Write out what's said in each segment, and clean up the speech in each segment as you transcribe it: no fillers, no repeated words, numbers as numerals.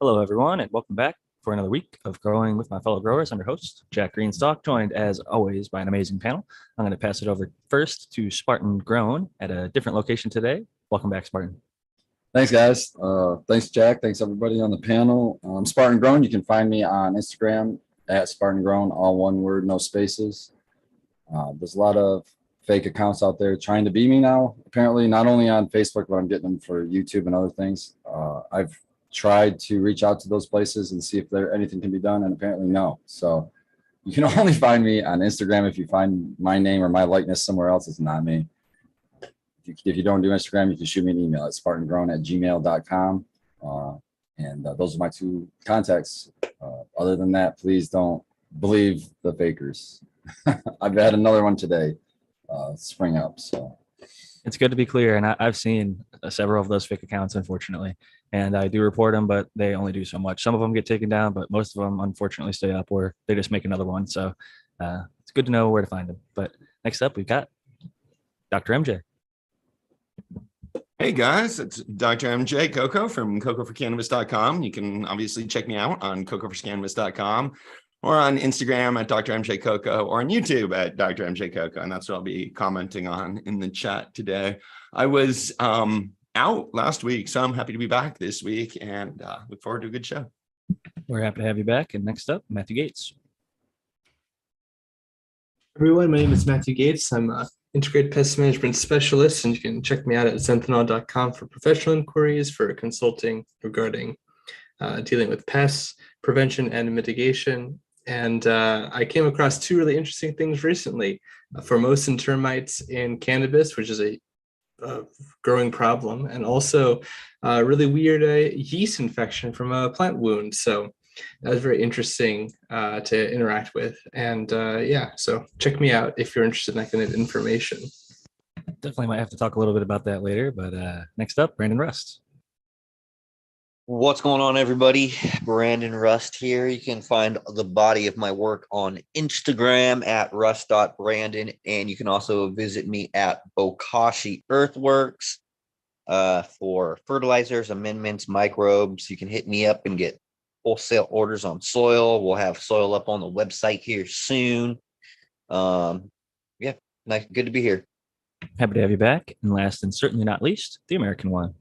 Hello, everyone, and welcome back for another week of Growing with my fellow growers. I'm your host, Jack Greenstock, joined as always by an amazing panel. I'm going to pass it over first to Spartan Grown at a different location today. Welcome back, Spartan. Thanks, guys. Thanks, Jack. Thanks, everybody on the panel. I'm Spartan Grown. You can find me on Instagram at Spartan Grown, all one word, no spaces. There's a lot of fake accounts out there trying to be me now, apparently, not only on Facebook, but I'm getting them for YouTube and other things. I've tried to reach out to those places and see if anything can be done, and apparently no. So you can only find me on Instagram. If you find my name or my likeness somewhere else, it's not me. If you don't do Instagram, you can shoot me an email at spartangrown@gmail.com. And those are my two contacts. Other than that, please don't believe the fakers. I've had another one today spring up. So it's good to be clear. And I've seen several of those fake accounts, unfortunately, and I do report them, but they only do so much. Some of them get taken down, but most of them, unfortunately, stay up, or they just make another one. So it's good to know where to find them. But next up, we've got Dr. MJ. Hey guys, it's Dr. MJ Coco from cocoforcannabis.com. You can obviously check me out on cocoforcannabis.com or on Instagram at Dr. MJ Coco or on YouTube at Dr. MJ Coco. And that's what I'll be commenting on in the chat today. I was out last week, so I'm happy to be back this week and look forward to a good show. We're happy to have you back. And next up, Matthew Gates. Everyone, my name is Matthew Gates. I'm a integrated pest management specialist, and you can check me out at zenthanoil.com for professional inquiries, for consulting regarding dealing with pests, prevention and mitigation. And I came across two really interesting things recently. Formosan termites in cannabis, which is a growing problem, and also a really weird yeast infection from a plant wound. So that was very interesting to interact with. And yeah, so check me out if you're interested in that kind of information. Definitely might have to talk a little bit about that later, but next up, Brandon Rust. What's going on, everybody? Brandon Rust here. You can find the body of my work on Instagram at rust.brandon, and you can also visit me at Bokashi Earthworks for fertilizers, amendments, microbes. You can hit me up and get wholesale orders on soil. We'll have soil up on the website here soon. Yeah, nice, good to be here. Happy to have you back. And last and certainly not least, the American one.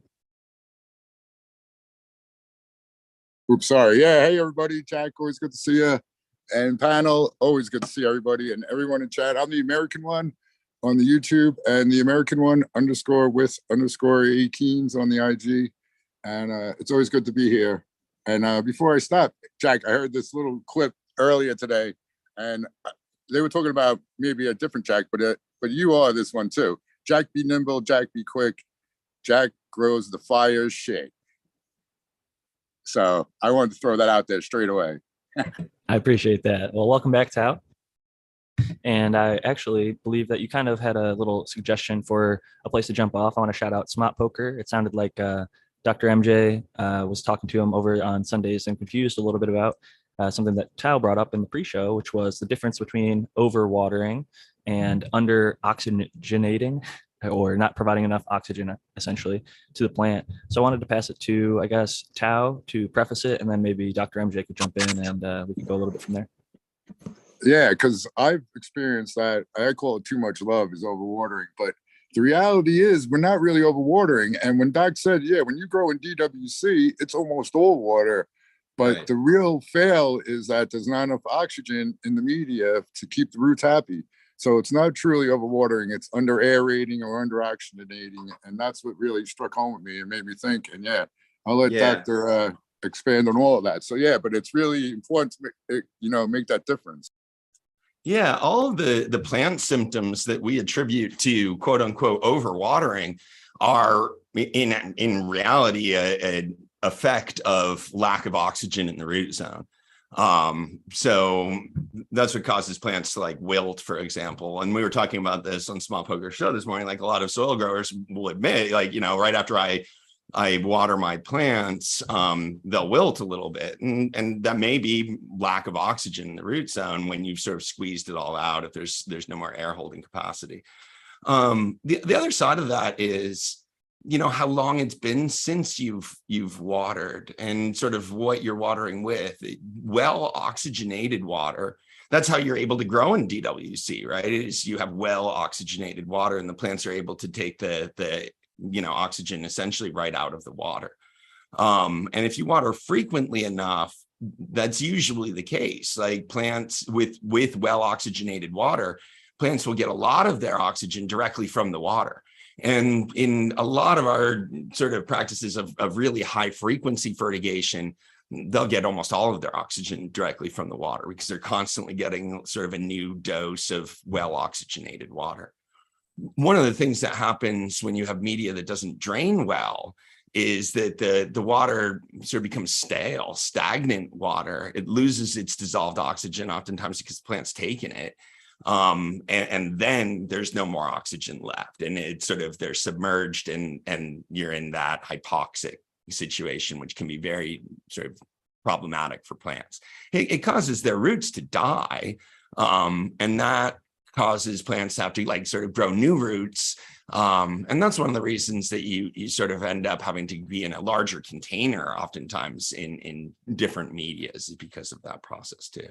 Oops, sorry. Yeah, hey everybody, Jack, always good to see you. And panel, always good to see everybody and everyone in chat. I'm the American one on the YouTube and the American one _with_18s on the IG. And it's always good to be here. And before I stop, Jack, I heard this little clip earlier today, and they were talking about maybe a different Jack, but you are this one too. Jack be nimble, Jack be quick. Jack grows the fire shade. So I wanted to throw that out there straight away. I appreciate that. Well, welcome back, Tao. And I actually believe that you kind of had a little suggestion for a place to jump off. I want to shout out Smart Poker. It sounded like Dr. MJ was talking to him over on Sundays and confused a little bit about something that Tao brought up in the pre-show, which was the difference between overwatering and under oxygenating, or not providing enough oxygen essentially to the plant. So I wanted to pass it to, I guess, Tao to preface it, and then maybe Dr. MJ could jump in and we could go a little bit from there. Yeah, because I've experienced that. I call it too much love is overwatering, but the reality is we're not really overwatering. And when Doc said, yeah, when you grow in DWC, it's almost all water. But right. The real fail is that there's not enough oxygen in the media to keep the roots happy. So it's not truly overwatering. It's under aerating or under oxygenating. And that's what really struck home with me and made me think. And yeah, I'll let Dr. Expand on all of that. So yeah, but it's really important to make that difference. Yeah, all of the plant symptoms that we attribute to quote unquote overwatering are in reality an effect of lack of oxygen in the root zone. So that's what causes plants to like wilt, for example. And we were talking about this on Small Poker Show this morning. Like a lot of soil growers will admit, like, right after I water my plants, they'll wilt a little bit. And that may be lack of oxygen in the root zone when you've sort of squeezed it all out, if there's no more air holding capacity. The other side of that is how long it's been since you've watered and sort of what you're watering with. Well oxygenated water, that's how you're able to grow in DWC, right? Is you have well oxygenated water, and the plants are able to take the oxygen essentially right out of the water. And if you water frequently enough, that's usually the case. Like plants with well oxygenated water, plants will get a lot of their oxygen directly from the water. And in a lot of our sort of practices of really high frequency fertigation, they'll get almost all of their oxygen directly from the water because they're constantly getting sort of a new dose of well oxygenated water. One of the things that happens when you have media that doesn't drain well is that the water sort of becomes stale, stagnant water. It loses its dissolved oxygen oftentimes because the plant's taking it. And then there's no more oxygen left, and it's sort of they're submerged and you're in that hypoxic situation, which can be very sort of problematic for plants. It causes their roots to die, and that causes plants to have to like sort of grow new roots. And that's one of the reasons that you sort of end up having to be in a larger container oftentimes in different medias, is because of that process too.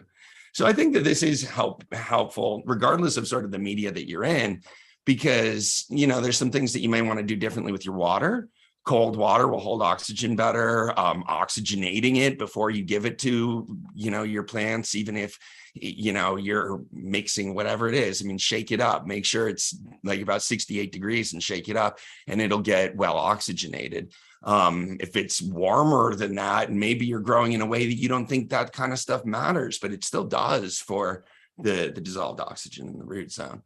So I think that this is helpful regardless of sort of the media that you're in, because there's some things that you may want to do differently with your water. Cold water will hold oxygen better. Oxygenating it before you give it to your plants, even if you're mixing whatever it is. I mean, shake it up, make sure it's like about 68 degrees and shake it up, and it'll get well oxygenated. If it's warmer than that, maybe you're growing in a way that you don't think that kind of stuff matters, but it still does for the dissolved oxygen in the root zone.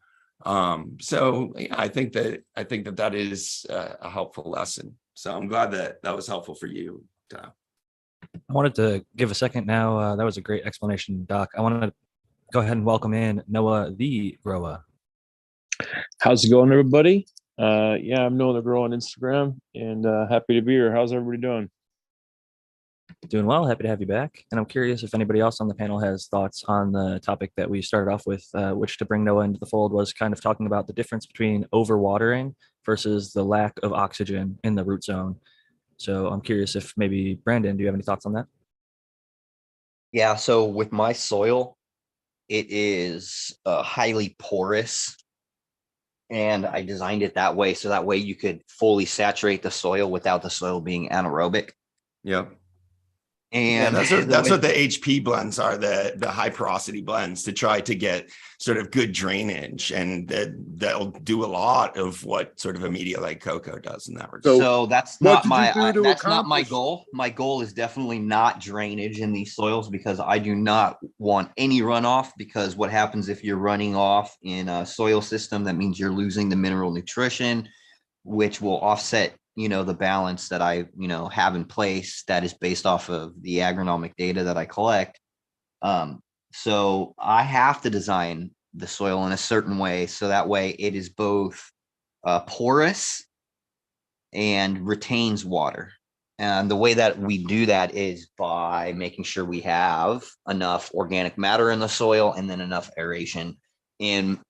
So yeah, I think that is a helpful lesson. So I'm glad that was helpful for you. I wanted to give a second now. That was a great explanation, Doc. I want to go ahead and welcome in Noah the Grower. How's it going, everybody? Yeah, I'm Noah the Grower on Instagram, and happy to be here. How's everybody doing? Doing well. Happy to have you back. And I'm curious if anybody else on the panel has thoughts on the topic that we started off with, which to bring Noah into the fold was kind of talking about the difference between overwatering versus the lack of oxygen in the root zone. So I'm curious if maybe Brandon, do you have any thoughts on that? Yeah, so with my soil, it is highly porous, and I designed it that way so that way you could fully saturate the soil without the soil being anaerobic. Yep. And that's what the HP blends are, the high porosity blends, to try to get sort of good drainage, and that'll do a lot of what sort of a media like cocoa does in that regard. So that's not my goal. My goal is definitely not drainage in these soils, because I do not want any runoff, because what happens if you're running off in a soil system, that means you're losing the mineral nutrition, which will offset the balance that I have in place that is based off of the agronomic data that I collect. So I have to design the soil in a certain way so that way it is both porous and retains water. And the way that we do that is by making sure we have enough organic matter in the soil and then enough aeration. With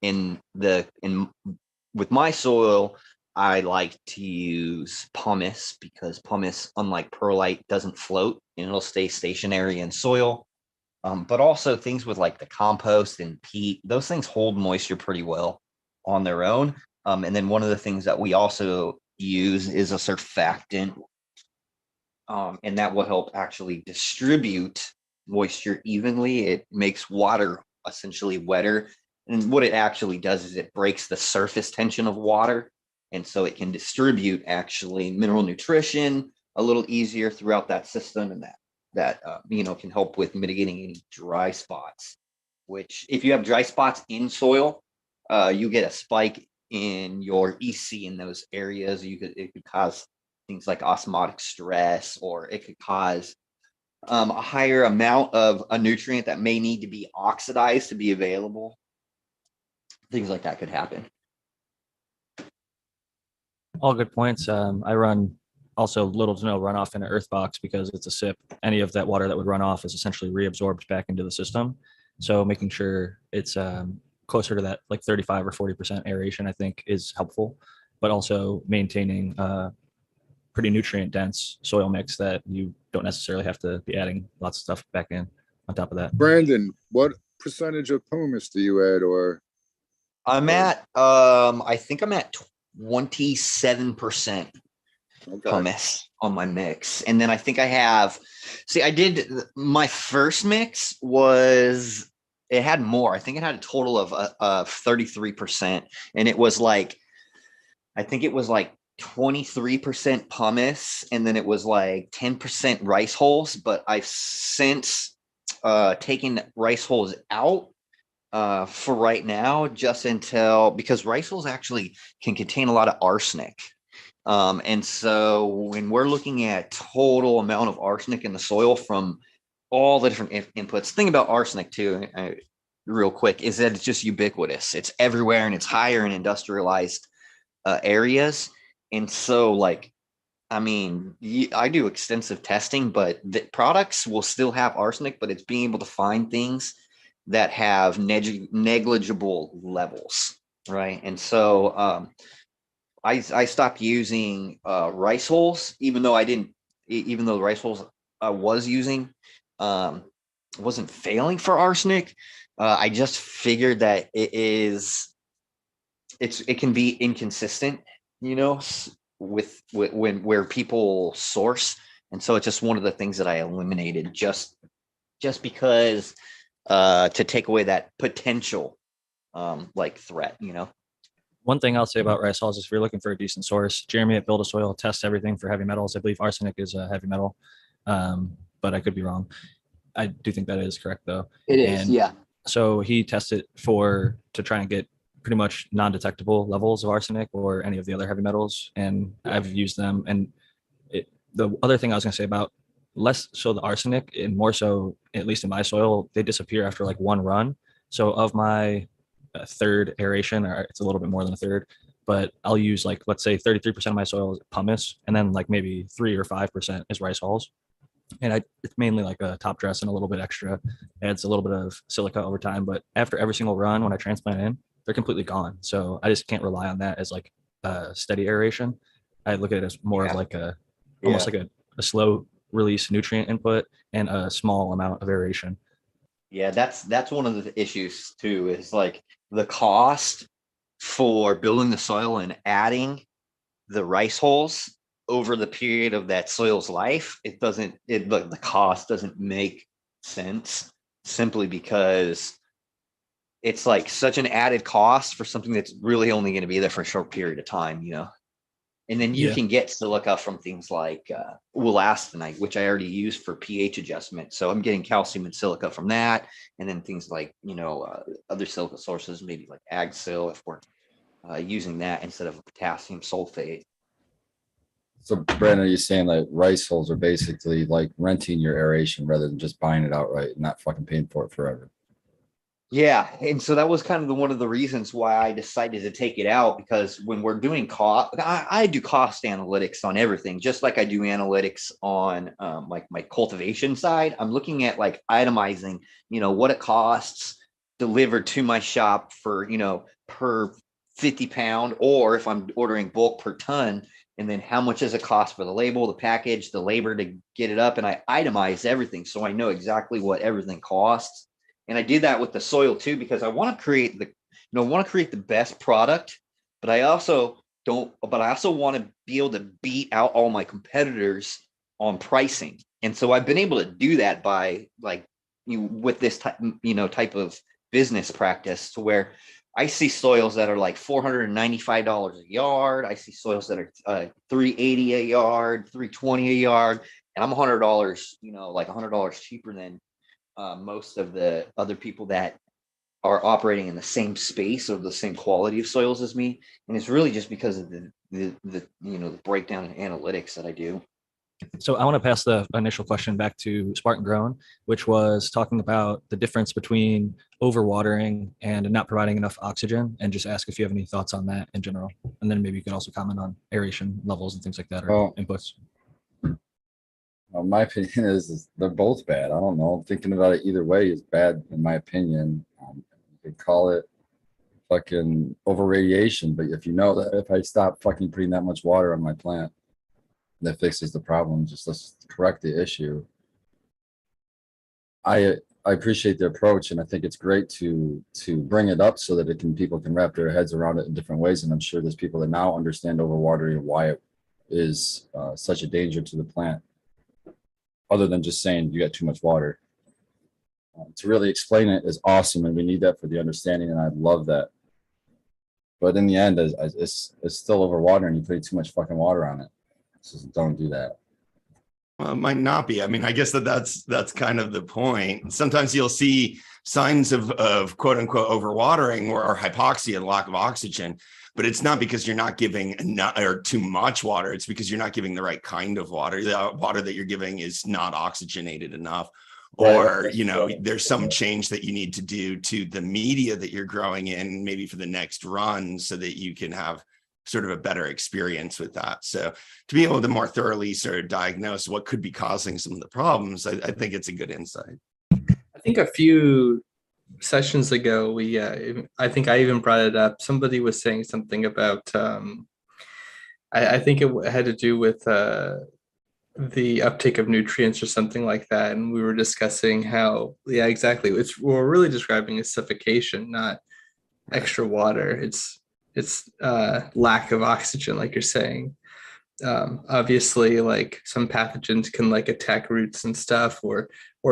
my soil, I like to use pumice, because pumice, unlike perlite, doesn't float and it'll stay stationary in soil. But also things with like the compost and peat, those things hold moisture pretty well on their own. And then one of the things that we also use is a surfactant, and that will help actually distribute moisture evenly. It makes water essentially wetter. And what it actually does is it breaks the surface tension of water. And so it can distribute actually mineral nutrition a little easier throughout that system, and that can help with mitigating any dry spots. Which, if you have dry spots in soil, you get a spike in your EC in those areas. It could cause things like osmotic stress, or it could cause a higher amount of a nutrient that may need to be oxidized to be available. Things like that could happen. All good points. I run also little to no runoff in an earth box because it's a SIP. Any of that water that would run off is essentially reabsorbed back into the system. So making sure it's closer to that like 35 or 40% aeration, I think, is helpful, but also maintaining pretty nutrient dense soil mix that you don't necessarily have to be adding lots of stuff back in on top of that. Brandon, what percentage of humus do you add, or I'm at I think I'm at 27% okay. pumice on my mix. And then I think I have, I did my first mix was, it had more. I think it had a total of 33%. And it was like, I think it was like 23% pumice. And then it was like 10% rice hulls. But I've since taken rice hulls out for right now, just until, because rice hulls actually can contain a lot of arsenic. And so when we're looking at total amount of arsenic in the soil from all the different inputs, thing about arsenic too, real quick, is that it's just ubiquitous. It's everywhere and it's higher in industrialized areas. And so like, I mean, I do extensive testing, but the products will still have arsenic, but it's being able to find things that have negligible levels, right? And so I stopped using rice hulls, even though even though the rice hulls I was using wasn't failing for arsenic. I just figured that it can be inconsistent, you know, with where people source, and so it's just one of the things that I eliminated just because to take away that potential like threat, you know. One thing I'll say about rice hulls is if you're looking for a decent source, Jeremy at Build a Soil tests everything for heavy metals. I believe arsenic is a heavy metal, but I could be wrong. I do think that is correct though. It is, And yeah. so he tested to try and get pretty much non-detectable levels of arsenic or any of the other heavy metals, and I've used them. And the other thing I was going to say about less so the arsenic and more so, at least in my soil, they disappear after like one run. So of my third aeration, or it's a little bit more than a third, but I'll use like, let's say 33% of my soil is pumice, and then like maybe 3 or 5% is rice hulls. And it's mainly like a top dress and a little bit extra, adds a little bit of silica over time. But after every single run, when I transplant in, they're completely gone. So I just can't rely on that as like a steady aeration. I look at it as more of like almost like a slow release nutrient input and a small amount of aeration. Yeah, that's one of the issues too, is like the cost for building the soil and adding the rice hulls over the period of that soil's life. The cost doesn't make sense, simply because it's like such an added cost for something that's really only going to be there for a short period of time, you know. And then you can get silica from things like wollastonite, which I already use for pH adjustment. So I'm getting calcium and silica from that. And then things like, you know, other silica sources, maybe like AgSil, if we're using that instead of potassium sulfate. So Brandon, are you saying like rice hulls are basically like renting your aeration rather than just buying it outright and not fucking paying for it forever? Yeah, and so that was kind of one of the reasons why I decided to take it out, because when we're doing cost, I do cost analytics on everything, just like I do analytics on like my cultivation side. I'm looking at like itemizing, you know, what it costs delivered to my shop for, you know, per 50 pound, or if I'm ordering bulk per ton, and then how much does it cost for the label, the package, the labor to get it up, and I itemize everything so I know exactly what everything costs. And I did that with the soil too, because I want to create the best product, but I also want to be able to beat out all my competitors on pricing. And so I've been able to do that by like, with this type of business practice, to where I see soils that are like $495 a yard. I see soils that are $380 a yard, $320 a yard, and I'm $100, like $100 cheaper than most of the other people that are operating in the same space or the same quality of soils as me. And it's really just because of the breakdown in analytics that I do. So I want to pass the initial question back to Spartan Grown, which was talking about the difference between overwatering and not providing enough oxygen, and just ask if you have any thoughts on that in general. And then maybe you could also comment on aeration levels and things like that, or inputs. My opinion is they're both bad. I don't know. Thinking about it either way is bad, in my opinion. You could call it fucking over radiation, but if you know that if I stop fucking putting that much water on my plant, that fixes the problem. Just let's correct the issue. I appreciate the approach, and I think it's great to bring it up so that people can wrap their heads around it in different ways. And I'm sure there's people that now understand overwatering and why it is such a danger to the plant, other than just saying you got too much water. To really explain it is awesome, and we need that for the understanding, and I love that. But in the end, it's still overwatering. You put too much fucking water on it. So don't do that. Well, it might not be. I mean, I guess that's kind of the point. Sometimes you'll see signs of quote unquote overwatering or hypoxia and lack of oxygen, but it's not because you're not giving enough or too much water. It's because you're not giving the right kind of water. The water that you're giving is not oxygenated enough. Or, you know, there's some change that you need to do to the media that you're growing in, maybe for the next run, so that you can have sort of a better experience with that. So to be able to more thoroughly sort of diagnose what could be causing some of the problems, I think it's a good insight. I think a few sessions ago, I think I even brought it up. Somebody was saying something about, I think it had to do with the uptake of nutrients or something like that. And we were discussing how, yeah, exactly. We're really describing is suffocation, not extra water. It's lack of oxygen, like you're saying. Obviously, like some pathogens can like attack roots and stuff, or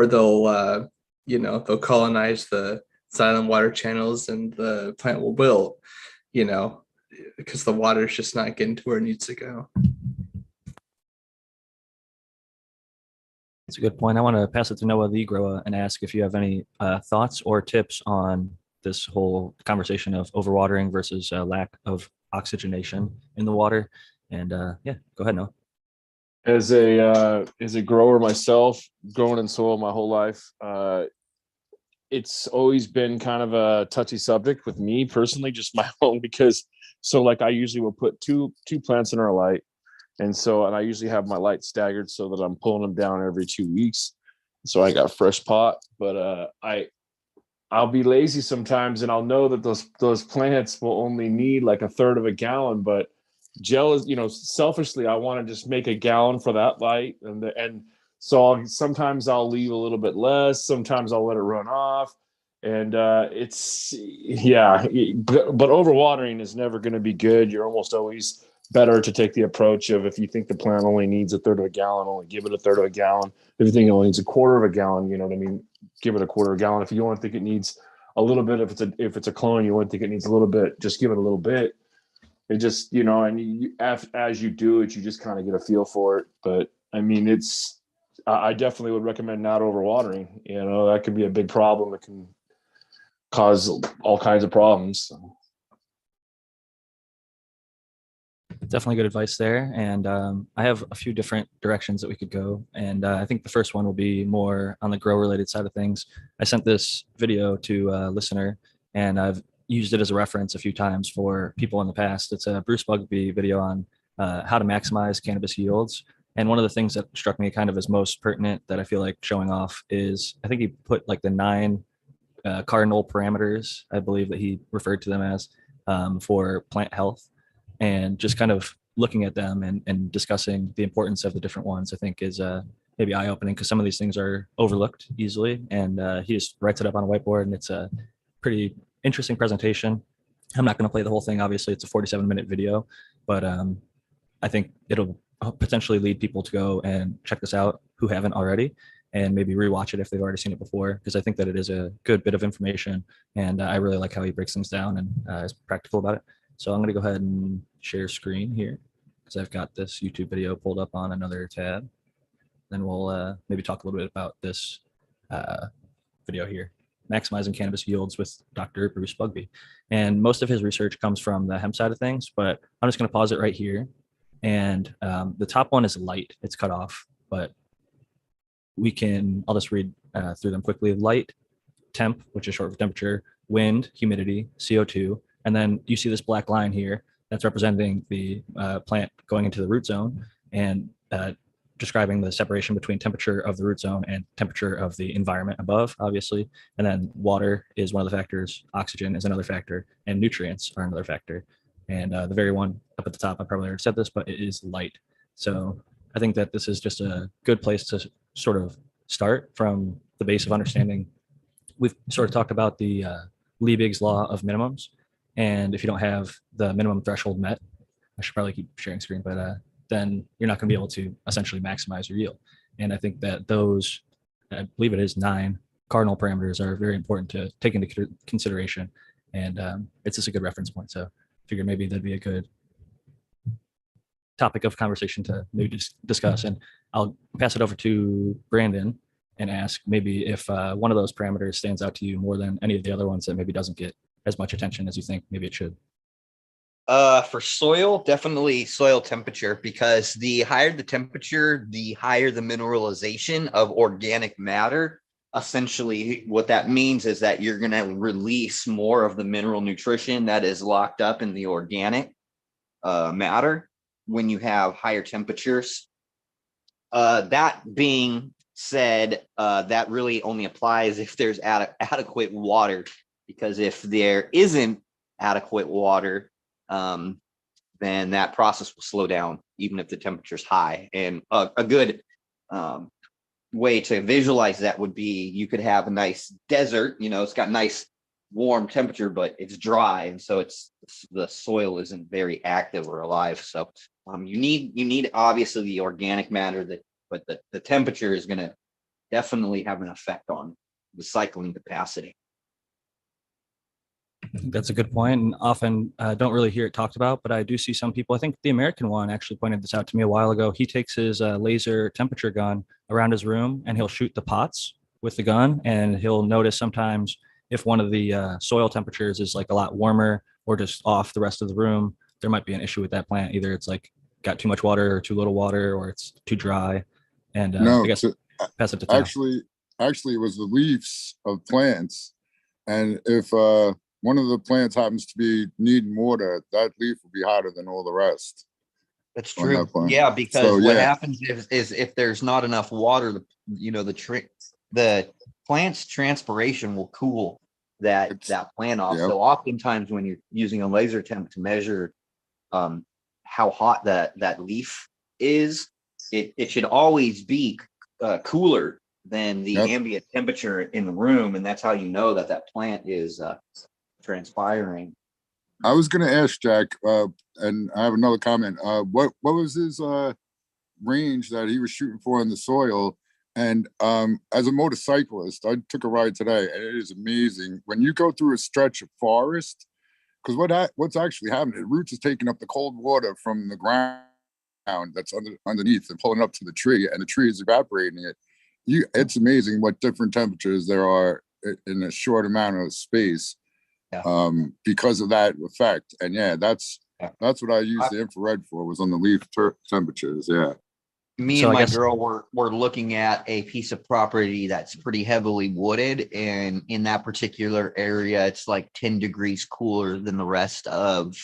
they'll they'll colonize the silent water channels, and the plant will wilt, because the water is just not getting to where it needs to go. That's a good point. I want to pass it to Noah the grower and ask if you have any thoughts or tips on this whole conversation of overwatering versus lack of oxygenation in the water. And yeah, go ahead, Noah. As a grower myself, growing in soil my whole life, it's always been kind of a touchy subject with me personally, just my own, because like I usually will put two plants in our light. And I usually have my light staggered so that I'm pulling them down every 2 weeks. So I got fresh pot, but I'll be lazy sometimes, and I'll know that those plants will only need like a third of a gallon, but gel is, selfishly, I want to just make a gallon for that light. And so sometimes I'll leave a little bit less. Sometimes I'll let it run off. And but overwatering is never going to be good. You're almost always better to take the approach of, if you think the plant only needs a third of a gallon, only give it a third of a gallon. If you think it only needs a quarter of a gallon, you know what I mean? Give it a quarter of a gallon. If you only think it needs a little bit, if it's a clone, you only think it needs a little bit, just give it a little bit. It just, and as you do it, you just kind of get a feel for it. But I mean, I definitely would recommend not overwatering. That could be a big problem. It can cause all kinds of problems. Definitely good advice there. And I have a few different directions that we could go. And I think the first one will be more on the grow related side of things. I sent this video to a listener, and I've used it as a reference a few times for people in the past. It's a Bruce Bugbee video on how to maximize cannabis yields. And one of the things that struck me kind of as most pertinent that I feel like showing off is, I think he put like the 9 cardinal parameters, I believe that he referred to them as, for plant health. And just kind of looking at them and discussing the importance of the different ones, I think is maybe eye-opening, because some of these things are overlooked easily. And he just writes it up on a whiteboard, and it's a pretty interesting presentation. I'm not going to play the whole thing. Obviously, it's a 47-minute video, but I think it'll potentially lead people to go and check this out who haven't already, and maybe rewatch it if they've already seen it before, because I think that it is a good bit of information. And I really like how he breaks things down and is practical about it. So I'm going to go ahead and share screen here, because I've got this YouTube video pulled up on another tab. Then we'll maybe talk a little bit about this video here, Maximizing Cannabis Yields with Dr. Bruce Bugbee. And most of his research comes from the hemp side of things, but I'm just going to pause it right here. And the top one is light. It's cut off, but I'll just read through them quickly. Light, temp, which is short for temperature, wind, humidity, CO2. And then you see this black line here that's representing the plant going into the root zone, and describing the separation between temperature of the root zone and temperature of the environment above, obviously. And then water is one of the factors, oxygen is another factor, and nutrients are another factor. And the very one up at the top, I probably already said this, but it is light. So I think that this is just a good place to sort of start from the base of understanding. We've sort of talked about the Liebig's law of minimums. And if you don't have the minimum threshold met, I should probably keep sharing screen, but then you're not going to be able to essentially maximize your yield. And I think that those, I believe it is 9 cardinal parameters, are very important to take into consideration. And it's just a good reference point. So I figured maybe that'd be a good topic of conversation to maybe discuss. And I'll pass it over to Brandon and ask maybe if one of those parameters stands out to you more than any of the other ones that maybe doesn't get as much attention as you think maybe it should. For soil, definitely soil temperature, because the higher the temperature, the higher the mineralization of organic matter. Essentially, what that means is that you're going to release more of the mineral nutrition that is locked up in the organic matter when you have higher temperatures. That being said, that really only applies if there's adequate water, because if there isn't adequate water, then that process will slow down even if the temperature's high. And a good way to visualize that would be, you could have a nice desert, it's got nice warm temperature, but it's dry, and so the soil isn't very active or alive. So you need obviously the organic matter, but the temperature is going to definitely have an effect on the cycling capacity. I think that's a good point, and often don't really hear it talked about, but I do see some people. I think the American one actually pointed this out to me a while ago. He takes his laser temperature gun around his room and he'll shoot the pots with the gun, and he'll notice sometimes if one of the soil temperatures is like a lot warmer or just off the rest of the room, there might be an issue with that plant. Either it's like got too much water or too little water, or it's too dry. And No, I guess pass it to Tom. actually, it was the leaves of plants, and if one of the plants happens to be needing water, that leaf will be hotter than all the rest. That's on true. that plant. Yeah, because So, what yeah. happens is if there's not enough water, the plant's transpiration will cool that plant off. Yep. So oftentimes when you're using a laser temp to measure how hot that leaf is, it should always be cooler than the Yep. ambient temperature in the room, and that's how you know that plant is transpiring. I was going to ask Jack, and I have another comment. What was his range that he was shooting for in the soil? And as a motorcyclist, I took a ride today, and it is amazing when you go through a stretch of forest. Because what's actually happening? The roots is taking up the cold water from the ground that's underneath and pulling it up to the tree, and the tree is evaporating it. It's amazing what different temperatures there are in a short amount of space. Yeah. Because of that effect. And yeah, that's what I used the infrared for, was on the leaf temperatures. Yeah. Me So and I my guess- girl were looking at a piece of property that's pretty heavily wooded, and in that particular area, it's like 10 degrees cooler than the rest of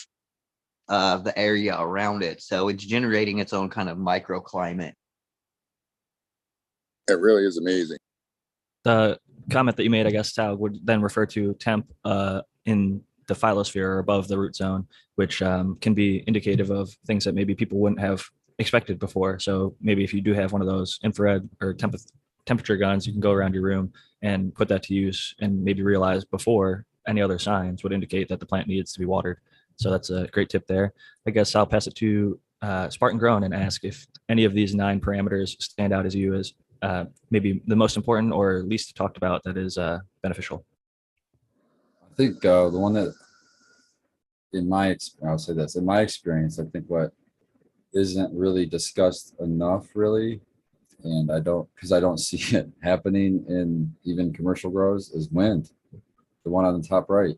the area around it. So it's generating its own kind of microclimate. It really is amazing. The comment that you made, I guess, Tal, would then refer to temp in the phylosphere or above the root zone, which can be indicative of things that maybe people wouldn't have expected before. So maybe if you do have one of those infrared or temperature guns, you can go around your room and put that to use, and maybe realize before any other signs would indicate that the plant needs to be watered. So that's a great tip there. I guess I'll pass it to Spartan Grown and ask if any of these 9 parameters stand out as you as maybe the most important or least talked about that is beneficial. I think the one that, I'll say this, in my experience, I think what isn't really discussed enough really, and because I don't see it happening in even commercial grows, is wind. The one on the top right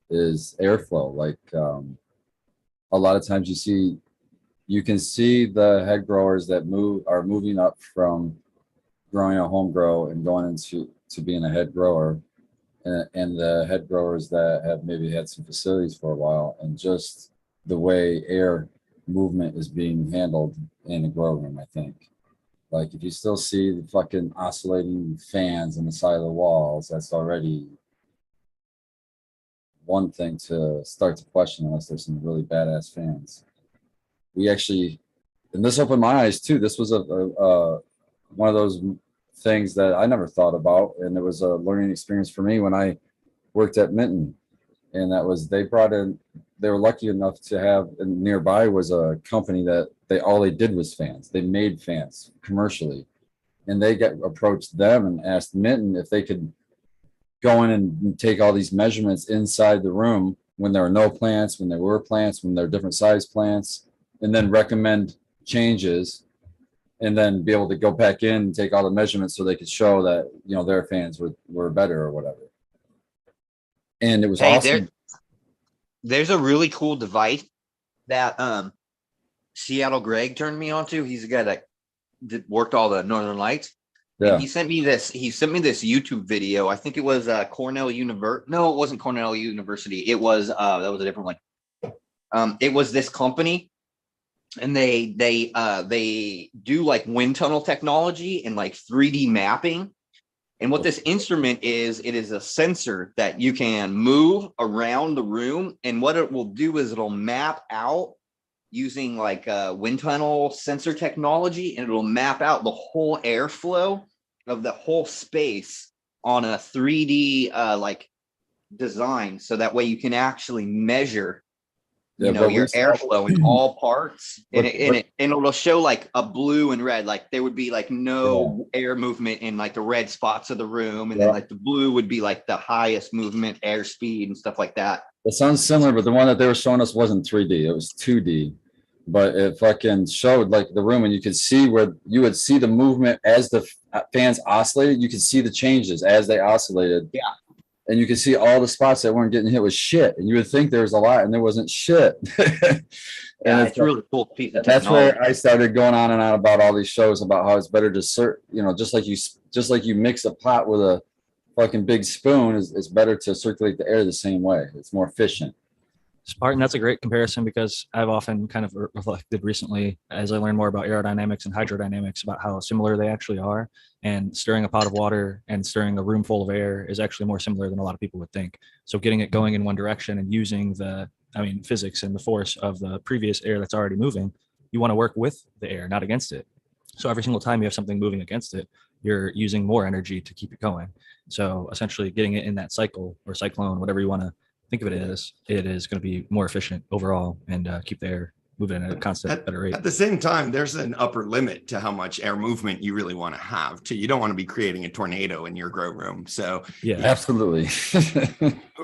is airflow. Like a lot of times you can see the head growers that are moving up from growing a home grow and going into being a head grower, and the head growers that have maybe had some facilities for a while, and just the way air movement is being handled in a grow room. I think, like, if you still see the fucking oscillating fans on the side of the walls, that's already one thing to start to question, unless there's some really badass fans. We actually and this opened my eyes too. This was one of those things that I never thought about, and it was a learning experience for me when I worked at Minton. And that was, they brought in, they were lucky enough to have, and nearby was a company that all they did was fans. They made fans commercially, and they approached them and asked Minton if they could go in and take all these measurements inside the room when there were no plants, when there were plants, when there were different size plants, and then recommend changes, and then be able to go back in and take all the measurements so they could show that, you know, their fans were better or whatever. And it was Hey, awesome. there's a really cool device that Seattle Greg turned me on to. He's the guy that worked all the Northern Lights. Yeah. And he sent me this YouTube video. I think it was Cornell University. No, it wasn't Cornell University. It was that was a different one. It was this company, and they do like wind tunnel technology and like 3D mapping. And what this instrument is, it is a sensor that you can move around the room. And what it will do is it'll map out using like wind tunnel sensor technology, and it'll map out the whole airflow of the whole space on a 3D like design. So that way you can actually measure Yeah, your but airflow in all parts, and it'll show like a blue and red. Like there would be like no air movement in like the red spots of the room, and then like the blue would be like the highest movement, air speed, and stuff like that. It sounds similar, but the one that they were showing us wasn't 3D. It was 2D. But it fucking showed like the room, and you could see where you would see the movement as the fans oscillated. You could see the changes as they oscillated. Yeah. And you could see all the spots that weren't getting hit with shit. And you would think there was a lot, and there wasn't shit. And it's really cool piece of that's technology. where I started going on and on about all these shows about how it's better to just like you mix a pot with a fucking big spoon, it's better to circulate the air the same way. It's more efficient. Spartan, that's a great comparison, because I've often kind of reflected recently as I learn more about aerodynamics and hydrodynamics about how similar they actually are. And stirring a pot of water and stirring a room full of air is actually more similar than a lot of people would think. So getting it going in one direction and using physics and the force of the previous air that's already moving, you want to work with the air, not against it. So every single time you have something moving against it, you're using more energy to keep it going. So essentially getting it in that cycle or cyclone, whatever you want to think of it as, it is going to be more efficient overall and keep the air moving at a constant, better rate. At the same time, there's an upper limit to how much air movement you really want to have too. You don't want to be creating a tornado in your grow room. So yeah, absolutely.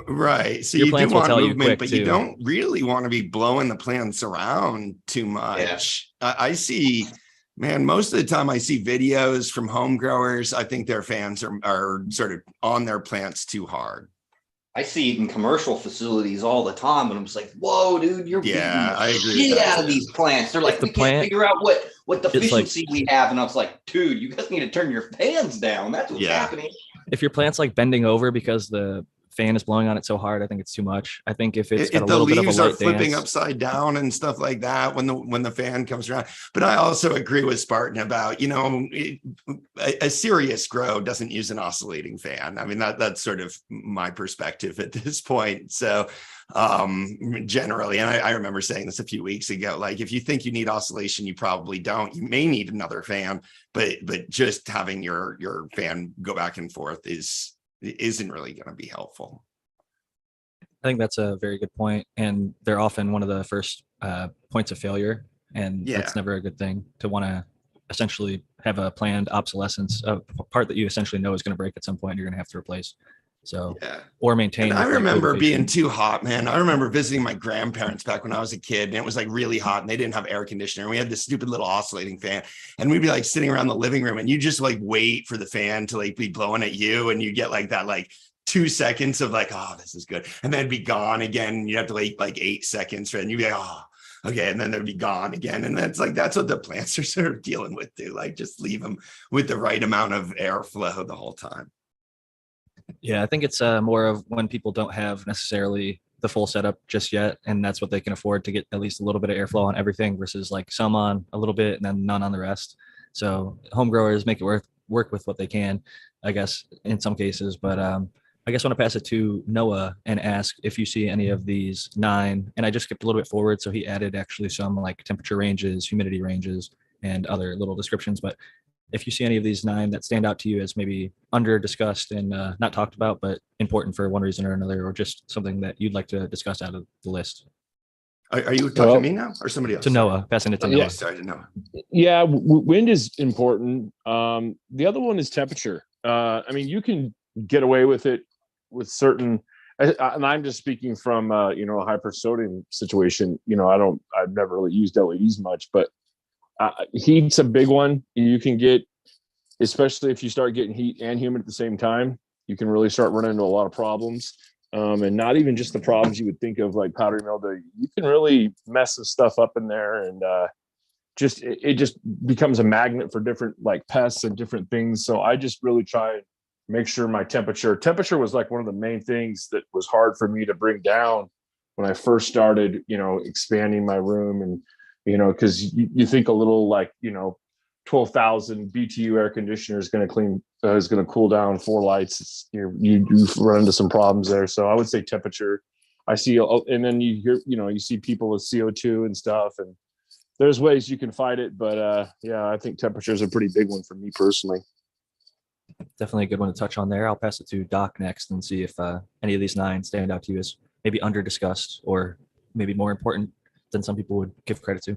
Right. So your you do plants will want tell you movement, quick, but too. you don't really want to be blowing the plants around too much. I see, man, most of the time I see videos from home growers. I think their fans are sort of on their plants too hard. I see it in commercial facilities all the time, and I'm just like, "Whoa, dude, you're beating I the agree with shit that out of too. these plants." They're like, the "We plant- can't figure out what deficiency like- we have," and I was like, "Dude, you guys need to turn your fans down. That's what's Yeah. happening." If your plant's like bending over because the fan is blowing on it so hard, I think it's too much. I think if it's got a The little bit of a leaves are light flipping dance, upside down and stuff like that when the fan comes around. But I also agree with Spartan about, a serious grow doesn't use an oscillating fan. I mean, that's sort of my perspective at this point. So generally, and I remember saying this a few weeks ago, like if you think you need oscillation, you probably don't. You may need another fan, but just having your fan go back and forth isn't really going to be helpful. I think that's a very good point, and they're often one of the first points of failure, and that's never a good thing to want to essentially have a planned obsolescence of a part that you essentially know is going to break at some point. You're going to have to replace. So, or maintain. And I with, like, remember lubrication. being too hot, man. I remember visiting my grandparents back when I was a kid, and it was like really hot, and they didn't have air conditioner. We had this stupid little oscillating fan, and we'd be like sitting around the living room, and you just like wait for the fan to like be blowing at you, and you get like that 2 seconds of like, oh, this is good, and then it'd be gone again. You have to wait like 8 seconds, and you'd be like, oh, okay, and then they'd be gone again, and that's what the plants are sort of dealing with too. Like just leave them with the right amount of airflow the whole time. Yeah, I think it's more of when people don't have necessarily the full setup just yet, and that's what they can afford to get at least a little bit of airflow on everything versus like some on a little bit and then none on the rest. So home growers make it work with what they can, I guess, in some cases. But I guess I want to pass it to Noah and ask if you see any of these 9. And I just skipped a little bit forward, so he added actually some like temperature ranges, humidity ranges, and other little descriptions. But if you see any of these 9 that stand out to you as maybe under discussed and not talked about, but important for one reason or another, or just something that you'd like to discuss out of the list. Are you talking Well, to me now or somebody else? To Noah, passing it to Yeah. Noah. Sorry to Noah. Yeah, wind is important. The other one is temperature. I mean, you can get away with it with certain, and I'm just speaking from a hypersodium situation. I've never really used LEDs much, but heat's a big one. You can get, especially if you start getting heat and humid at the same time, you can really start running into a lot of problems. And not even just the problems you would think of like powdery mildew. You can really mess some stuff up in there, and it just becomes a magnet for different like pests and different things. So I just really try and make sure my temperature was like one of the main things that was hard for me to bring down when I first started, expanding my room. And, because you think a little like, 12,000 BTU air conditioner is going to cool down 4 lights. You run into some problems there. So I would say temperature. I see, and then you hear, you see people with CO2 and stuff, and there's ways you can fight it. But yeah, I think temperature is a pretty big one for me personally. Definitely a good one to touch on there. I'll pass it to Doc next and see if any of these 9 stand out to you as maybe under discussed or maybe more important than some people would give credit to.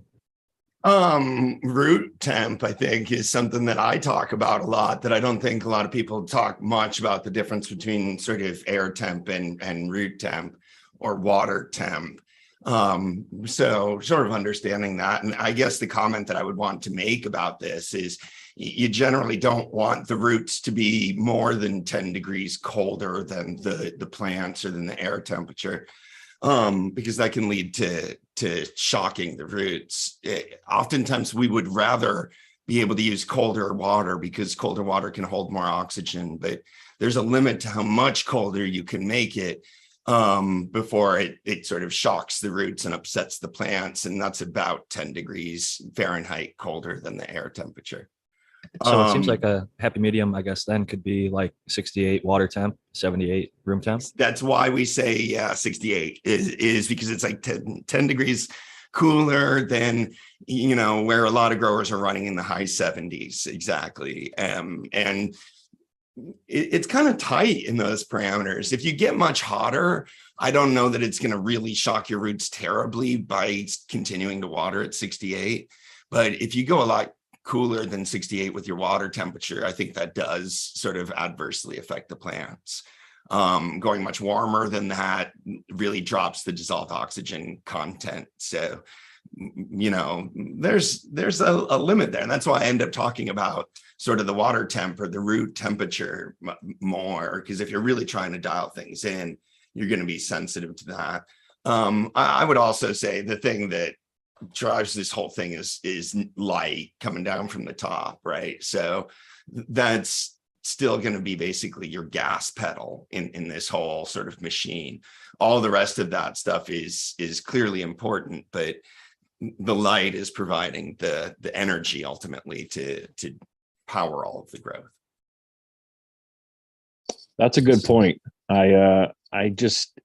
Root temp, I think, is something that I talk about a lot, that I don't think a lot of people talk much about the difference between sort of air temp and root temp or water temp. So sort of understanding that. And I guess the comment that I would want to make about this is you generally don't want the roots to be more than 10 degrees colder than the plants or than the air temperature. Because that can lead to shocking the roots. Oftentimes we would rather be able to use colder water because colder water can hold more oxygen, but there's a limit to how much colder you can make it before it sort of shocks the roots and upsets the plants. And that's about 10 degrees Fahrenheit colder than the air temperature. So it seems like a happy medium, I guess, then could be like 68 water temp, 78 room temp. That's why we say 68 is because it's like 10 degrees cooler than, where a lot of growers are running in the high 70s. Exactly. And it's kind of tight in those parameters. If you get much hotter, I don't know that it's going to really shock your roots terribly by continuing to water at 68. But if you go a lot cooler than 68 with your water temperature, I think that does sort of adversely affect the plants. Going much warmer than that really drops the dissolved oxygen content. So, there's a limit there. And that's why I end up talking about sort of the water temp or the root temperature more, because if you're really trying to dial things in, you're going to be sensitive to that. I would also say the thing that drives this whole thing is light coming down from the top, right? So that's still going to be basically your gas pedal in this whole sort of machine. All the rest of that stuff is clearly important, but the light is providing the energy ultimately to power all of the growth. That's a good point. I just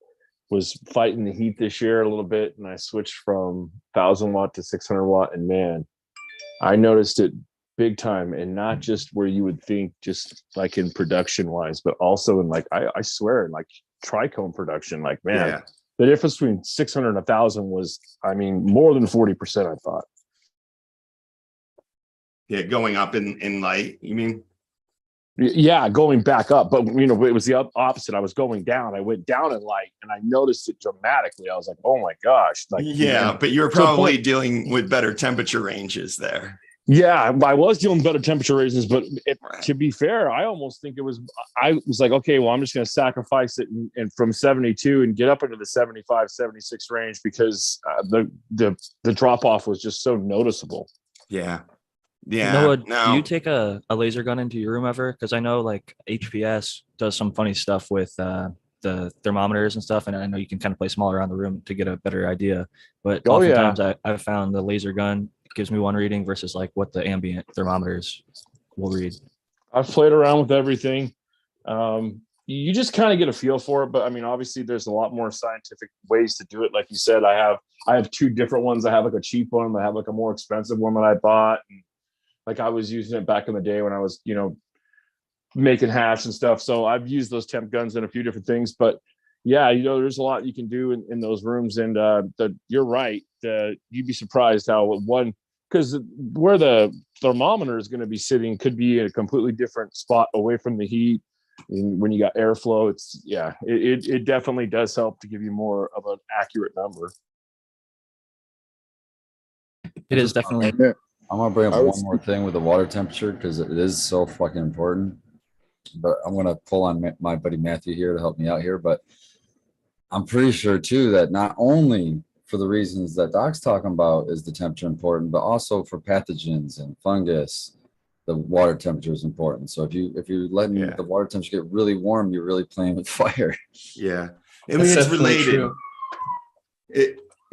was fighting the heat this year a little bit, and I switched from 1,000 watt to 600 watt, and man, I noticed it big time. And not just where you would think, just like in production wise, but also in like, I swear, in like trichome production, like, man, Yeah. The difference between 600 and 1,000 was, I mean, more than 40%, I thought. Yeah, going up in light, you mean? Yeah, going back up, but it was the opposite. I was going down. I went down in light, and I noticed it dramatically. I was like, "Oh my gosh!" Like, Yeah, but you're probably dealing with better temperature ranges there. Yeah, I was dealing with better temperature ranges, but Right. to be fair, I almost think I was like, okay, well, I'm just going to sacrifice it and from 72 and get up into the 75, 76 range, because the drop off was just so noticeable. Yeah. Yeah. Noah, No. do you take a laser gun into your room ever? Because I know like HPS does some funny stuff with the thermometers and stuff, and I know you can kind of play smaller around the room to get a better idea. But Oh, yeah. oftentimes I've found the laser gun gives me one reading versus like what the ambient thermometers will read. I've played around with everything. you just kind of get a feel for it. But I mean, obviously there's a lot more scientific ways to do it. Like you said, I have two different ones. I have like a cheap one. I have like a more expensive one that I bought. And like I was using it back in the day when I was, making hash and stuff. So I've used those temp guns in a few different things, but yeah, there's a lot you can do in those rooms. And you're right. You'd be surprised how one, because where the thermometer is going to be sitting could be in a completely different spot away from the heat. And when you got airflow, it definitely does help to give you more of an accurate number. It is definitely. Yeah. I'm gonna bring up I was- one more thing with the water temperature because it is so fucking important. But I'm gonna pull on my buddy Matthew here to help me out here. But I'm pretty sure too that not only for the reasons that Doc's talking about is the temperature important, but also for pathogens and fungus, the water temperature is important. So if you're letting Yeah. the water temperature get really warm, you're really playing with fire. Yeah. I mean, That's it's definitely related. true.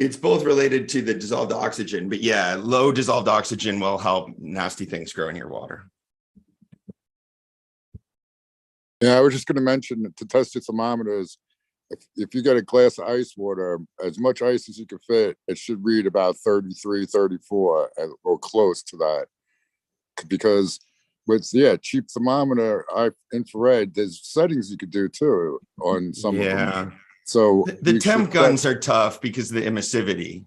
It's both related to the dissolved oxygen, but yeah, low dissolved oxygen will help nasty things grow in your water. Yeah, I was just going to mention that to test your thermometers, if you get a glass of ice water, as much ice as you can fit, it should read about 33, 34 or close to that. Because with, cheap thermometer, infrared, there's settings you could do too on some of them. Yeah. So The you temp should- guns are tough because of the emissivity.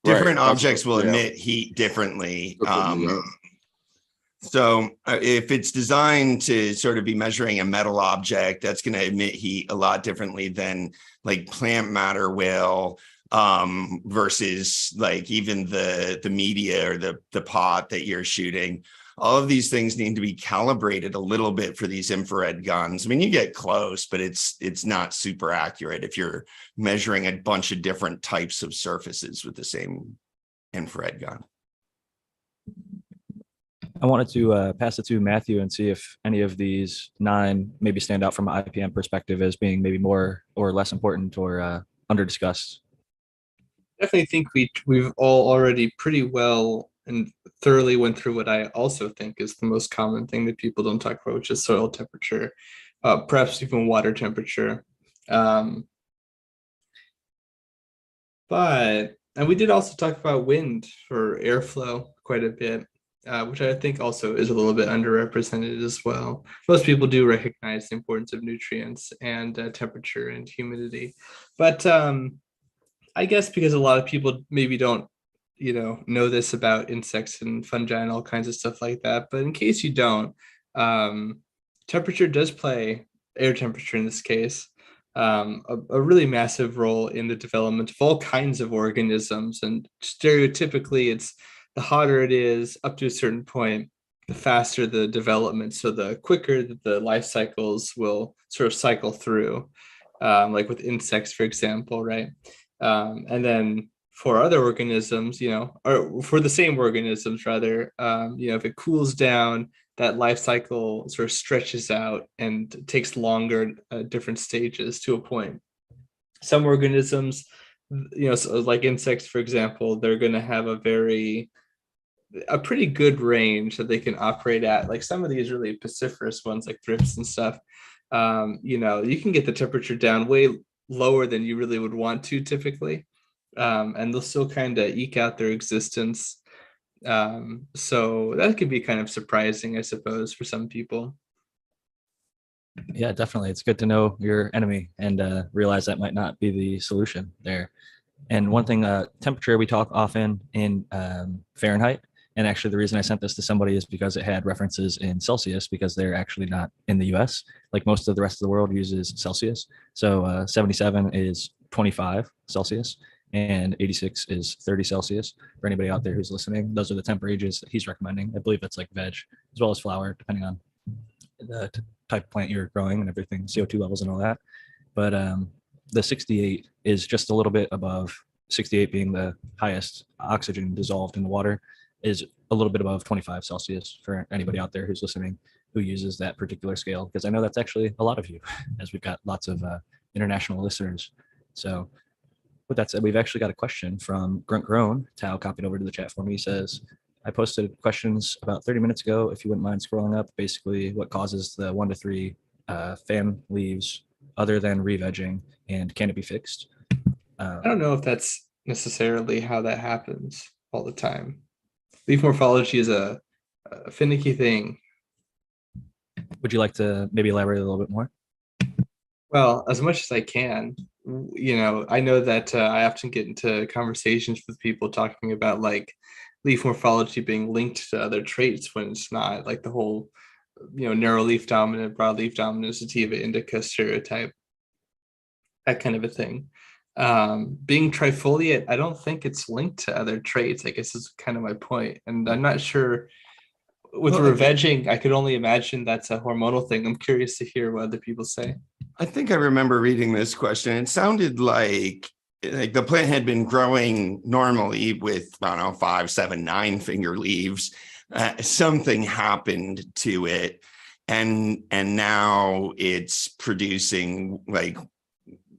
Different Right, that's objects will what- yeah. emit heat differently. Differently, yeah. So if it's designed to sort of be measuring a metal object, that's going to emit heat a lot differently than like plant matter will, versus like even the media or the pot that you're shooting. All of these things need to be calibrated a little bit for these infrared guns. I mean, you get close, but it's not super accurate if you're measuring a bunch of different types of surfaces with the same infrared gun. I wanted to pass it to Matthew and see if any of these 9 maybe stand out from an IPM perspective as being maybe more or less important or under discussed. Definitely think we've all already pretty well and thoroughly went through what I also think is the most common thing that people don't talk about, which is soil temperature, perhaps even water temperature. And we did also talk about wind or airflow quite a bit, which I think also is a little bit underrepresented as well. Most people do recognize the importance of nutrients and temperature and humidity, but I guess because a lot of people maybe don't, know this about insects and fungi and all kinds of stuff like that. But in case you don't, temperature does play, air temperature in this case, a really massive role in the development of all kinds of organisms. And stereotypically, it's the hotter it is up to a certain point, the faster the development. So the quicker that the life cycles will sort of cycle through, like with insects, for example, right? And then for other organisms, or for the same organisms rather, if it cools down, that life cycle sort of stretches out and takes longer at different stages to a point. Some organisms, so like insects, for example, they're going to have a pretty good range that they can operate at. Like some of these really pestiferous ones, like thrips and stuff, you can get the temperature down way lower than you really would want to typically. And they'll still kind of eke out their existence. So that could be kind of surprising, I suppose, for some people. Yeah, definitely. It's good to know your enemy and realize that might not be the solution there. And one thing, temperature, we talk often in Fahrenheit. And actually, the reason I sent this to somebody is because it had references in Celsius, because they're actually not in the US. Like most of the rest of the world uses Celsius. So 77 is 25 Celsius and 86 is 30 Celsius. For anybody out there who's listening, those are the temp ranges that he's recommending. I believe it's like veg as well as flower, depending on the type of plant you're growing and everything, CO2 levels and all that. But the 68 is just a little bit above, 68 being the highest oxygen dissolved in the water, is a little bit above 25 Celsius for anybody out there who's listening who uses that particular scale, because I know that's actually a lot of you, as we've got lots of international listeners. So with that said, we've actually got a question from Grunt Grown. Tao copied over to the chat for me. He says, I posted questions about 30 minutes ago. If you wouldn't mind scrolling up, basically what causes the 1 to 3 fan leaves other than revegging, and can it be fixed? I don't know if that's necessarily how that happens all the time. Leaf morphology is a finicky thing. Would you like to maybe elaborate a little bit more? Well, as much as I can, I know that I often get into conversations with people talking about like leaf morphology being linked to other traits when it's not, like the whole, narrow leaf dominant, broad leaf dominant, sativa indica stereotype, that kind of a thing. Being trifoliate, I don't think it's linked to other traits, I guess is kind of my point. And I'm not sure with Well, revegging, I could only imagine that's a hormonal thing. I'm curious to hear what other people say. I think I remember reading this question. It sounded like the plant had been growing normally with, I don't know, 5, 7, 9 finger leaves. Something happened to it, and now it's producing like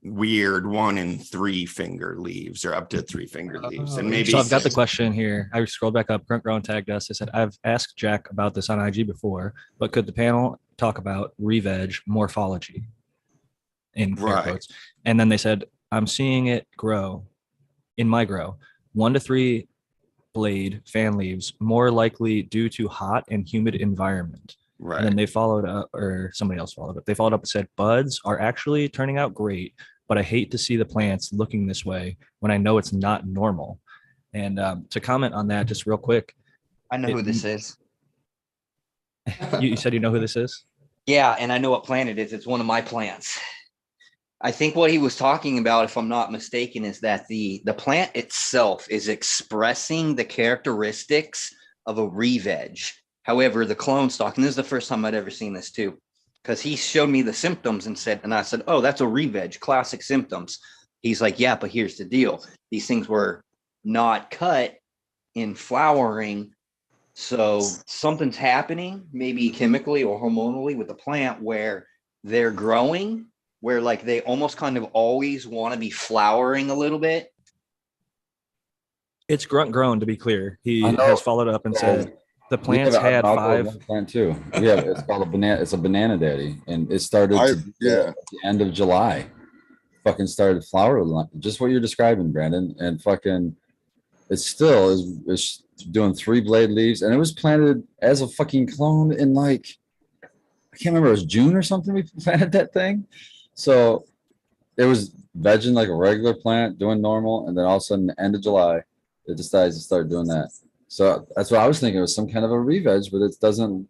weird 1 and 3 finger leaves, or up to 3 finger leaves. And maybe So I've got the question here. I scrolled back up. Grunt Grown tagged us. They said, I've asked Jack about this on IG before, but could the panel talk about reveg morphology in fair Right. quotes? And then they said, I'm seeing it grow in my grow, 1 to 3 blade fan leaves, more likely due to hot and humid environment. right. And then they followed up, or somebody else followed up. They followed up and said, buds are actually turning out great, but I hate to see the plants looking this way when I know it's not normal. And to comment on that, just real quick, I know who this is. you said you know who this is? Yeah, and I know what plant it is. It's one of my plants. I think what he was talking about, if I'm not mistaken, is that the plant itself is expressing the characteristics of a re-veg. However, the clone stock, and this is the first time I'd ever seen this too, because he showed me the symptoms and I said, oh, that's a re-veg, classic symptoms. He's like, yeah, but here's the deal. These things were not cut in flowering. So something's happening, maybe chemically or hormonally with the plant, where they're growing, where like they almost kind of always want to be flowering a little bit. It's Grunt Grown, to be clear. He I know. has followed up and Yeah. said the We plants have an had alcohol 5. plant too. Yeah, it's called a banana. It's a banana daddy, and it started I- to, yeah. at the end of July. Fucking started flowering, just what you're describing, Brandon. And fucking, it still is doing 3 blade leaves, and it was planted as a fucking clone in like, I can't remember, it was June or something. We planted that thing, so it was vegging like a regular plant, doing normal, and then all of a sudden, the end of July, it decides to start doing that. So that's what I was thinking. It was some kind of a re-veg, but it doesn't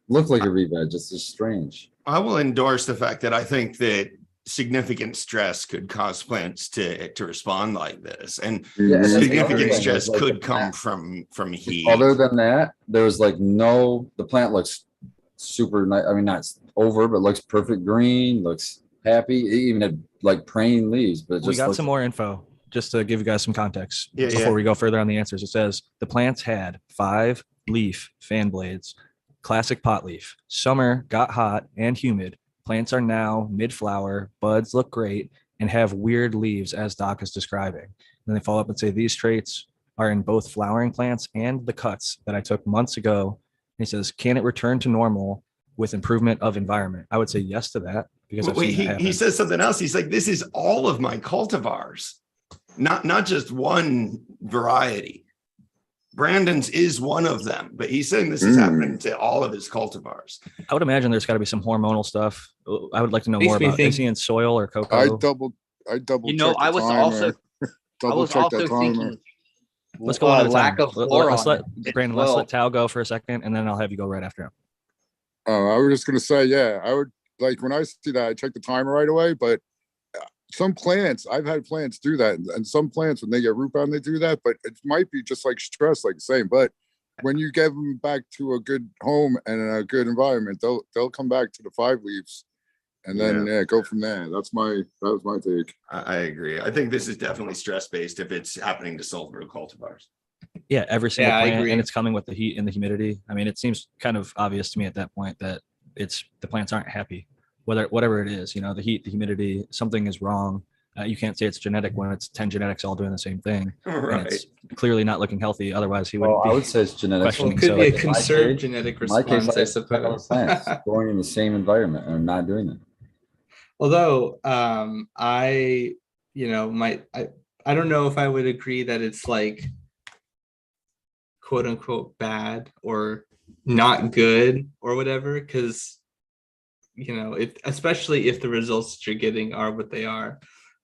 look like a re-veg. It's just strange. I will endorse the fact that I think that significant stress could cause plants to respond like this, and Yeah, and that's the other significant thing, stress is, like, could the come plant- from heat. Other than that, there was like the plant looks super nice. I mean, not over, but looks perfect green, looks happy. It even had like praying leaves, but it We just got looks, some more info just to give you guys some context Yeah, before yeah. we go further on the answers. It says the plants had 5 leaf fan blades, classic pot leaf. Summer got hot and humid. Plants are now mid-flower, buds look great, and have weird leaves, as Doc is describing. And then they follow up and say these traits are in both flowering plants and the cuts that I took months ago. And he says, can it return to normal with improvement of environment? I would say yes to that, because I've Wait, seen that happen. he says something else. He's like, this is all of my cultivars, not just one variety. Brandon's is one of them, but he's saying this is happening to all of his cultivars. I would imagine there's got to be some hormonal stuff. I would like to know Makes more me about, think- is he in soil or cocoa? I double You know, checked I the was timer. also I Double was check also that timer. thinking Let's go on to the lack time. of Let's boron let as Brandon, let's well. let Tao go for a second, and then I'll have you go right after him. I was just gonna say, yeah, I would like when I see that, I check the timer right away. But some plants, I've had plants do that, and some plants when they get root bound, they do that. But it might be just like stress, like the same. But when you get them back to a good home and a good environment, they'll come back to the 5 leaves, and then go from there. That was my take. I agree. I think this is definitely stress based if it's happening to sulfur cultivars. Yeah, every single Yeah, I plant, agree. and it's coming with the heat and the humidity. I mean, it seems kind of obvious to me at that point that the plants aren't happy, whatever it is. You know, the heat, the humidity, something is wrong. You can't say it's genetic when it's 10 genetics all doing the same thing. And Right. it's clearly not looking healthy. Otherwise, he Well, wouldn't I be. would say it's genetics. Well, questioning. it could So be a in my conserved case- genetic In my case, response, I I have suppose. plants growing in the same environment and not doing it. Although I, I don't know if I would agree that it's like quote unquote bad or not good or whatever, because if especially if the results that you're getting are what they are.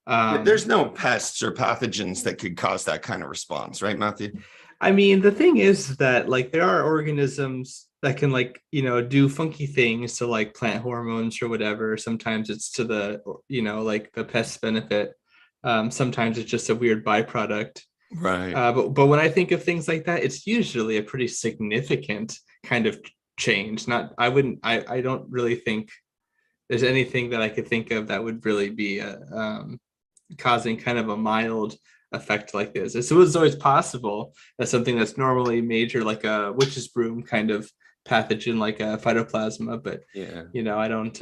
There's no pests or pathogens that could cause that kind of response, right, Matthew? I mean, the thing is that like there are organisms that can like, do funky things to like plant hormones or whatever. Sometimes it's to the, like the pest benefit. Sometimes it's just a weird byproduct. Right. But when I think of things like that, it's usually a pretty significant kind of change. I don't really think there's anything that I could think of that would really be causing kind of a mild effect like this. It was always possible that something that's normally major, like a witch's broom kind of pathogen, like a phytoplasma, but Yeah. I don't.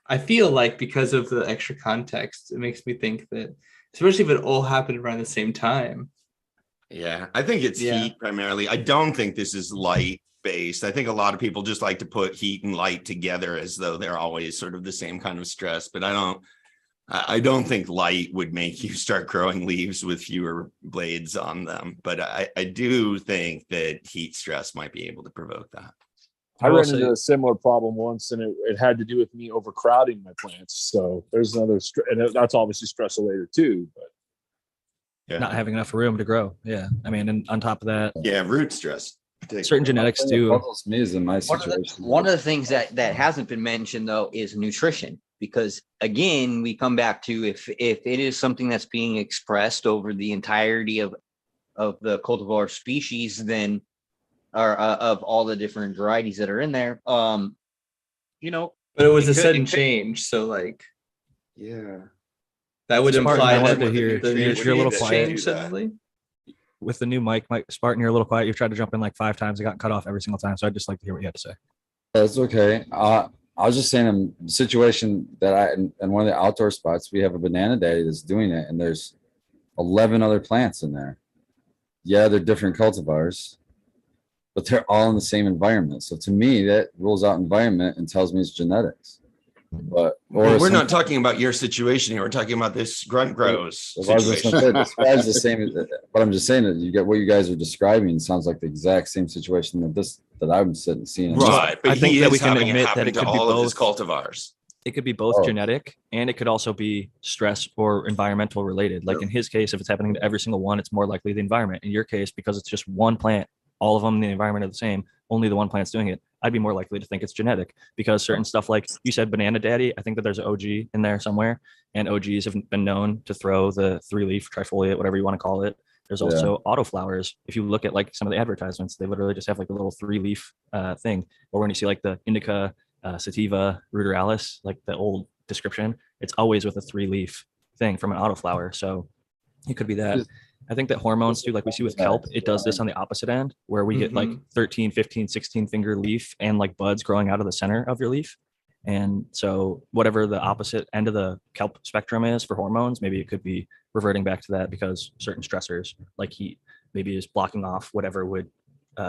I feel like because of the extra context, it makes me think that, especially if it all happened around the same time. Yeah, I think it's Yeah. heat primarily. I don't think this is light based. I think a lot of people just like to put heat and light together as though they're always sort of the same kind of stress, but I don't think light would make you start growing leaves with fewer blades on them. But I do think that heat stress might be able to provoke that. I will ran say- into a similar problem once, and it had to do with me overcrowding my plants. So there's another, and that's obviously stress related too. But Yeah. not having enough room to grow. Yeah. I mean, and on top of that, Yeah, root stress. certain genetics One thing that do. puzzles me is in my situation. One of the things that hasn't been mentioned though is nutrition, because again, we come back to if it is something that's being expressed over the entirety of the cultivar species, then or of all the different varieties that are in there, But it was It a could- sudden it could- change, so like Yeah. that would Spartan, imply I wanted that to hear- the you're a little nutrients quiet. change suddenly. With the new mic, Spartan, you're a little quiet. You've tried to jump in like 5 times. It got cut off every single time. So I'd just like to hear what you had to say. That's okay. I was just saying in the situation that in one of the outdoor spots, we have a banana daddy that's doing it, and there's 11 other plants in there. Yeah, they're different cultivars, but they're all in the same environment. So to me, that rules out environment and tells me it's genetics. But Well, we're some- not talking about your situation here. We're talking about this grunt grows Well, I was just situation. gonna say, describes the same, but I'm just saying that you get what you guys are describing sounds like the exact same situation that I'm seeing. Right, but I think he that is we can having it admit that happen it to could be all of his both. cultivars. It could be both Oh. genetic and it could also be stress or environmental related. Like in his case, if it's happening to every single one, it's more likely the environment. In your case, because it's just one plant, all of them in the environment are the same, only the one plant's doing it. I'd be more likely to think it's genetic because certain stuff like you said, banana daddy, I think that there's an OG in there somewhere, and OGs have been known to throw the 3-leaf trifoliate, whatever you want to call it. There's also autoflowers. If you look at like some of the advertisements, they literally just have like a little 3-leaf thing. Or when you see like the indica, sativa, ruderalis, like the old description, it's always with a 3-leaf thing from an autoflower. So it could be that. I think that hormones too, like we see with kelp, it does this on the opposite end where we get like 13, 15, 16 finger leaf and like buds growing out of the center of your leaf. And so whatever the opposite end of the kelp spectrum is for hormones, maybe it could be reverting back to that because certain stressors like heat maybe is blocking off whatever would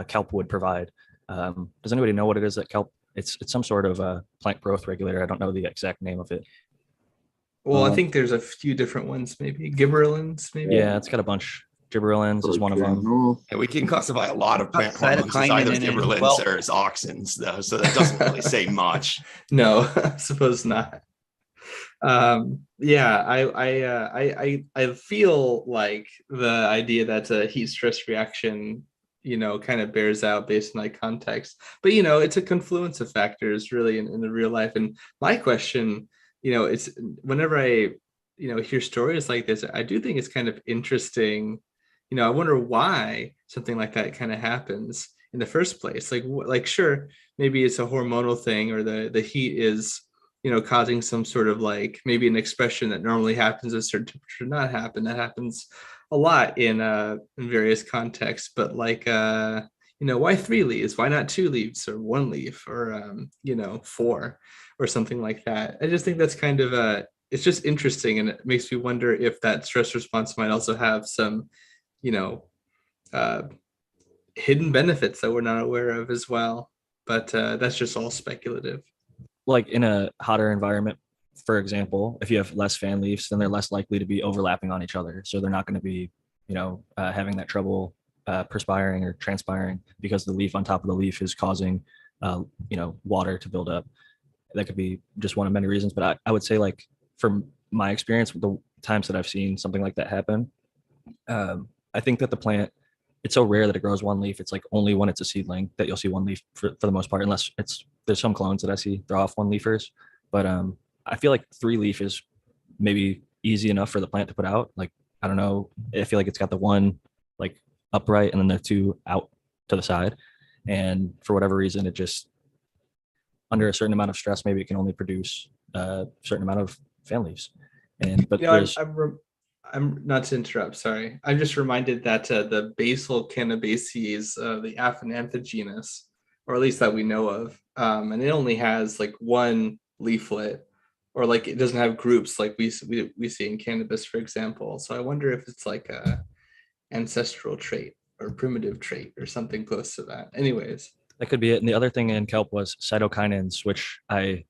kelp would provide. Does anybody know what it is that kelp? It's some sort of plant growth regulator. I don't know the exact name of it. Well, I think there's a few different ones, maybe gibberellins, maybe. Yeah, it's got a bunch. Gibberellins is one of them. And we can classify a lot of plant Cytokinin hormones as either in it as gibberellins well. or as auxins, though. So that doesn't really say much. No, I suppose not. Yeah, I feel like the idea that a heat stress reaction, kind of bears out based on like context. But it's a confluence of factors really in the real life. And my question, it's whenever I hear stories like this, I do think it's kind of interesting. I wonder why something like that kind of happens in the first place. Like sure, maybe it's a hormonal thing, or the heat is causing some sort of like maybe an expression that normally happens at a certain temperature not happen. That happens a lot in various contexts. But like why 3 leaves? Why not 2 leaves or 1 leaf or 4 or something like that? I just think that's kind of it's just interesting, and it makes me wonder if that stress response might also have some, you know, uh, hidden benefits that we're not aware of as well. But that's just all speculative. Like in a hotter environment, for example, if you have less fan leaves, then they're less likely to be overlapping on each other. So they're not going to be, having that trouble perspiring or transpiring because the leaf on top of the leaf is causing, water to build up. That could be just one of many reasons. But I would say, like, from my experience, the times that I've seen something like that happen, I think that the plant, it's so rare that it grows one leaf. It's like only when it's a seedling that you'll see one leaf for the most part, unless there's some clones that I see throw off one leafers. But I feel like 3 leaf is maybe easy enough for the plant to put out. Like, I don't know. I feel like it's got the one like upright and then the 2 out to the side. And for whatever reason, it just, under a certain amount of stress, maybe it can only produce a certain amount of fan leaves. But there's, I'm not to interrupt. Sorry, I'm just reminded that the basal Cannabaceae, the Aphanantha genus, or at least that we know of, and it only has like one leaflet, or like it doesn't have groups like we see in cannabis, for example. So I wonder if it's like a ancestral trait or primitive trait or something close to that. Anyways, that could be it. And the other thing in kelp was cytokinins, which I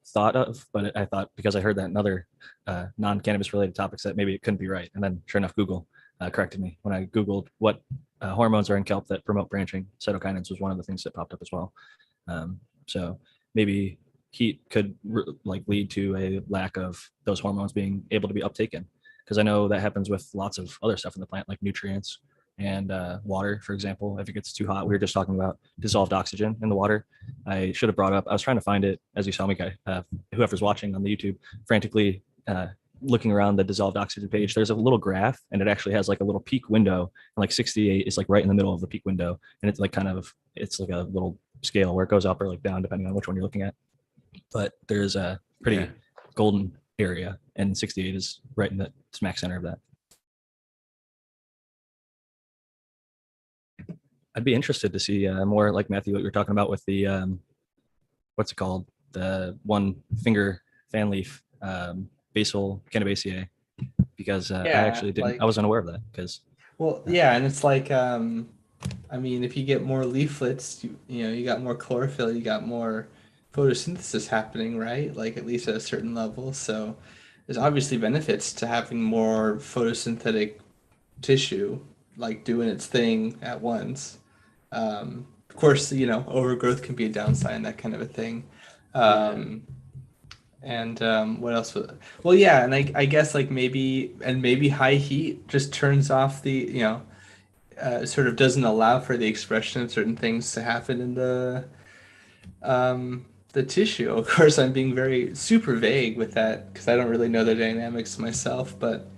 thought of, but I thought, because I heard that in other non-cannabis related topics, that maybe it couldn't be right. And then sure enough, Google corrected me when I Googled what hormones are in kelp that promote branching. Cytokinins was one of the things that popped up as well. So maybe heat could lead to a lack of those hormones being able to be uptaken. Because I know that happens with lots of other stuff in the plant, like nutrients and water, for example. If it gets too hot, we were just talking about dissolved oxygen in the water. I should have brought up, I was trying to find it as you saw me, whoever's watching on the YouTube, frantically looking around the dissolved oxygen page. There's a little graph, and it actually has like a little peak window, and like 68 is like right in the middle of the peak window. And it's like it's like a little scale where it goes up or like down, depending on which one you're looking at. But there's a pretty golden area, and 68 is right in the smack center of that. I'd be interested to see more, like Matthew, what you're talking about with the what's it called, the one finger fan leaf, basal Cannabaceae, because I actually didn't, I wasn't aware of that. Because and it's like I mean, if you get more leaflets, you got more chlorophyll, you got more photosynthesis happening, right? Like at least at a certain level. So there's obviously benefits to having more photosynthetic tissue, like doing its thing at once. Of course, overgrowth can be a downside, that kind of a thing. And what else was it? Well, yeah, and I guess like maybe high heat just turns off the, sort of doesn't allow for the expression of certain things to happen in the tissue. Of course, I'm being very super vague with that because I don't really know the dynamics myself, but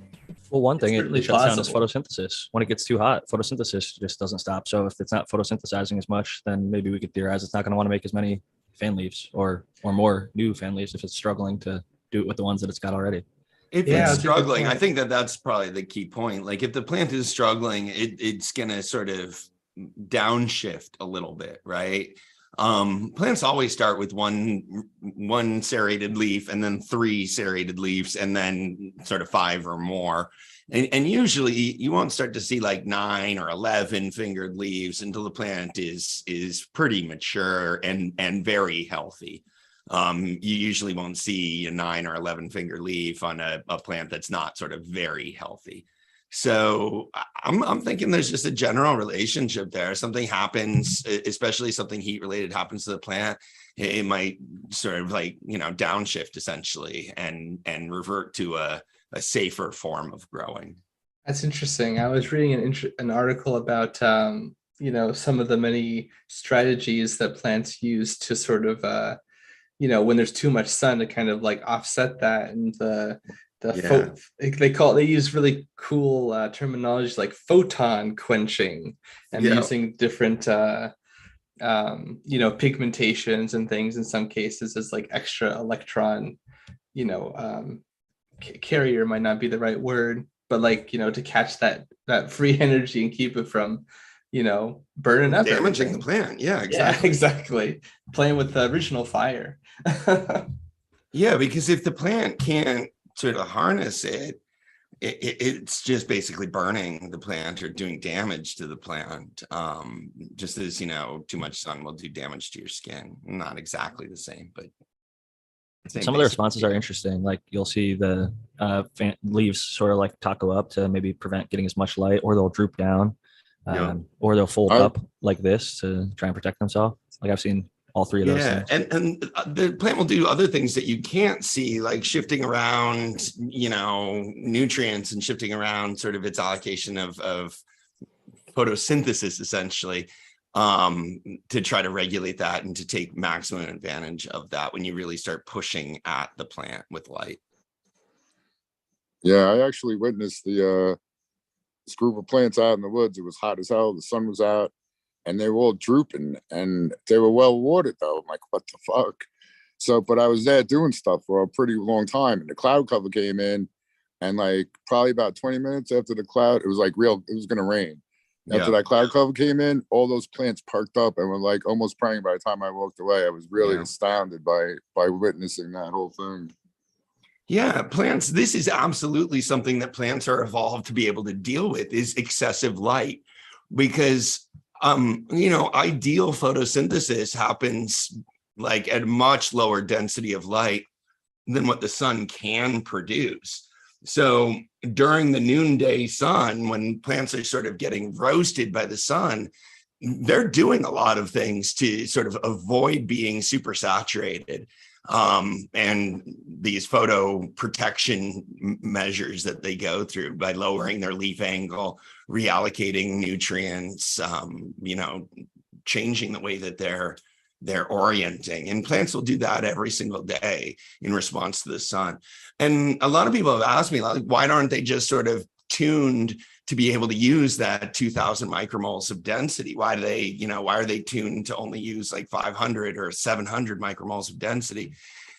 well, one thing certainly it shuts down is plausible. photosynthesis. When it gets too hot, photosynthesis just doesn't stop. So if it's not photosynthesizing as much, then maybe we could theorize it's not going to want to make as many fan leaves or more new fan leaves if it's struggling to do it with the ones that it's got already. If Yeah, it's that's a good struggling, I point. think that's probably the key point. Like if the plant is struggling, it's going to sort of downshift a little bit, right? Plants always start with one serrated leaf and then 3 serrated leaves and then sort of 5 or more. And usually you won't start to see like 9 or 11 fingered leaves until the plant is pretty mature and very healthy. You usually won't see a 9 or 11 finger leaf on a plant that's not sort of very healthy. So I'm thinking there's just a general relationship there. Something happens, especially something heat related happens to the plant. It might sort of like, downshift essentially and revert to a safer form of growing. That's interesting. I was reading an article about some of the many strategies that plants use to sort of when there's too much sun to kind of like offset that, and they use really cool terminology like photon quenching and using different pigmentations and things in some cases as like extra electron carrier might not be the right word, but like to catch that free energy and keep it from burning up Damaging everything. the plant. Yeah, exactly. Yeah, exactly. Playing with the original fire. Yeah, because if the plant can't sort of harness it, it's just basically burning the plant or doing damage to the plant. Just as, too much sun will do damage to your skin. Not exactly the same, but same Some of the basic responses are idea. interesting. Like you'll see the leaves sort of like taco up to maybe prevent getting as much light, or they'll droop down, Yeah. or they'll fold I- up like this to try and protect themselves. Like I've seen all three of those Yeah, things. and the plant will do other things that you can't see, like shifting around, nutrients and shifting around sort of its allocation of photosynthesis, essentially, to try to regulate that and to take maximum advantage of that when you really start pushing at the plant with light. Yeah, I actually witnessed this group of plants out in the woods. It was hot as hell. The sun was out, and they were all drooping, and they were well watered though. I'm like, what the fuck? So, but I was there doing stuff for a pretty long time, and the cloud cover came in, and like probably about 20 minutes after the cloud, it was like it was gonna rain. After that cloud cover came in, all those plants perked up and were like almost praying. By the time I walked away, I was really Yeah. astounded by witnessing that whole thing. Yeah, plants, this is absolutely something that plants are evolved to be able to deal with, is excessive light, because ideal photosynthesis happens like at a much lower density of light than what the sun can produce. So during the noonday sun, when plants are sort of getting roasted by the sun, they're doing a lot of things to sort of avoid being super saturated. And these photo protection measures that they go through by lowering their leaf angle, reallocating nutrients, changing the way that they're orienting. And plants will do that every single day in response to the sun. And a lot of people have asked me, like, why aren't they just sort of tuned to be able to use that 2000 micromoles of density? Why are they tuned to only use like 500 or 700 micromoles of density?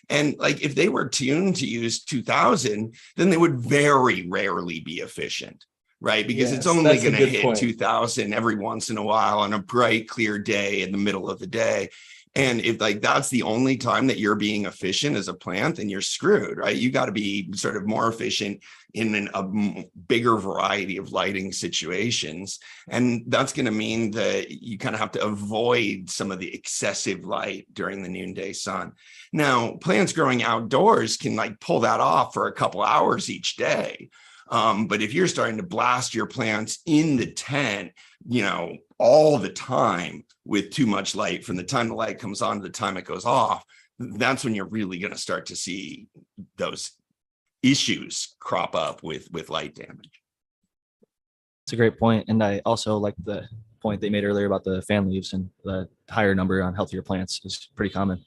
And like, if they were tuned to use 2000, then they would very rarely be efficient, right? Because it's Yes, only that's a going to good hit point. 2000 every once in a while on a bright, clear day in the middle of the day. And if like that's the only time that you're being efficient as a plant, then you're screwed, right? You got to be sort of more efficient in a bigger variety of lighting situations. And that's going to mean that you kind of have to avoid some of the excessive light during the noonday sun. Now, plants growing outdoors can like pull that off for a couple hours each day. But if you're starting to blast your plants in the tent, all the time with too much light, from the time the light comes on to the time it goes off, that's when you're really going to start to see those issues crop up with light damage. It's a great point. And I also like the point they made earlier about the fan leaves, and the higher number on healthier plants is pretty common.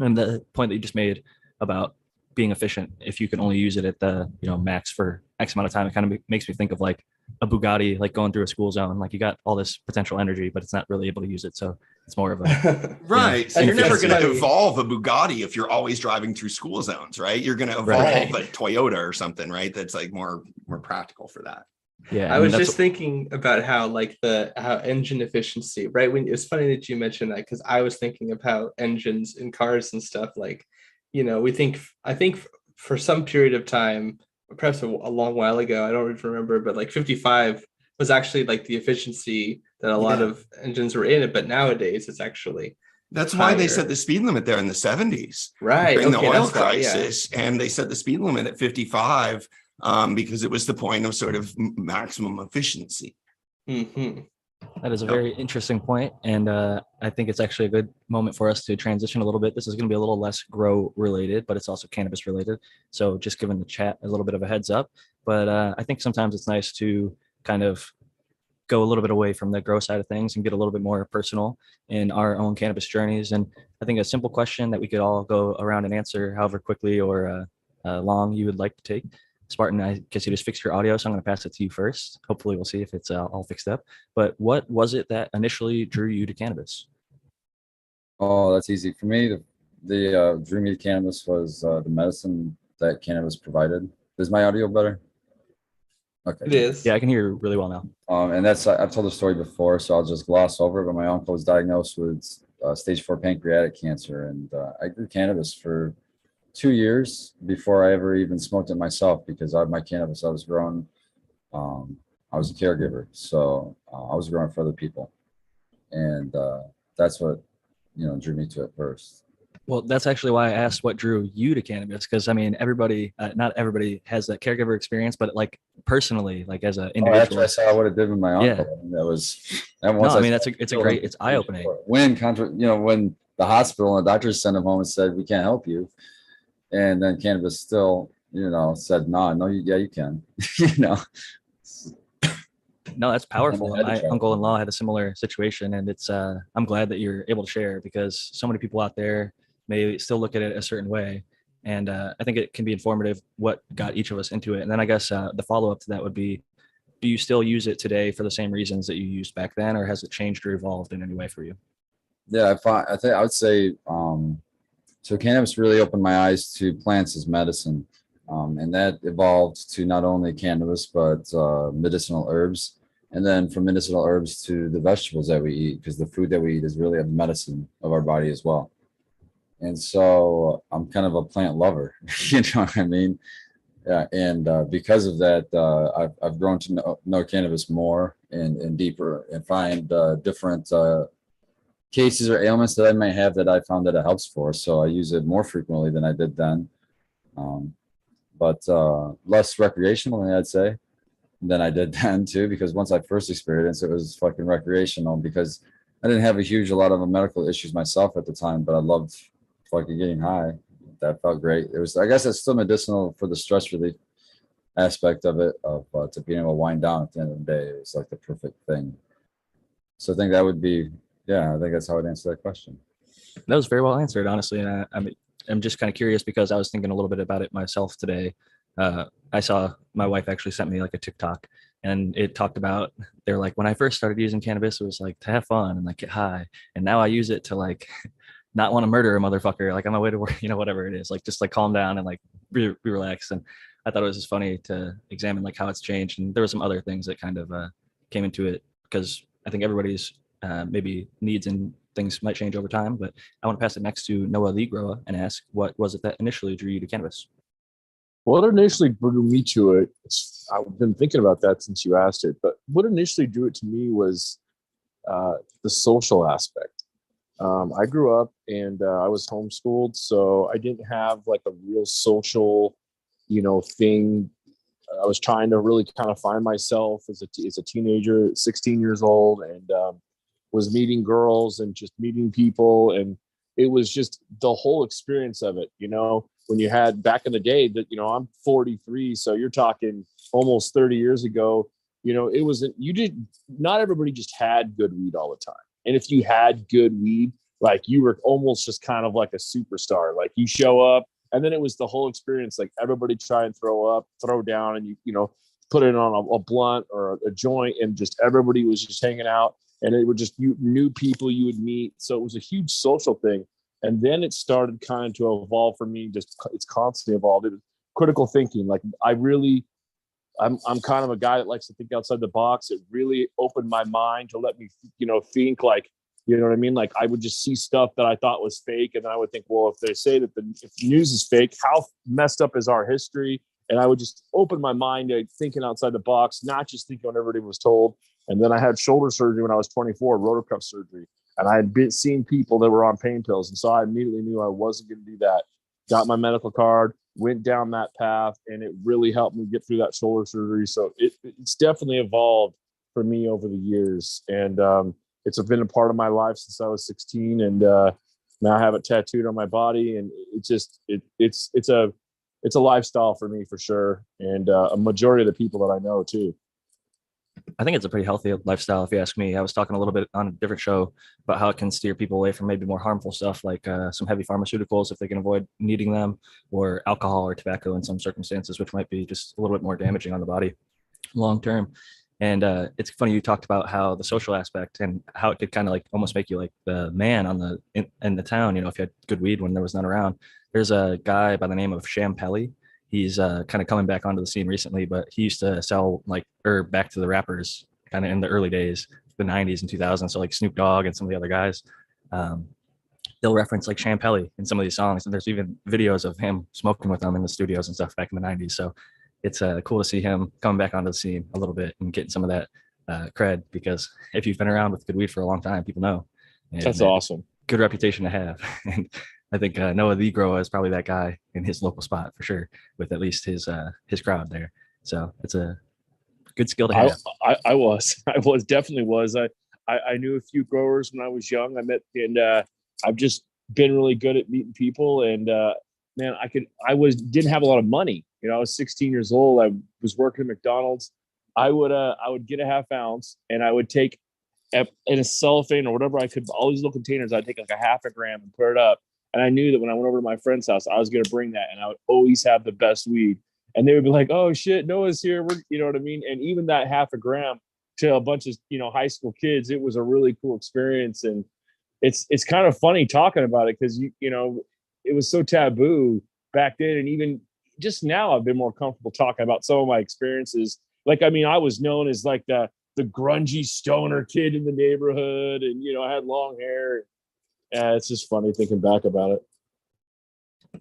And the point that you just made about being efficient, if you can only use it at the max for X amount of time, it kind of makes me think of like a Bugatti, like going through a school zone. Like you got all this potential energy, but it's not really able to use it. So it's more of a Right. So I you're think never that's going to funny. evolve a Bugatti if you're always driving through school zones, right? You're going to evolve Right. a Toyota or something, right? That's like more practical for that. yeah. I and was that's just thinking about how engine efficiency, right? When it's funny that you mentioned that, because I was thinking of how engines in cars and stuff, I think for some period of time, perhaps a long while ago, I don't even remember, but like 55 was actually like the efficiency that a lot Yeah. of engines were in it. But nowadays it's actually That's why they higher. set the speed limit there in the 70s. right. During the Okay, oil that's why, yeah. crisis, and they set the speed limit at 55 because it was the point of sort of maximum efficiency. Mhm. That is a Yep. very interesting point, and I think it's actually a good moment for us to transition a little bit. This is going to be a little less grow related, but it's also cannabis related. So just giving the chat a little bit of a heads up. But I think sometimes it's nice to kind of go a little bit away from the grow side of things and get a little bit more personal in our own cannabis journeys. And I think a simple question that we could all go around and answer, however quickly or long you would like to take. Spartan, I guess you just fixed your audio, so I'm going to pass it to you first. Hopefully we'll see if it's all fixed up. But what was it that initially drew you to cannabis? Oh, that's easy for me. The drew me to cannabis was the medicine that cannabis provided. Is my audio better? Okay. It is. Yeah, I can hear you really well now. And that's I've told the story before, so I'll just gloss over it. But my uncle was diagnosed with stage 4 pancreatic cancer, and I grew cannabis for 2 years before I ever even smoked it myself because my cannabis I was growing, I was a caregiver, so I was growing for other people, and that's what drew me to it first. Well, that's actually why I asked what drew you to cannabis, because I mean, everybody, not everybody has that caregiver experience, but like personally, like as an Oh, after individual. I saw what it did with my Yeah. uncle, No, I mean it's a great, it's eye opening. When when the hospital and the doctors sent him home and said we can't help you, and then cannabis still said no, you can, No, that's powerful. I had to My try it. uncle-in-law had a similar situation, and it's I'm glad that you're able to share, because so many people out there may still look at it a certain way, and I think it can be informative what got each of us into it. And then I guess the follow-up to that would be, do you still use it today for the same reasons that you used back then, or has it changed or evolved in any way for you? Yeah, I think I would say so. Cannabis really opened my eyes to plants as medicine, and that evolved to not only cannabis but medicinal herbs, and then from medicinal herbs to the vegetables that we eat, because the food that we eat is really a medicine of our body as well. And so I'm kind of a plant lover, you know what I mean? Yeah, and because of that, I've grown to know cannabis more and deeper, and find different cases or ailments that I may have that I found that it helps for. So I use it more frequently than I did then, but less recreationally, I'd say, than I did then too. Because once I first experienced it, was fucking recreational, because I didn't have a lot of medical issues myself at the time, but I loved fucking getting high. That felt great. It was, I guess, it's still medicinal for the stress relief aspect of it, to being able to wind down at the end of the day. It was like the perfect thing. So I think that would be, yeah, I think that's how I'd answer that question. That was very well answered, honestly. And I'm just kind of curious, because I was thinking a little bit about it myself today. I saw my wife actually sent me like a TikTok, and it talked about, they're like, when I first started using cannabis, it was like to have fun and like get high. And now I use it to like not want to murder a motherfucker, like on my way to work, whatever it is, like just like calm down and like be relaxed. And I thought it was just funny to examine like how it's changed. And there were some other things that kind of came into it, because I think everybody's maybe needs and things might change over time. But I want to pass it next to Noah Lee Groa and ask, what was it that initially drew you to cannabis? What initially drew me to it, I've been thinking about that since you asked it, but what initially drew it to me was the social aspect. I grew up and I was homeschooled, so I didn't have like a real social, thing. I was trying to really kind of find myself as a teenager, 16 years old, and was meeting girls and just meeting people. And it was just the whole experience of it, when you had back in the day that, I'm 43. So you're talking almost 30 years ago, it wasn't, not everybody just had good weed all the time. And if you had good weed, like you were almost just kind of like a superstar, like you show up, and then it was the whole experience, like everybody try and throw down, and you put it on a blunt or a joint, and just everybody was just hanging out, and it would just, you new people you would meet. So it was a huge social thing. And then it started kind of to evolve for me. Just, it's constantly evolved. It was critical thinking. Like I'm kind of a guy that likes to think outside the box. It really opened my mind to let me, think like, you know what I mean? Like I would just see stuff that I thought was fake. And then I would think, well, if they say that if the news is fake, how messed up is our history? And I would just open my mind to thinking outside the box, not just thinking what everybody was told. And then I had shoulder surgery when I was 24, rotacuff surgery. And I had seen people that were on pain pills. And so I immediately knew I wasn't going to do that. Got my medical card, went down that path, and it really helped me get through that shoulder surgery. So it's definitely evolved for me over the years. And it's been a part of my life since I was 16. And now I have it tattooed on my body. And it's a lifestyle for me for sure. And a majority of the people that I know too. I think it's a pretty healthy lifestyle, if you ask me. I was talking a little bit on a different show about how it can steer people away from maybe more harmful stuff, like some heavy pharmaceuticals, if they can avoid needing them, or alcohol or tobacco in some circumstances, which might be just a little bit more damaging on the body long term. And it's funny, you talked about how the social aspect and how it could kind of like almost make you like the man in the town, if you had good weed when there was none around. There's a guy by the name of Sham Pelly. He's kind of coming back onto the scene recently, but he used to sell like herb back to the rappers kind of in the early days, the 90s and 2000s. So like Snoop Dogg and some of the other guys. They'll they'll reference like Champelli in some of these songs, and there's even videos of him smoking with them in the studios and stuff back in the 90s. So it's cool to see him coming back onto the scene a little bit and getting some of that cred, because if you've been around with good weed for a long time, people know. And That's awesome. good reputation to have. And I think Noah the Grower is probably that guy in his local spot for sure, with at least his crowd there. So it's a good skill to have. I was definitely was. I knew a few growers when I was young. I met, and I've just been really good at meeting people. And man, didn't have a lot of money. You know, I was 16 years old. I was working at McDonald's. I would get a half ounce, and I would take in a cellophane or whatever I could, all these little containers. I'd take like a half a gram and put it up. And I knew that when I went over to my friend's house, I was going to bring that, and I would always have the best weed. And they would be like, "Oh shit, Noah's here." You know what I mean? And even that half a gram to a bunch of, you know, high school kids, it was a really cool experience. And it's kind of funny talking about it, because you know, it was so taboo back then. And even just now, I've been more comfortable talking about some of my experiences. Like, I mean, I was known as like the grungy stoner kid in the neighborhood, and you know, I had long hair. It's just funny thinking back about it.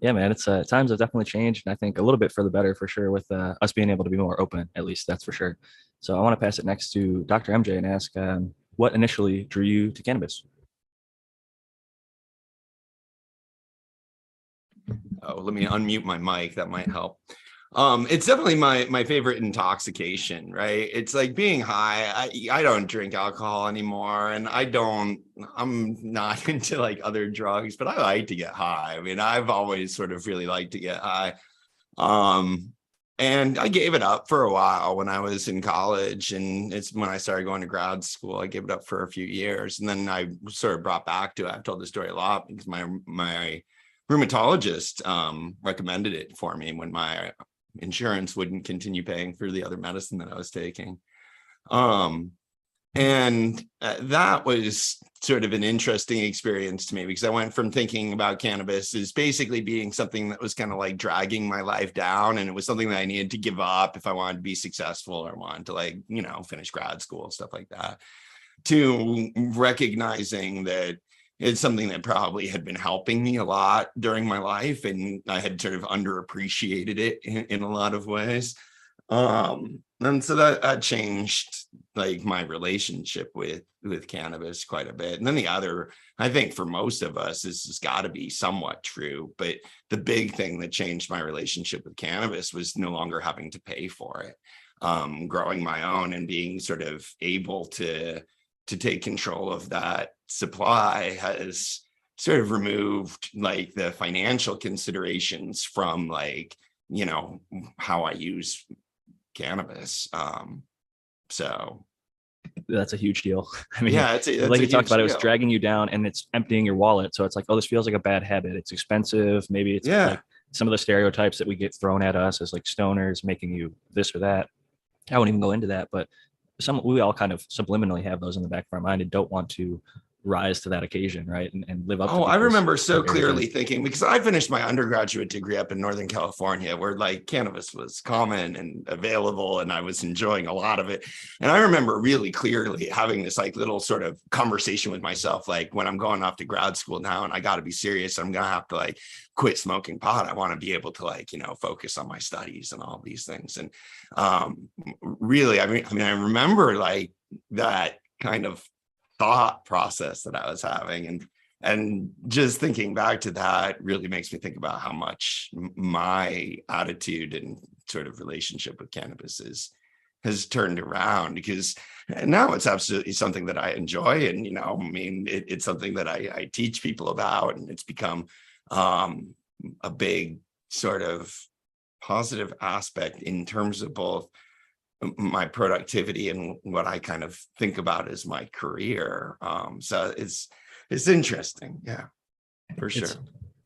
Yeah, man, it's times have definitely changed, and I think a little bit for the better for sure, with us being able to be more open, at least that's for sure. So I want to pass it next to Dr. MJ and ask what initially drew you to cannabis? Oh, let me unmute my mic. That might help. It's definitely my favorite intoxication, right? It's like being high. I don't drink alcohol anymore, and I'm not into like other drugs, but I like to get high. I mean, I've always sort of really liked to get high. And I gave it up for a while when I was in college, and it's when I started going to grad school, I gave it up for a few years, and then I sort of brought back to it. I've told this story a lot because my rheumatologist recommended it for me when my insurance wouldn't continue paying for the other medicine that I was taking. And that was sort of an interesting experience to me, because I went from thinking about cannabis as basically being something that was kind of like dragging my life down, and it was something that I needed to give up if I wanted to be successful or wanted to, like, you know, finish grad school and stuff like that, to recognizing that it's something that probably had been helping me a lot during my life, and I had sort of underappreciated it in a lot of ways. And so that changed like my relationship with cannabis quite a bit. And then the other, I think for most of us, this has got to be somewhat true, but the big thing that changed my relationship with cannabis was no longer having to pay for it. Growing my own and being sort of able to take control of that supply has sort of removed like the financial considerations from, like, you know, how I use cannabis. So That's a huge deal. I mean, yeah, like you talked about, it was deal. dragging you down, and it's emptying your wallet. So it's like, oh, this feels like a bad habit. It's expensive. Maybe it's Yeah. like some of the stereotypes that we get thrown at us as like stoners making you this or that. I won't even go into that, but we all kind of subliminally have those in the back of our mind and don't want to rise to that occasion, right? And live up to Oh, I people's remember so arrogance. clearly thinking, because I finished my undergraduate degree up in Northern California, where like cannabis was common and available, and I was enjoying a lot of it. And I remember really clearly having this like little sort of conversation with myself, like, when I'm going off to grad school now and I got to be serious, I'm going to have to like quit smoking pot. I want to be able to, like, you know, focus on my studies and all these things. And really, I mean, I remember like that kind of thought process that I was having, and just thinking back to that really makes me think about how much my attitude and sort of relationship with cannabis has turned around, because now it's absolutely something that I enjoy. And, you know, I mean, it's something that I teach people about, and it's become a big sort of positive aspect in terms of both my productivity and what I kind of think about as my career. So it's interesting. Yeah, for sure.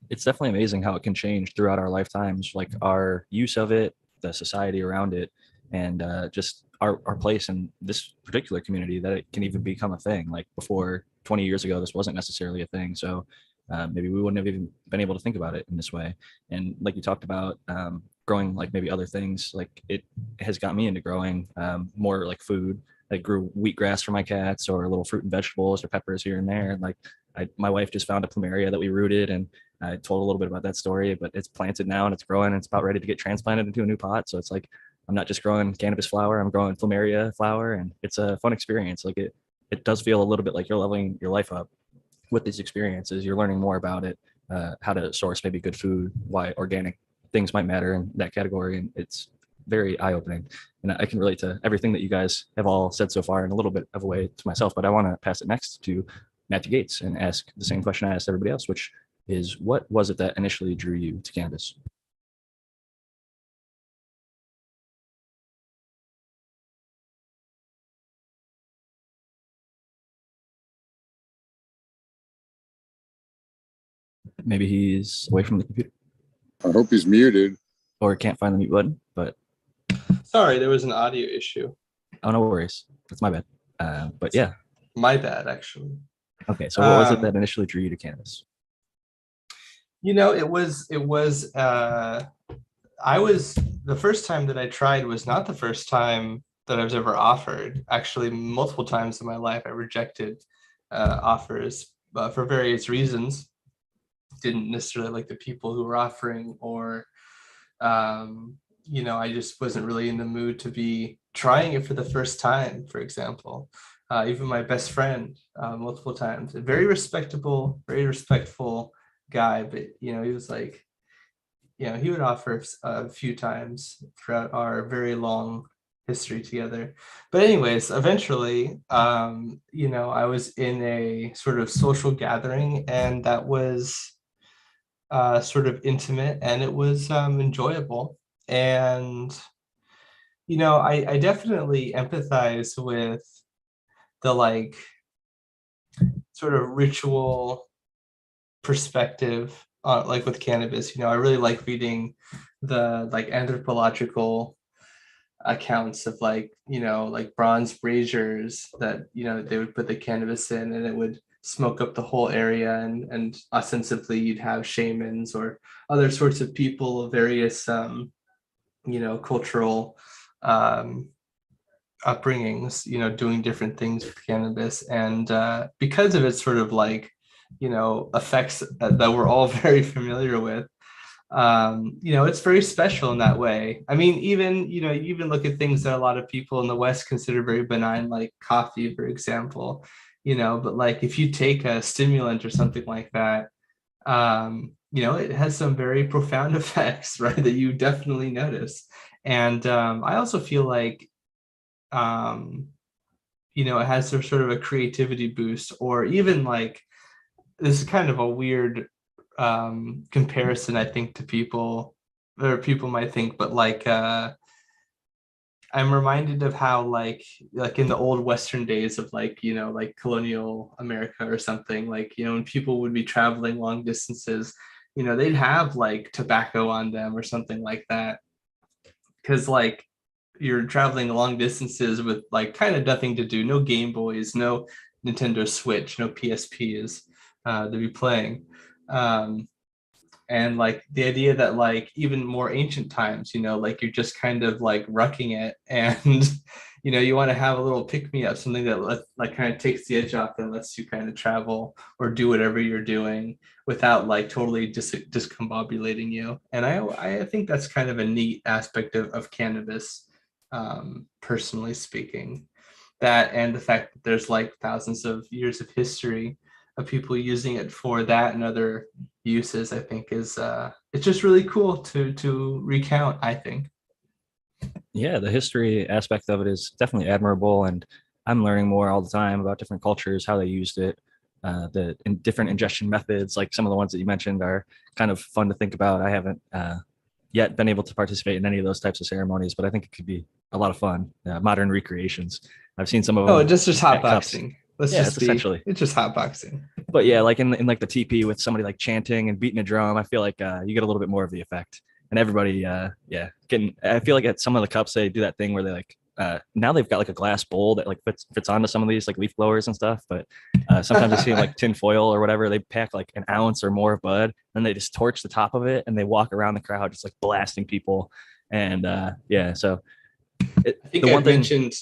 It's definitely amazing how it can change throughout our lifetimes, like our use of it, the society around it, and just our place in this particular community, that it can even become a thing. Like before 20 years ago, this wasn't necessarily a thing. So maybe we wouldn't have even been able to think about it in this way. And like you talked about, growing like maybe other things, like it has got me into growing more like food. I grew wheatgrass for my cats, or little fruit and vegetables or peppers here and there. And like my wife just found a plumeria that we rooted, and I told a little bit about that story, but it's planted now and it's growing and it's about ready to get transplanted into a new pot. So it's like, I'm not just growing cannabis flower, I'm growing plumeria flower, and it's a fun experience. Like it does feel a little bit like you're leveling your life up with these experiences. You're learning more about it, how to source maybe good food, why organic things might matter in that category. And it's very eye-opening. And I can relate to everything that you guys have all said so far in a little bit of a way to myself, but I want to pass it next to Matthew Gates and ask the same question I asked everybody else, which is, what was it that initially drew you to cannabis? Maybe he's away from the computer I hope he's muted. or can't find the mute button, but Sorry, there was an audio issue. oh, no worries. That's my bad. But yeah. My bad, actually. Okay. So what was it that initially drew you to cannabis? The first time that I tried was not the first time that I was ever offered. Actually, multiple times in my life, I rejected offers for various reasons. Didn't necessarily like the people who were offering, or I just wasn't really in the mood to be trying it for the first time, for example. Even my best friend, multiple times, a very respectable, very respectful guy, but he was like, he would offer a few times throughout our very long history together. But anyways, eventually, I was in a sort of social gathering, and that was sort of intimate, and it was enjoyable. And I definitely empathize with the like sort of ritual perspective, like with cannabis. I really like reading the like anthropological accounts of like bronze braziers that they would put the cannabis in, and it would smoke up the whole area, and ostensibly you'd have shamans or other sorts of people of various cultural upbringings doing different things with cannabis. And because of its sort of like effects that we're all very familiar with, it's very special in that way. I mean, even you even look at things that a lot of people in the West consider very benign, like coffee, for example. But like if you take a stimulant or something like that, it has some very profound effects, right, that you definitely notice. And I also feel like it has sort of a creativity boost, or even like, this is kind of a weird comparison, I think, to people, or people might think, but like I'm reminded of how like in the old Western days of like like colonial America or something, like when people would be traveling long distances, they'd have like tobacco on them or something like that, because like you're traveling long distances with like kind of nothing to do, no Game Boys, no Nintendo Switch, no PSPs to be playing. And like the idea that like even more ancient times, like you're just kind of like rucking it, and you want to have a little pick me up, something that like kind of takes the edge off and lets you kind of travel or do whatever you're doing without like totally discombobulating you. And I think that's kind of a neat aspect of cannabis, personally speaking. That, and the fact that there's like thousands of years of history of people using it for that and other uses, I think is it's just really cool to recount, I think. Yeah, the history aspect of it is definitely admirable, and I'm learning more all the time about different cultures, how they used it, the different ingestion methods. Like some of the ones that you mentioned are kind of fun to think about. I haven't yet been able to participate in any of those types of ceremonies, but I think it could be a lot of fun. Modern recreations. I've seen some of them. Oh, just hot at cups. boxing. It's just hot boxing. But yeah, like in like the TP with somebody like chanting and beating a drum, I feel like you get a little bit more of the effect. And everybody, I feel like at some of the cups they do that thing where they like now they've got like a glass bowl that like fits onto some of these like leaf blowers and stuff. But sometimes I see like tin foil or whatever. They pack like an ounce or more of bud, and they just torch the top of it, and they walk around the crowd just like blasting people. And so I think I mentioned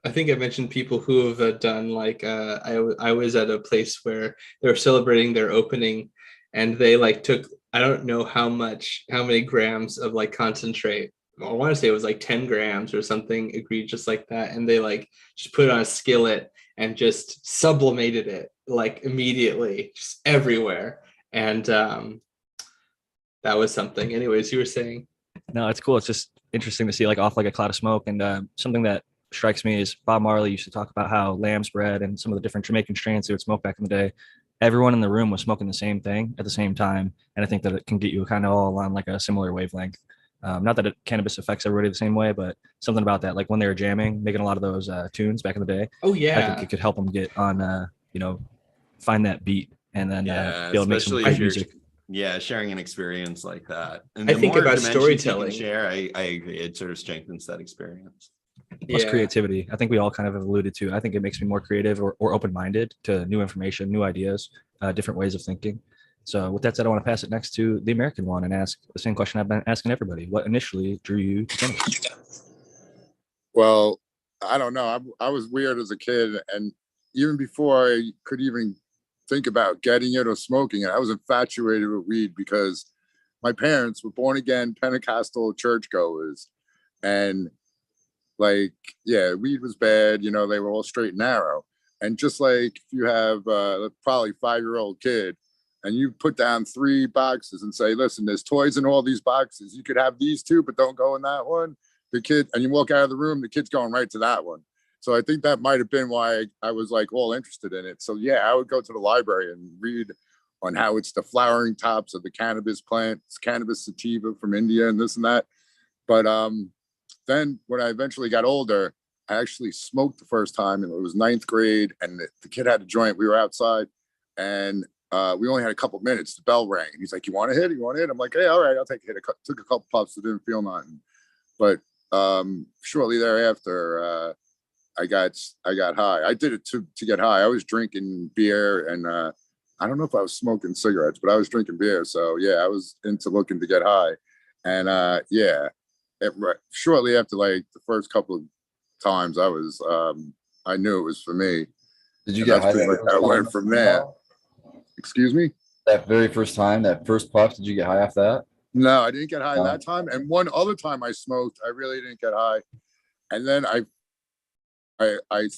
I think I mentioned people who have done like I was at a place where they were celebrating their opening, and they like took, I don't know how many grams of like concentrate. I want to say it was like 10 grams or something egregious like that, and they like just put it on a skillet and just sublimated it like immediately, just everywhere. And that was something. Anyways, you were saying. No, it's cool. It's just interesting to see like off like a cloud of smoke. And something that strikes me is Bob Marley used to talk about how lamb's bread and some of the different Jamaican strains they would smoke back in the day. Everyone in the room was smoking the same thing at the same time, and I think that it can get you kind of all on like a similar wavelength. Not that cannabis affects everybody the same way, but something about that, like when they were jamming, making a lot of those tunes back in the day. Oh I think yeah. it could help them get on, find that beat and then Yeah, be able to make some especially great if you're music. sharing an experience like that. And I the think more about dimensions you can storytelling. share, I agree. It sort of strengthens that experience. Plus Yeah. creativity. I think we all kind of have alluded to. I think it makes me more creative or open-minded to new information, new ideas, different ways of thinking. So with that said, I want to pass it next to the American one and ask the same question I've been asking everybody. What initially drew you to cannabis? Well, I don't know. I was weird as a kid, and even before I could even think about getting it or smoking it, I was infatuated with weed because my parents were born again Pentecostal churchgoers, and like, yeah, weed was bad. You know, they were all straight and narrow. And just like if you have probably 5-year-old kid and you put down 3 boxes and say, listen, there's toys in all these boxes. You could have these 2, but don't go in that one. The kid, and you walk out of the room, the kid's going right to that one. So I think that might have been why I was like all interested in it. So yeah, I would go to the library and read on how it's the flowering tops of the cannabis plants, cannabis sativa from India and this and that. But then when I eventually got older, I actually smoked the first time, and it was 9th grade, and the kid had a joint. We were outside, and we only had a couple minutes. The bell rang, and he's like, "You want a hit? You want a hit?" I'm like, "Hey, all right, I'll take a hit." Took a couple puffs, it didn't feel nothing, but shortly thereafter, I got high. I did it to get high. I was drinking beer, and I don't know if I was smoking cigarettes, but I was drinking beer. So yeah, I was into looking to get high, and yeah. Shortly after like the first couple of times I knew it was for me. Did you And get that's high pretty that much first how it went time? from there. Excuse me? That very first time, that first puff, did you get high off that? No, I didn't get high No. that time. And one other time I smoked, I really didn't get high. And then I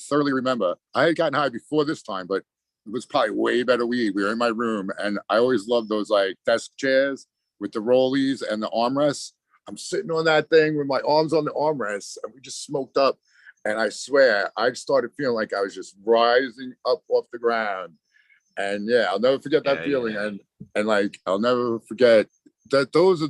thoroughly remember I had gotten high before this time, but it was probably way better weed. We were in my room, and I always loved those like desk chairs with the rollies and the armrests. I'm sitting on that thing with my arms on the armrests, and we just smoked up. And I swear, I started feeling like I was just rising up off the ground. And yeah, I'll never forget that feeling. Yeah. And like, I'll never forget that those are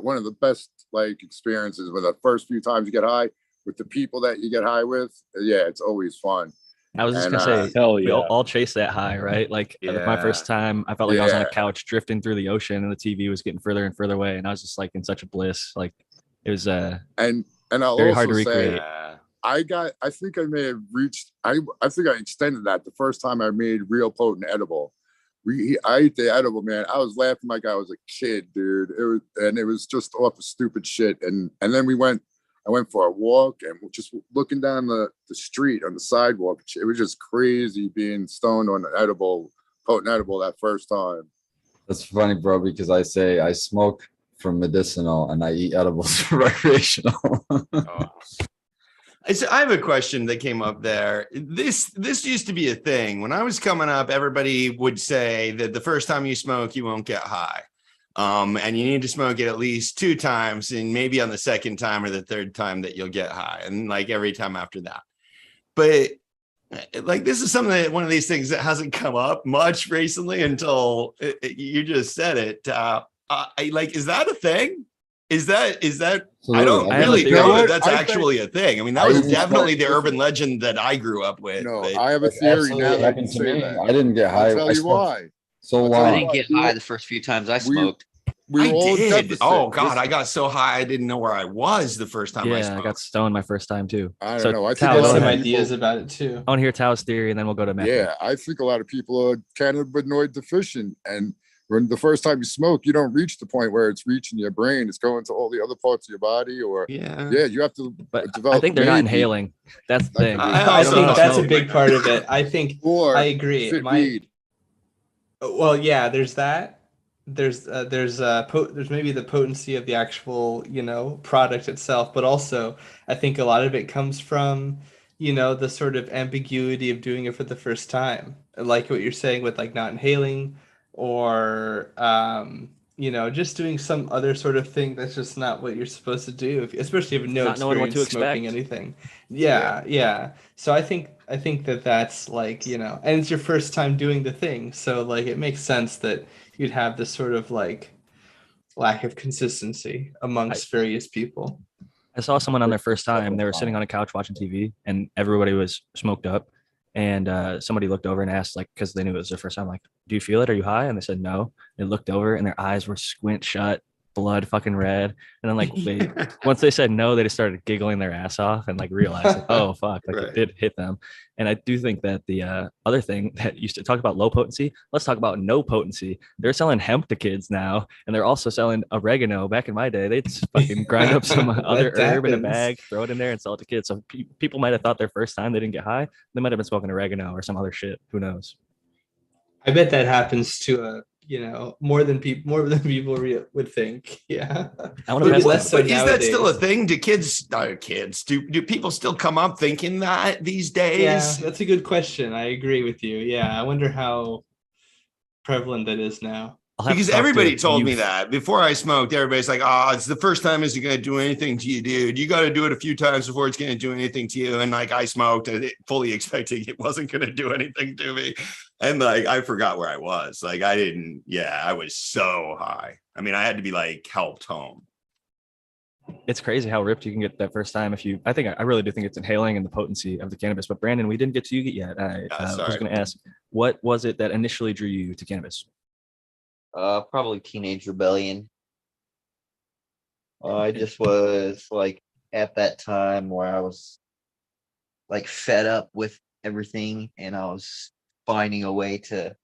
one of the best like experiences when the first few times you get high with the people that you get high with. Yeah, it's always fun. I was just And, gonna say, Hell we yeah. all chase that high, right? Like my first time, I felt like I was on a couch drifting through the ocean, and the TV was getting further and further away, and I was just like in such a bliss. Like it was And I'll very hard also to say, recreate. I think I may have reached, I think I extended that the first time I made real potent edible. I ate the edible, man. I was laughing like I was a kid, dude. It was just off of stupid shit. And then I went for a walk and just looking down the street on the sidewalk. It was just crazy being stoned on an potent edible that first time. That's funny, bro, because I say I smoke for medicinal and I eat edibles for recreational. So I have a question that came up there. This used to be a thing. When I was coming up, everybody would say that the first time you smoke, you won't get high. And you need to smoke it at least 2 times, and maybe on the second time or the third time that you'll get high, and like every time after that. But like this is something that one of these things that hasn't come up much recently until you just said it. Is that a thing? Is that I don't I have a really theory. know You know that that's what? I actually a thing. I mean, that I was think- definitely the urban legend that I grew up with. No, but- I have a It theory absolutely now that you happened to say me. that. I didn't get high. I'll tell I you smoked why. so I'll tell I you long. didn't get high the first few times I We- smoked. We were all I did. deficit. Oh God, This- I got so high I didn't know where I was the first time I Yeah, I smoked. got stoned my first time too. I don't So know. I think Tao, I a have lot go of some ahead. ideas about it too. I want to hear Tao's theory, and then we'll go to Matthew. Yeah, I think a lot of people are cannabinoid deficient, and when the first time you smoke, you don't reach the point where it's reaching your brain. It's going to all the other parts of your body, or Yeah. you have to But develop. I think they're not maybe- inhaling. That's the thing. I I also think don't that's a know. big part of it. I think Or I agree. fit weed. Well, yeah, there's that. There's maybe the potency of the actual, product itself, but also I think a lot of it comes from, the sort of ambiguity of doing it for the first time. Like what you're saying with like not inhaling or just doing some other sort of thing that's just not what you're supposed to do, especially if you have no Not knowing what experience to smoking expect. anything. Yeah. So I think that that's like, and it's your first time doing the thing. So like it makes sense that you'd have this sort of like lack of consistency amongst various people. I saw someone on their first time. They were sitting on a couch watching TV, and everybody was smoked up. And somebody looked over and asked, like, because they knew it was their first time, like, "Do you feel it? Are you high?" And they said no. They looked over, and their eyes were squint shut, blood fucking red. And then, like, once they said no, they just started giggling their ass off and like realized, like, oh fuck, like Right. it did hit them. And I do think that the other thing that used to talk about low potency, let's talk about no potency. They're selling hemp to kids now, and they're also selling oregano. Back in my day, they'd fucking grind up some other herb in a happens. bag, throw it in there, and sell it to kids. So people might have thought their first time they didn't get high, they might have been smoking oregano or some other shit. Who knows? I bet that happens to more than people would think. Yeah. I want to Maybe pass less so But is that still a nowadays. thing? Do kids do people still come up thinking that these days? Yeah, that's a good question. I agree with you. Yeah, I wonder how prevalent that is now. I'll have to Because talk to everybody told me youth. that before I smoked. Everybody's like, "Oh, it's the first time isn't going to do anything to you, dude. You got to do it a few times before it's going to do anything to you." And like, I smoked, and fully expecting it wasn't going to do anything to me, and like, I forgot where I was. Like, I didn't. Yeah, I was so high. I mean, I had to be like helped home. It's crazy how ripped you can get that first time. I really do think it's inhaling and the potency of the cannabis. But Brandon, we didn't get to you yet. I was Sorry. going to ask, what was it that initially drew you to cannabis? Probably Teenage Rebellion. I just was like at that time where I was like fed up with everything, and I was finding a way to,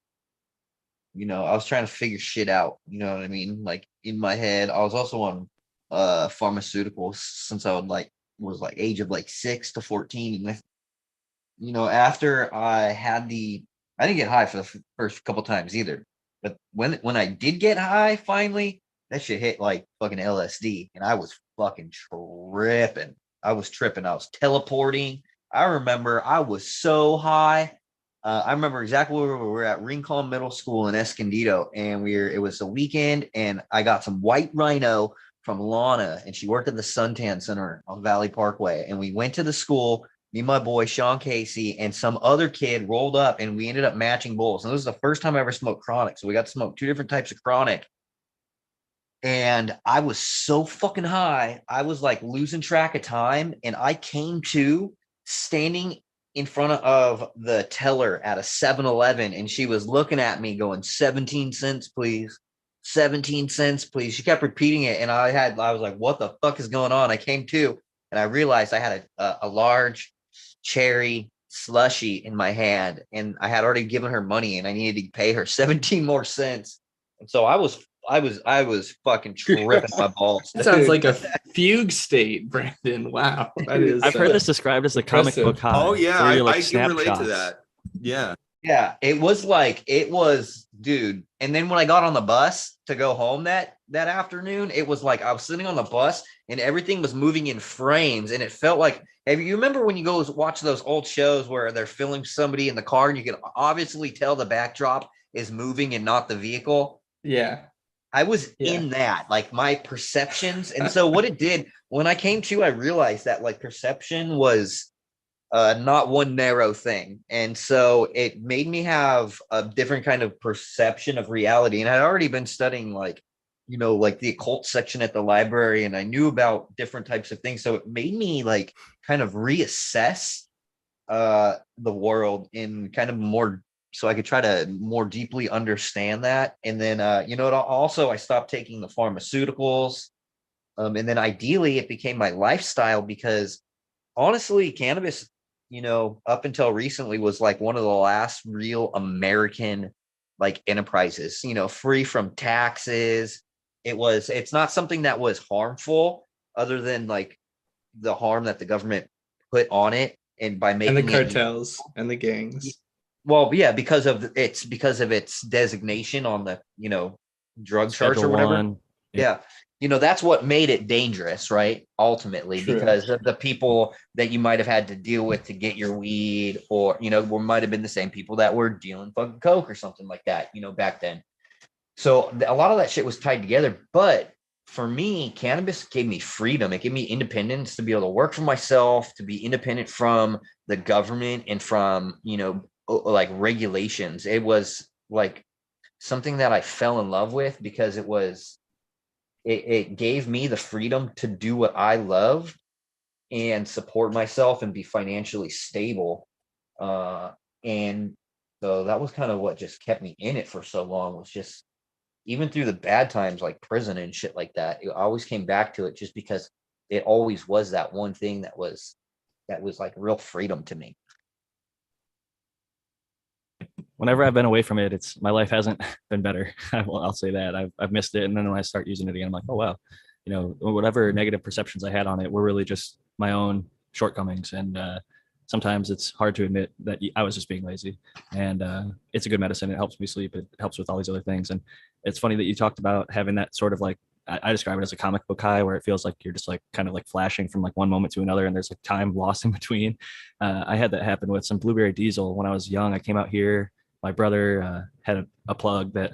I was trying to figure shit out. You know what I mean? Like in my head, I was also on pharmaceuticals since I was like age of like 6 to 14. And after I didn't get high for the first couple times either. But when I did get high, finally, that shit hit like fucking LSD, and I was fucking tripping. I was tripping. I was teleporting. I remember I was so high. I remember exactly where we were at Rincon Middle School in Escondido, and it was a weekend, and I got some white rhino from Lana, and she worked at the Suntan Center on Valley Parkway, and we went to the school. Me and my boy Sean Casey and some other kid rolled up, and we ended up matching bowls. And this was the first time I ever smoked chronic. So we got to smoke 2 different types of chronic. And I was so fucking high. I was like losing track of time. And I came to standing in front of the teller at a 7-Eleven, and she was looking at me going, 17 cents, please. 17 cents, please. She kept repeating it. And I was like, what the fuck is going on? I came to, and I realized I had a large cherry slushy in my hand, and I had already given her money, and I needed to pay her 17 more cents. And so I was fucking tripping my balls. That sounds dude. like a fugue state, Brandon. Wow. That is I've heard this described as the comic impressive. book high. Oh yeah, where you're, like, I can relate to snapshots. that. Yeah. Yeah, it was, dude. And then when I got on the bus to go home that afternoon, it was like I was sitting on the bus and everything was moving in frames, and it felt like, you remember when you go watch those old shows where they're filming somebody in the car and you can obviously tell the backdrop is moving and not the vehicle? Yeah. I was Yeah. in that, like my perceptions. And so what it did when I came to, I realized that like perception was not one narrow thing. And so it made me have a different kind of perception of reality. And I'd already been studying like the occult section at the library, and I knew about different types of things. So it made me like kind of reassess the world in kind of more, so I could try to more deeply understand that. And then, also I stopped taking the pharmaceuticals. And then ideally it became my lifestyle, because honestly, cannabis, up until recently was like one of the last real American like enterprises, free from taxes. It's not something that was harmful other than like the harm that the government put on it. And by making And the it, cartels and the gangs. well, yeah, because of its designation on the, drug charge or Schedule whatever. one. Yeah. That's what made it dangerous, right? Ultimately, True. because of the people that you might have had to deal with to get your weed, or, might have been the same people that were dealing fucking coke or something like that, back then. So a lot of that shit was tied together. But for me, cannabis gave me freedom. It gave me independence to be able to work for myself, to be independent from the government and from, like regulations. It was like something that I fell in love with because it gave me the freedom to do what I loved and support myself and be financially stable. And so that was kind of what just kept me in it for so long, was just, even through the bad times like prison and shit like that, I always came back to it just because it always was that one thing that was like real freedom to me. Whenever I've been away from it, my life hasn't been better. I'll say that I've missed it. And then when I start using it again, I'm like, oh, wow, whatever negative perceptions I had on it were really just my own shortcomings. And sometimes it's hard to admit that I was just being lazy, and it's a good medicine. It helps me sleep. It helps with all these other things. And it's funny that you talked about having that sort of like, I describe it as a comic book high, where it feels like you're just like kind of like flashing from like one moment to another, and there's like time lost in between. I had that happen with some Blueberry Diesel when I was young. I came out here. My brother had a plug that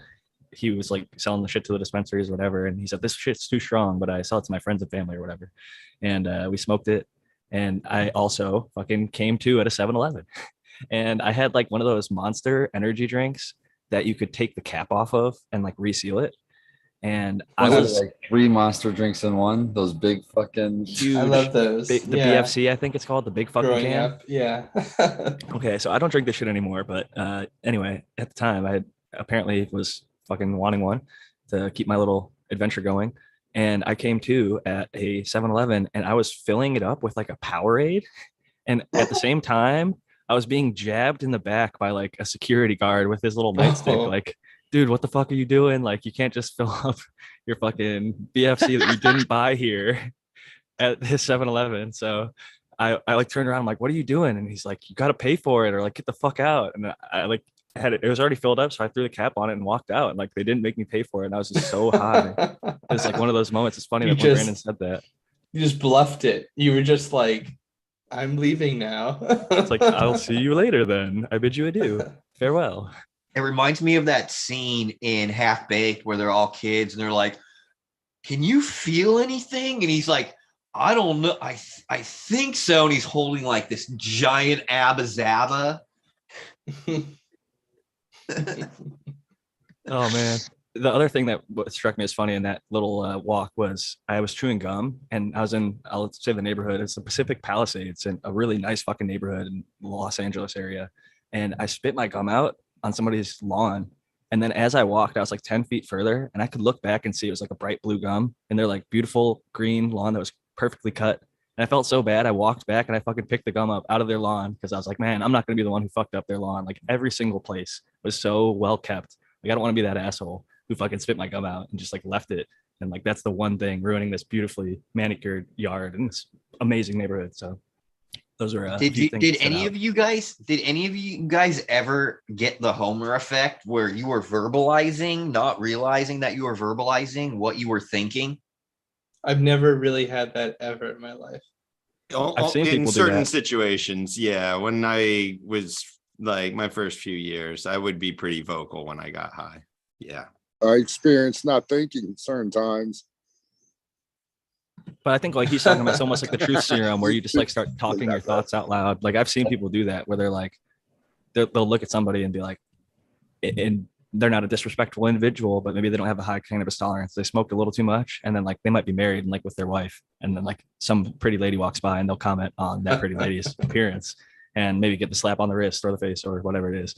he was like selling the shit to the dispensaries or whatever, and he said, this shit's too strong, but I sell it to my friends and family or whatever. And we smoked it. And I also fucking came to at a 7-Eleven. And I had like one of those Monster energy drinks that you could take the cap off of and like reseal it. And I was like 3 monster drinks in one. Those big fucking huge. I love those. The BFC, I think it's called, the big fucking Growing can. up, yeah. Okay, so I don't drink this shit anymore, but anyway, at the time I apparently was fucking wanting one to keep my little adventure going. And I came to at a 7-Eleven and I was filling it up with like a Powerade. And at the same time, I was being jabbed in the back by like a security guard with his little nightstick. Oh. Like, dude, what the fuck are you doing? Like, you can't just fill up your fucking BFC that you didn't buy here at his 7-Eleven. So I like turned around, I'm like, what are you doing? And he's like, you got to pay for it or like get the fuck out. And I like had it was already filled up, so I threw the cap on it and walked out, and like they didn't make me pay for it, and I was just so high. It's like one of those moments. It's funny that when Brandon said that, you just bluffed it. You were just like, I'm leaving now. It's like, I'll see you later then. I bid you adieu. Farewell. It reminds me of that scene in Half Baked where they're all kids and they're like, can you feel anything? And he's like, I don't know. I think so. And he's holding like this giant Abba Zaba. Oh man, the other thing that struck me as funny in that little walk was I was chewing gum, and I was in, I'll say the neighborhood, it's the Pacific Palisades, in a really nice fucking neighborhood in the Los Angeles area, and I spit my gum out on somebody's lawn. And then as I walked, I was like 10 feet further, and I could look back and see it was like a bright blue gum, and they're like beautiful green lawn that was perfectly cut. And I felt so bad. I walked back and I fucking picked the gum up out of their lawn because I was like, man, I'm not going to be the one who fucked up their lawn. Like every single place was so well kept. Like I don't want to be that asshole who fucking spit my gum out and just like left it. And like that's the one thing ruining this beautifully manicured yard and this amazing neighborhood. So those are did any of you guys ever get the Homer effect where you were verbalizing, not realizing that you were verbalizing what you were thinking? I've never really had that ever in my life. I've seen in people do certain that. situations, yeah. When I was like my first few years, I would be pretty vocal when I got high. Yeah. I experienced not thinking certain times. But I think like he's talking about, it's almost like the truth serum where you just like start talking your thoughts out loud. Like I've seen people do that where they're like, they'll look at somebody and be like, and they're not a disrespectful individual, but maybe they don't have a high cannabis tolerance. They smoked a little too much, and then like they might be married and like with their wife, and then like some pretty lady walks by and they'll comment on that pretty lady's appearance and maybe get the slap on the wrist or the face or whatever it is.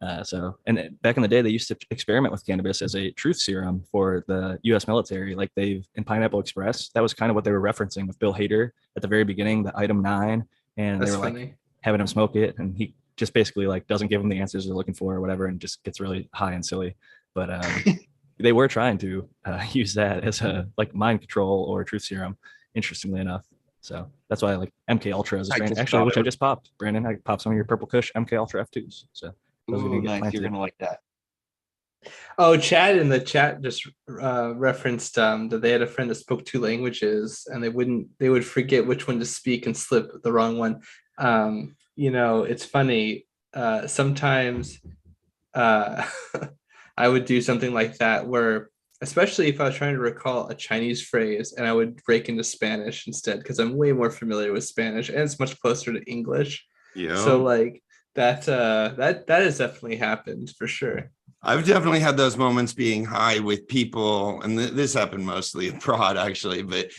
And back in the day, they used to experiment with cannabis as a truth serum for the U.S. military. Like they've in Pineapple Express, that was kind of what they were referencing with Bill Hader at the very beginning, the item 9, and That's they were funny. like having him smoke it, and he just basically like doesn't give them the answers they're looking for or whatever, and just gets really high and silly. But they were trying to use that as a like mind control or truth serum, interestingly enough. So that's why I like MK Ultra as a I strain. just Actually, thought which it I just popped, Brandon. I popped some of your Purple Kush MK Ultra F2s. So those are gonna Ooh, get nice. You're planted. gonna like that. Oh, Chad in the chat just referenced that they had a friend that spoke 2 languages and they would forget which one to speak and slip the wrong one. It's funny. Sometimes I would do something like that where, especially if I was trying to recall a Chinese phrase, and I would break into Spanish instead because I'm way more familiar with Spanish and it's much closer to English. Yeah. So like that has definitely happened for sure. I've definitely had those moments being high with people, and this happened mostly abroad actually, but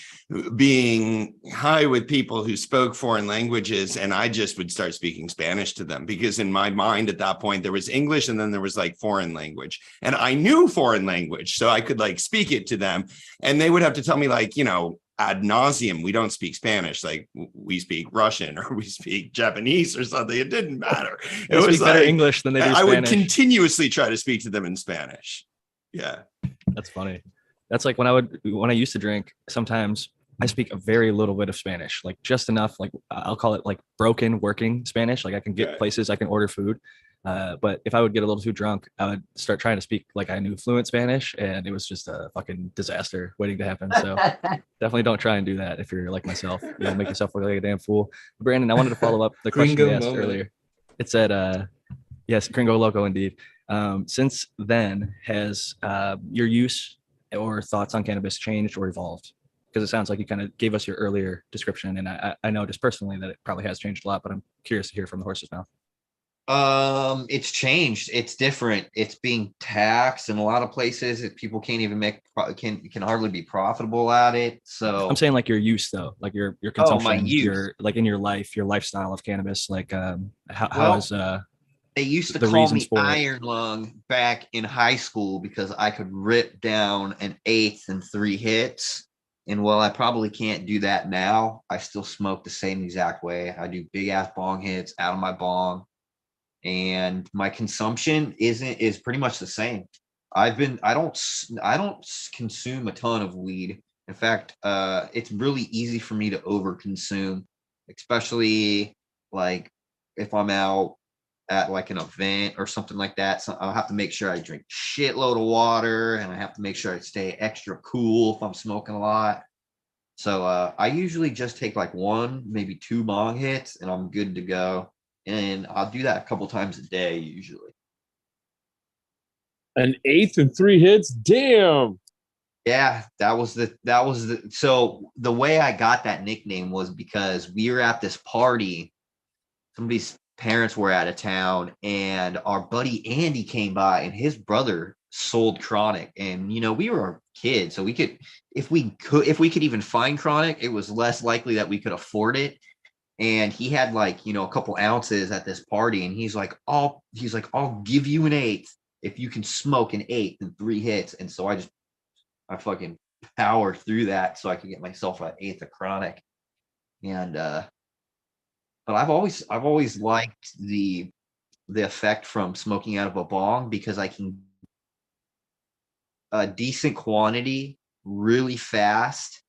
being high with people who spoke foreign languages, and I just would start speaking Spanish to them because in my mind at that point there was English and then there was like foreign language, and I knew foreign language, so I could like speak it to them, and they would have to tell me like, ad nauseum, we don't speak Spanish, like we speak Russian or we speak Japanese or something. It didn't matter. They It was speak better like English than they do I Spanish. would continuously try to speak to them in Spanish. Yeah. That's funny. That's like when I used to drink, sometimes I speak a very little bit of Spanish, like just enough, like I'll call it like broken working Spanish. Like I can get Right. places, I can order food. But if I would get a little too drunk, I would start trying to speak like I knew fluent Spanish, and it was just a fucking disaster waiting to happen. So definitely don't try and do that if you're like myself. You'll make yourself look like a damn fool. Brandon, I wanted to follow up the question you Gringo asked moment. earlier. It said, yes, Gringo Loco indeed. Since then, has your use or thoughts on cannabis changed or evolved? Because it sounds like you kind of gave us your earlier description, and I know just personally that it probably has changed a lot, but I'm curious to hear from the horse's mouth. It's changed. It's different. It's being taxed in a lot of places. People can't even can hardly be profitable at it. So I'm saying like your use though, like your consumption, use. your like in your life, your lifestyle of cannabis. Like how Well, is they used to the call reasons me for it. Iron Lung back in high school because I could rip down an eighth in 3 hits. And while I probably can't do that now, I still smoke the same exact way. I do big ass bong hits out of my bong. And my consumption is pretty much the same. I don't consume a ton of weed. In fact, it's really easy for me to over consume, especially like if I'm out at like an event or something like that. So I'll have to make sure I drink shitload of water, and I have to make sure I stay extra cool if I'm smoking a lot. So I usually just take like 1, maybe 2 bong hits, and I'm good to go. And I'll do that a couple times a day usually. An eighth and 3 hits. Damn. Yeah, that was the so the way I got that nickname was because we were at this party. Somebody's parents were out of town, and our buddy Andy came by, and his brother sold chronic. And we were kids, so we could if we could even find chronic, it was less likely that we could afford it. And he had like, a couple ounces at this party, and he's like, I'll give you an eighth if you can smoke an eighth in 3 hits. And so I fucking powered through that so I could get myself an eighth of chronic. And but I've always liked the effect from smoking out of a bong because I can a decent quantity really fast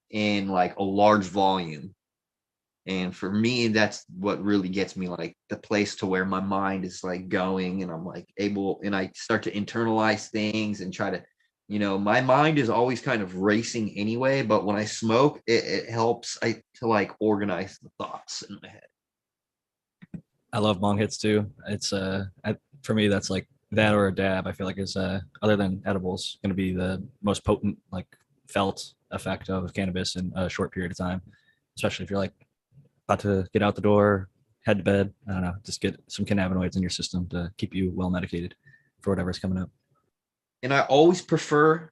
in like a large volume. And for me, that's what really gets me, like the place to where my mind is like going, and I'm like and I start to internalize things and try to, my mind is always kind of racing anyway, but when I smoke, it helps to like organize the thoughts in my head. I love bong hits too. It's for me that's like that or a dab. I feel like is other than edibles going to be the most potent like felt effect of cannabis in a short period of time, especially if you're like about to get out the door, head to bed. I don't know, just get some cannabinoids in your system to keep you well medicated for whatever's coming up. And I always prefer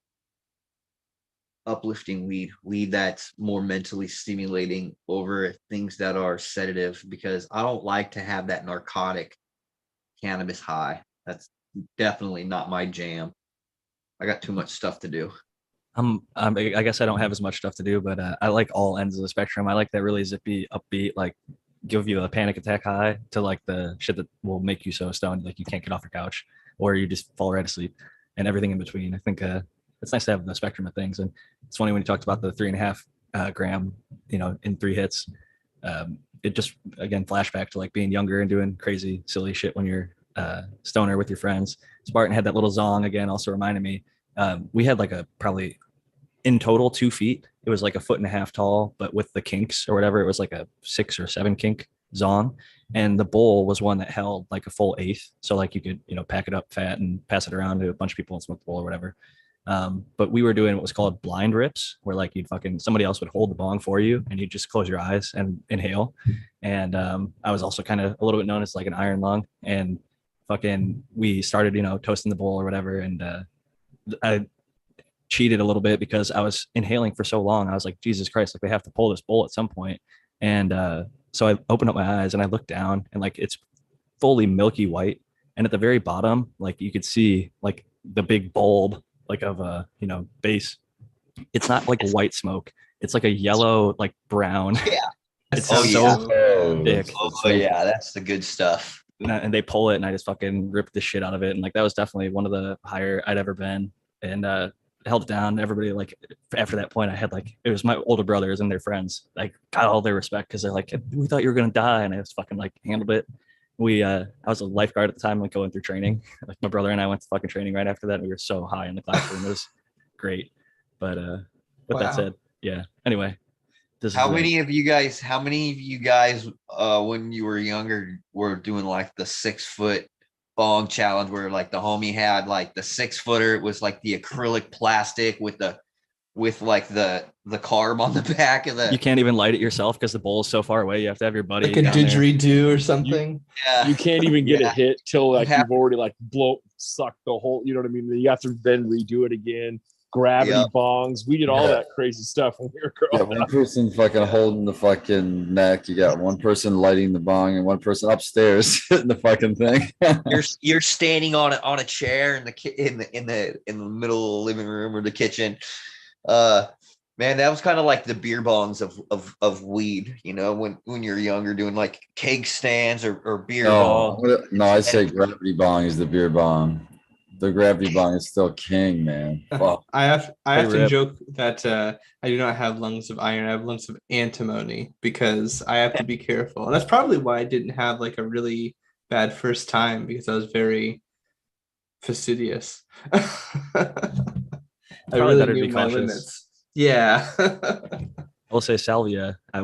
uplifting weed that's more mentally stimulating over things that are sedative, because I don't like to have that narcotic cannabis high. That's definitely not my jam. I got too much stuff to do. I guess I don't have as much stuff to do, but I like all ends of the spectrum. I like that really zippy, upbeat, like give you a panic attack high to like the shit that will make you so stoned like you can't get off your couch or you just fall right asleep and everything in between. I think it's nice to have the spectrum of things. And it's funny when you talked about the 3.5 gram, in 3 hits. It just again flashback to like being younger and doing crazy silly shit when you're stoner with your friends. Spartan had that little zong again, also reminded me. We had like a probably in total 2 feet. It was like 1.5 feet tall, but with the kinks or whatever, it was like a 6 or 7 kink zong. And the bowl was one that held like a full 1/8. So like you could, pack it up fat and pass it around to a bunch of people and smoke the bowl or whatever. But we were doing what was called blind rips, where like somebody else would hold the bong for you and you'd just close your eyes and inhale. And I was also kind of a little bit known as like an iron lung. And we started, toasting the bowl or whatever. And I cheated a little bit because I was inhaling for so long. I was like, Jesus Christ, like they have to pull this bowl at some point. And so I opened up my eyes and I looked down and like it's fully milky white. And at the very bottom, like you could see like the big bulb like of a base. It's not like white smoke. It's like a yellow, like brown. Yeah. It's Oh, so yeah. thick. Oh yeah, that's the good stuff. And they pull it and I just fucking ripped the shit out of it. And like that was definitely one of the higher I'd ever been. And held it down. Everybody like after that point I had like it was my older brothers and their friends like got all their respect because they're like, we thought you were gonna die. And I was fucking like handled it. I was a lifeguard at the time, like going through training. Like my brother and I went to fucking training right after that. We were so high in the classroom. It was great. But with that said, yeah. Anyway, How many of you guys when you were younger were doing like the 6-foot bong challenge where like the homie had like the 6-footer? It was like the acrylic plastic with like the carb on the back of the. You can't even light it yourself because the bowl is so far away. You have to have your buddy like a down there. didgeridoo or something. You can't even get Yeah. a hit till like have- you've already like sucked the whole, you know what I mean? You have to then redo it again. Gravity Yep. bongs. We did all that crazy stuff when we were Yeah, growing one up. person fucking holding the fucking neck. You got one person lighting the bong and one person upstairs hitting the fucking thing. You're standing on a chair in the middle of the living room or the kitchen. Man, that was kind of like the beer bongs of weed, when you're younger, doing like keg stands or beer bong. No, I'd say gravity bong is the beer bong. The gravity bong is still king, man. Fuck. I have to rip. joke that I do not have lungs of iron. I have lungs of antimony because I have to be careful. And that's probably why I didn't have like a really bad first time because I was very fastidious. I Probably really better to knew be my cautious. limits. Yeah. I will say salvia. I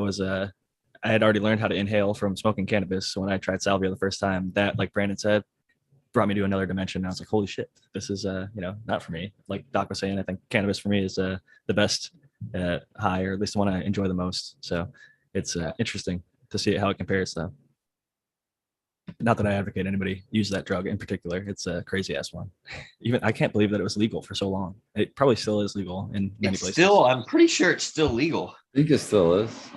had already learned how to inhale from smoking cannabis. So when I tried salvia the first time, that, like Brandon said, brought me to another dimension. And I was like, holy shit, this is not for me. Like Doc was saying, I think cannabis for me is the best high, or at least the one I enjoy the most. So it's interesting to see how it compares though. Not that I advocate anybody use that drug in particular. It's a crazy ass one. Even I can't believe that it was legal for so long. It probably still is legal in many It's places. still, I'm pretty sure it's still legal. I think it still is.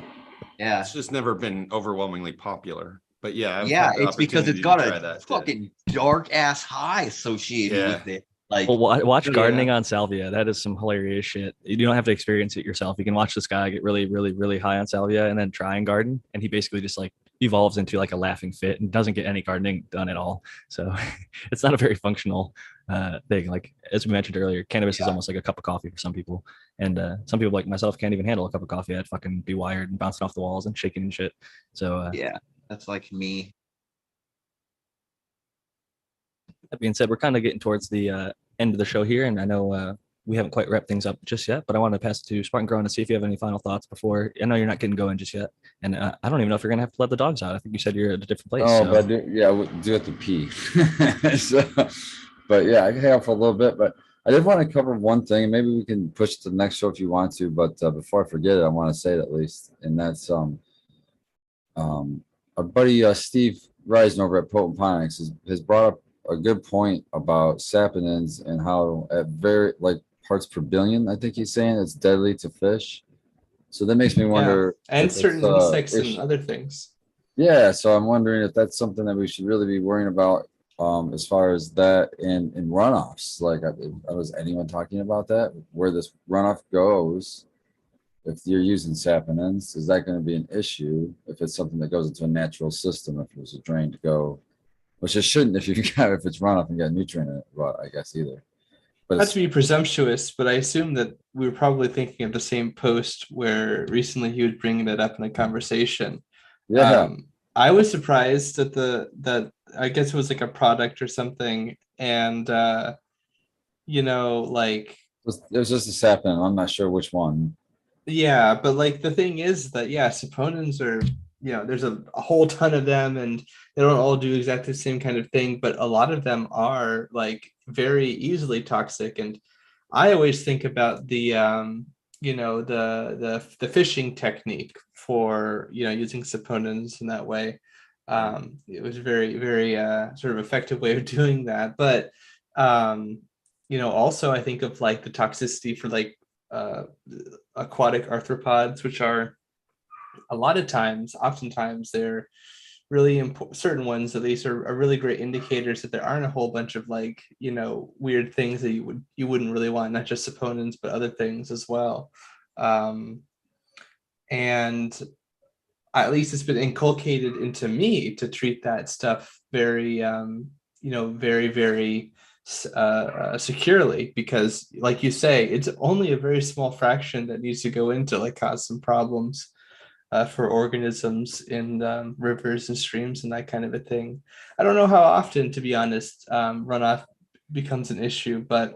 Yeah. It's just never been overwhelmingly popular. But yeah, I've Yeah, had the it's because it's opportunity got to try a that, too. fucking dark ass high associated Yeah. with it. Like, Well, watch Yeah. gardening on salvia. That is some hilarious shit. You don't have to experience it yourself. You can watch this guy get really, really, really high on salvia and then try and garden. And he basically just like evolves into like a laughing fit and doesn't get any gardening done at all. So it's not a very functional thing. Like as we mentioned earlier, cannabis is almost like a cup of coffee for some people. And some people like myself can't even handle a cup of coffee. I'd fucking be wired and bouncing off the walls and shaking and shit. So yeah, that's like me. that being said, we're kind of getting towards the end of the show here, and I know we haven't quite wrapped things up just yet, but I want to pass it to Spartan Grown to see if you have any final thoughts before. I know you're not getting going just yet, and I don't even know if you're gonna have to let the dogs out. I think you said you're at a different place. Oh, so. but we'll do it to pee. So, but yeah, I can hang out for a little bit, but I did want to cover one thing. Maybe we can push to the next show if you want to, but before I forget it, I want to say it at least, and that's our buddy Steve Risen over at Potent Ponics has brought up a good point about saponins and how at very like parts per billion, I think he's saying it's deadly to fish. So that makes me wonder. And if certain it's, insects if- and other things. Yeah, so I'm wondering if that's something that we should really be worrying about as far as that in runoffs. Like, was anyone talking about that? Where this runoff goes, if you're using saponins, is that going to be an issue if it's something that goes into a natural system, if it was a drain to go, which it shouldn't if you got, if it's runoff and got nutrient in it, well, I guess either. But Not it's, to be presumptuous, but I assume that we were probably thinking of the same post where recently he was bringing that up in a conversation. yeah, I was surprised that that I guess it was like a product or something, and like it was just a saponin. I'm not sure which one. yeah, but like the thing is that yeah, saponins are there's a whole ton of them, and they don't all do exactly the same kind of thing, but a lot of them are like very easily toxic. And I always think about the the fishing technique for using saponins in that way. It was very very sort of effective way of doing that, but also I think of like the toxicity for like uh, aquatic arthropods, which are oftentimes they're really important. Certain ones at least are really great indicators that there aren't a whole bunch of like weird things that you wouldn't really want, not just saponins but other things as well. And at least it's been inculcated into me to treat that stuff very very very securely, because like you say, it's only a very small fraction that needs to go into like cause some problems for organisms in rivers and streams and that kind of a thing. I don't know how often, to be honest, runoff becomes an issue, but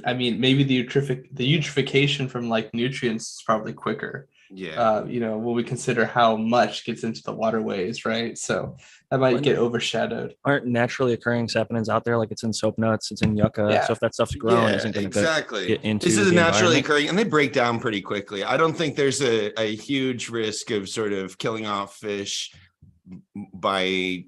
I mean, maybe the eutrophication from like nutrients is probably quicker. Yeah. When we consider how much gets into the waterways, right? So that might get overshadowed. Aren't naturally occurring saponins out there? Like it's in soap nuts, it's in yucca. Yeah. So if that stuff's grown, Yeah, isn't going to exactly. get into This is the naturally environment? occurring, and they break down pretty quickly. I don't think there's a huge risk of sort of killing off fish by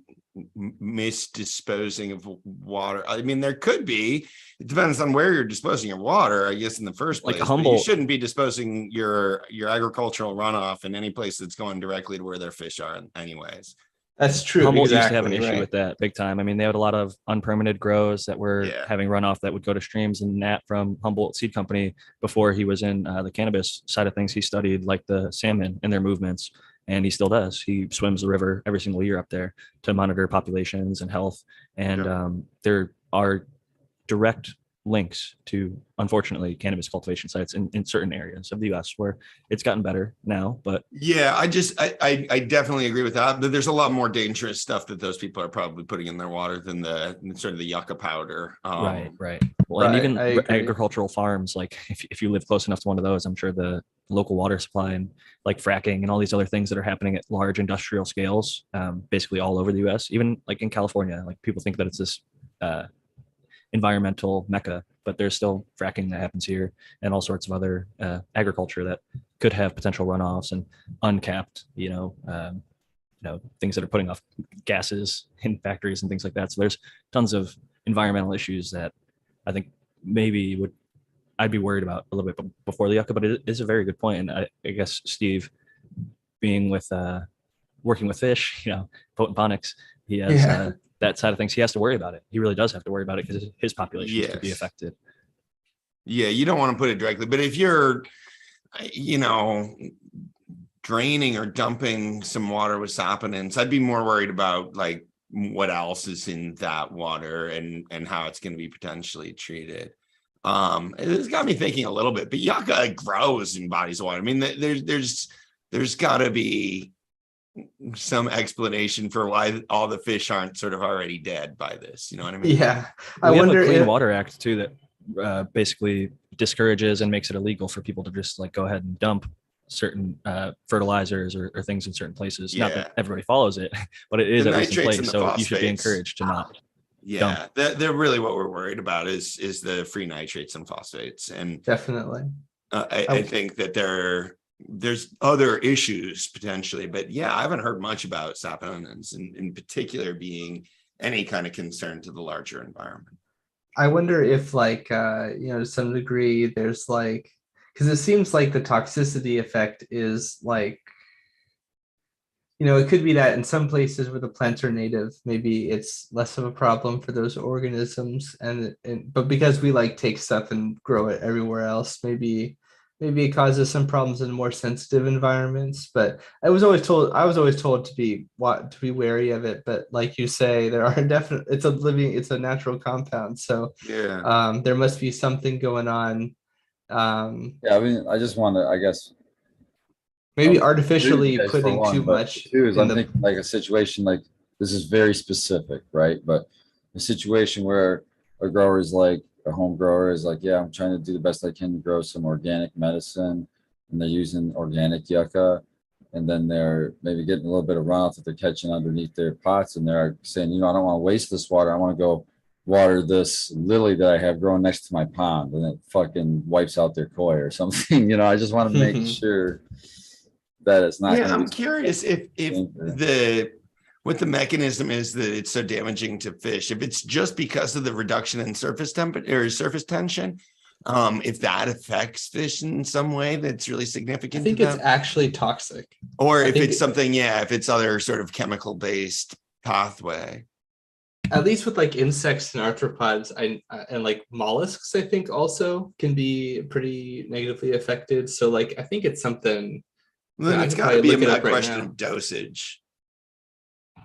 misdisposing of water. I mean, there could be. It depends on where you're disposing your water, I guess, in the first Like place. But Humboldt. you shouldn't be disposing your agricultural runoff in any place that's going directly to where their fish are, anyways. That's true. Humboldt exactly, used to have an issue right. with that big time. I mean, they had a lot of unpermitted grows that were Yeah. having runoff that would go to streams. And Nat from Humboldt Seed Company, before he was in the cannabis side of things, he studied like the salmon and their movements, and he still does. He swims the river every single year up there to monitor populations and health. And there are direct links to, unfortunately, cannabis cultivation sites in certain areas of the US where it's gotten better now. But Yeah, I definitely agree with that. But there's a lot more dangerous stuff that those people are probably putting in their water than the sort of the yucca powder. right. Well, and Right, even I agree. agricultural farms, like if you live close enough to one of those, I'm sure the local water supply and like fracking and all these other things that are happening at large industrial scales, basically all over the US, even like in California, like people think that it's this environmental mecca, but there's still fracking that happens here and all sorts of other agriculture that could have potential runoffs and uncapped, things that are putting off gases in factories and things like that. So there's tons of environmental issues that I think maybe I'd be worried about a little bit before the yucca, but it is a very good point. And I guess Steve, being with working with fish, potent phonics, he has that side of things. He has to worry about it. He really does have to worry about it because his population could be Yes. affected. Yeah, you don't want to put it directly, but if you're, draining or dumping some water with saponins, I'd be more worried about like what else is in that water and how it's going to be potentially treated. It's got me thinking a little bit, but yucca grows in bodies of water. I mean, there's got to be some explanation for why all the fish aren't sort of already dead by this. You know what I mean? Yeah, We I have wonder a Clean if Water Act too that basically discourages and makes it illegal for people to just like go ahead and dump certain fertilizers or things in certain places. Not Yeah. that everybody follows it, but it is The at least in nitrates place. and the So you should be phosphates. encouraged to not. Yeah, they're really what we're worried about is the free nitrates and phosphates. And definitely. I think that there's other issues potentially, but yeah, I haven't heard much about saponins in particular being any kind of concern to the larger environment. I wonder if like to some degree there's like, because it seems like the toxicity effect is like, it could be that in some places where the plants are native, maybe it's less of a problem for those organisms, but because we like take stuff and grow it everywhere else, maybe maybe it causes some problems in more sensitive environments. But I was always told to be wary of it. But like you say, there are definitely it's a natural compound. So Yeah. there must be something going on. Yeah, I mean, I just want to, I guess, Maybe agree with artificially you guys for putting one, too but much two is in I'm the thinking like a situation like this is very specific, right? But a situation where a grower is like a home grower is like, yeah, I'm trying to do the best I can to grow some organic medicine, and they're using organic yucca, and then they're maybe getting a little bit of runoff that they're catching underneath their pots, and they're saying, I don't want to waste this water. I want to go water this lily that I have growing next to my pond, and it fucking wipes out their koi or something. I just want to make sure that it's not Yeah, going to I'm be curious if danger. what the mechanism is that it's so damaging to fish. If it's just because of the reduction in surface temperature or surface tension, if that affects fish in some way that's really I significant think to it's them, actually toxic. or I if think it's something, if it's other sort of chemical based pathway. at least with like insects and arthropods and like mollusks, I think also can be pretty negatively affected. So like I think it's something. Then I it's could got to probably be look it a up right question now. of dosage.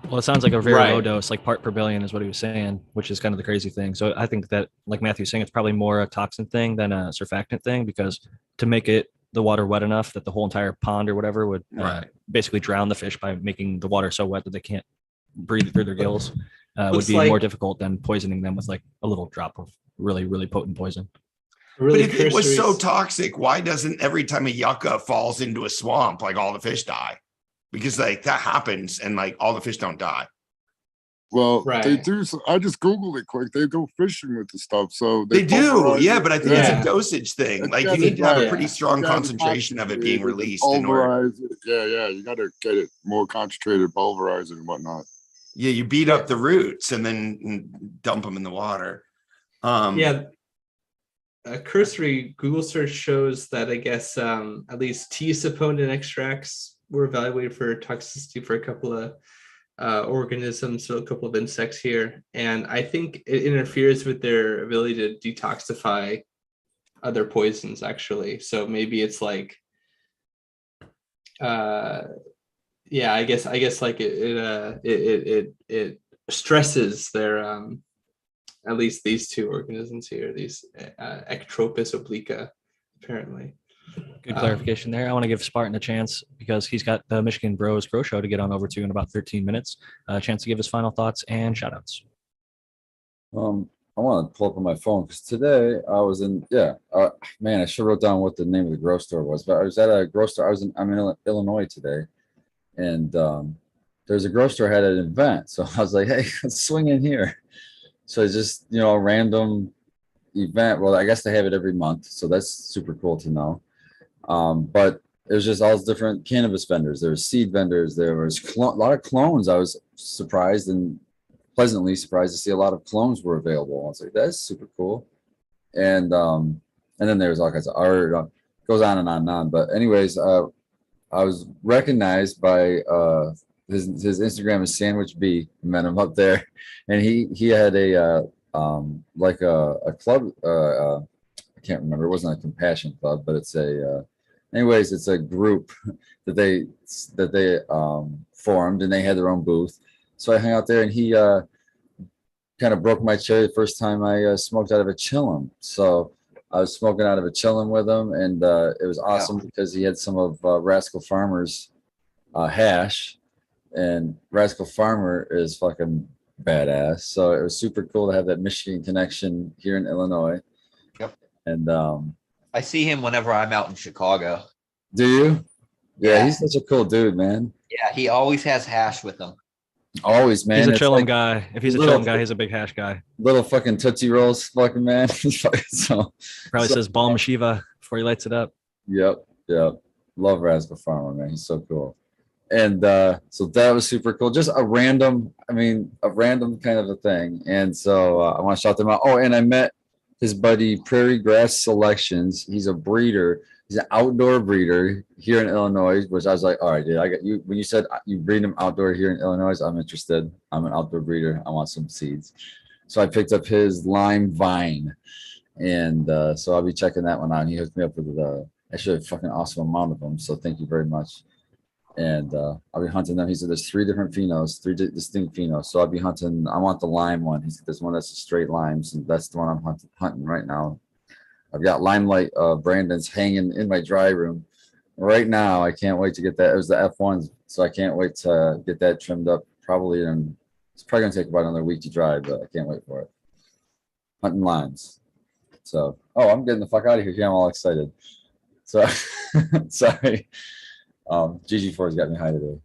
Well, it sounds like a very low Right. dose, like part per billion is what he was saying, which is kind of the crazy thing. So I think that, like Matthew's saying, it's probably more a toxin thing than a surfactant thing, because to make the water wet enough that the whole entire pond or whatever would Right. basically drown the fish by making the water so wet that they can't breathe it through their gills would Looks be more like difficult than poisoning them with like a little drop of really, really potent poison. But really if it was so cursory. toxic, why doesn't every time a yucca falls into a swamp, like all the fish die? Because like that happens and like all the fish don't die. Well, they Right. do. I just Googled it quick. They go fishing with the stuff. So They do, pulverize yeah, it. but I think it's Yeah. a dosage thing. It's Like you got need to have a yeah. pretty strong you gotta concentration of it being concentrate it, released in order. pulverize it. Yeah. You got to get it more concentrated, pulverize it and whatnot. Yeah, you beat up the roots and then dump them in the water. Yeah. A cursory Google search shows that I guess at least tea saponin extracts were evaluated for toxicity for a couple of organisms, so a couple of insects here, and I think it interferes with their ability to detoxify other poisons. Actually, so maybe it's like, yeah, I guess like it stresses their at least these two organisms here, these Ectropus obliqua, apparently. Good clarification there. I want to give Spartan a chance because he's got the Michigan Bros Grow Show to get on over to in about 13 minutes. A chance to give his final thoughts and shout outs. I want to pull up on my phone because today I was in, man, I should have wrote down what the name of the grocery store was, but I was at a grocery store. I'm in Illinois today, and there's a grocery store had an event. So I was like, hey, let's swing in here. So it's just, a random event. Well, I guess they have it every month. So that's super cool to know. But there's just all these different cannabis vendors. There was seed vendors. There was a lot of clones. I was surprised and pleasantly surprised to see a lot of clones were available. I was like, that's super cool. And then there's all kinds of art, goes on and on and on. But anyways, I was recognized by his Instagram is Sandwich B. Met him up there, and he had a like a club. I can't remember. It wasn't a compassion club, but it's anyways, it's a group that they formed, and they had their own booth. So I hung out there, and he kind of broke my cherry the first time I smoked out of a chillum. So I was smoking out of a chillum with him, and it was awesome because he had some of Rascal Farmer's hash, and Rascal Farmer is fucking badass. So it was super cool to have that Michigan connection here in Illinois. Yep. And I see him whenever I'm out in Chicago. do you? Yeah. He's such a cool dude, man. Yeah, he always has hash with him. Always, man. He's a It's chillum like guy. If he's a little- chillum guy, he's a big hash guy. little fucking Tootsie Rolls, fucking man. So Probably So- says Balm Shiva before he lights it up. Yep. Love Rascal Farmer, man. He's so cool. And so that was super cool. Just a random kind of a thing. And so I want to shout them out. Oh, and I met his buddy Prairie Grass Selections. He's a breeder. He's an outdoor breeder here in Illinois, which I was like, all right, dude, I got you. When you said you breed them outdoor here in Illinois, I'm interested. I'm an outdoor breeder. I want some seeds. So I picked up his lime vine. And so I'll be checking that one out. He hooked me up with actually a fucking awesome amount of them. So thank you very much. And I'll be hunting them. He said there's 3 different phenos, 3 distinct phenos. So I'll be hunting. I want the lime one. He said there's one that's a straight limes, and that's the one I'm hunting right now. I've got Limelight Brandon's hanging in my dry room right now. I can't wait to get that. It was the F1s, so I can't wait to get that trimmed up. Probably it's probably gonna take about another week to dry, but I can't wait for it. Hunting limes. So, I'm getting the fuck out of here. Yeah, I'm all excited. So, sorry. GG4's got me high today.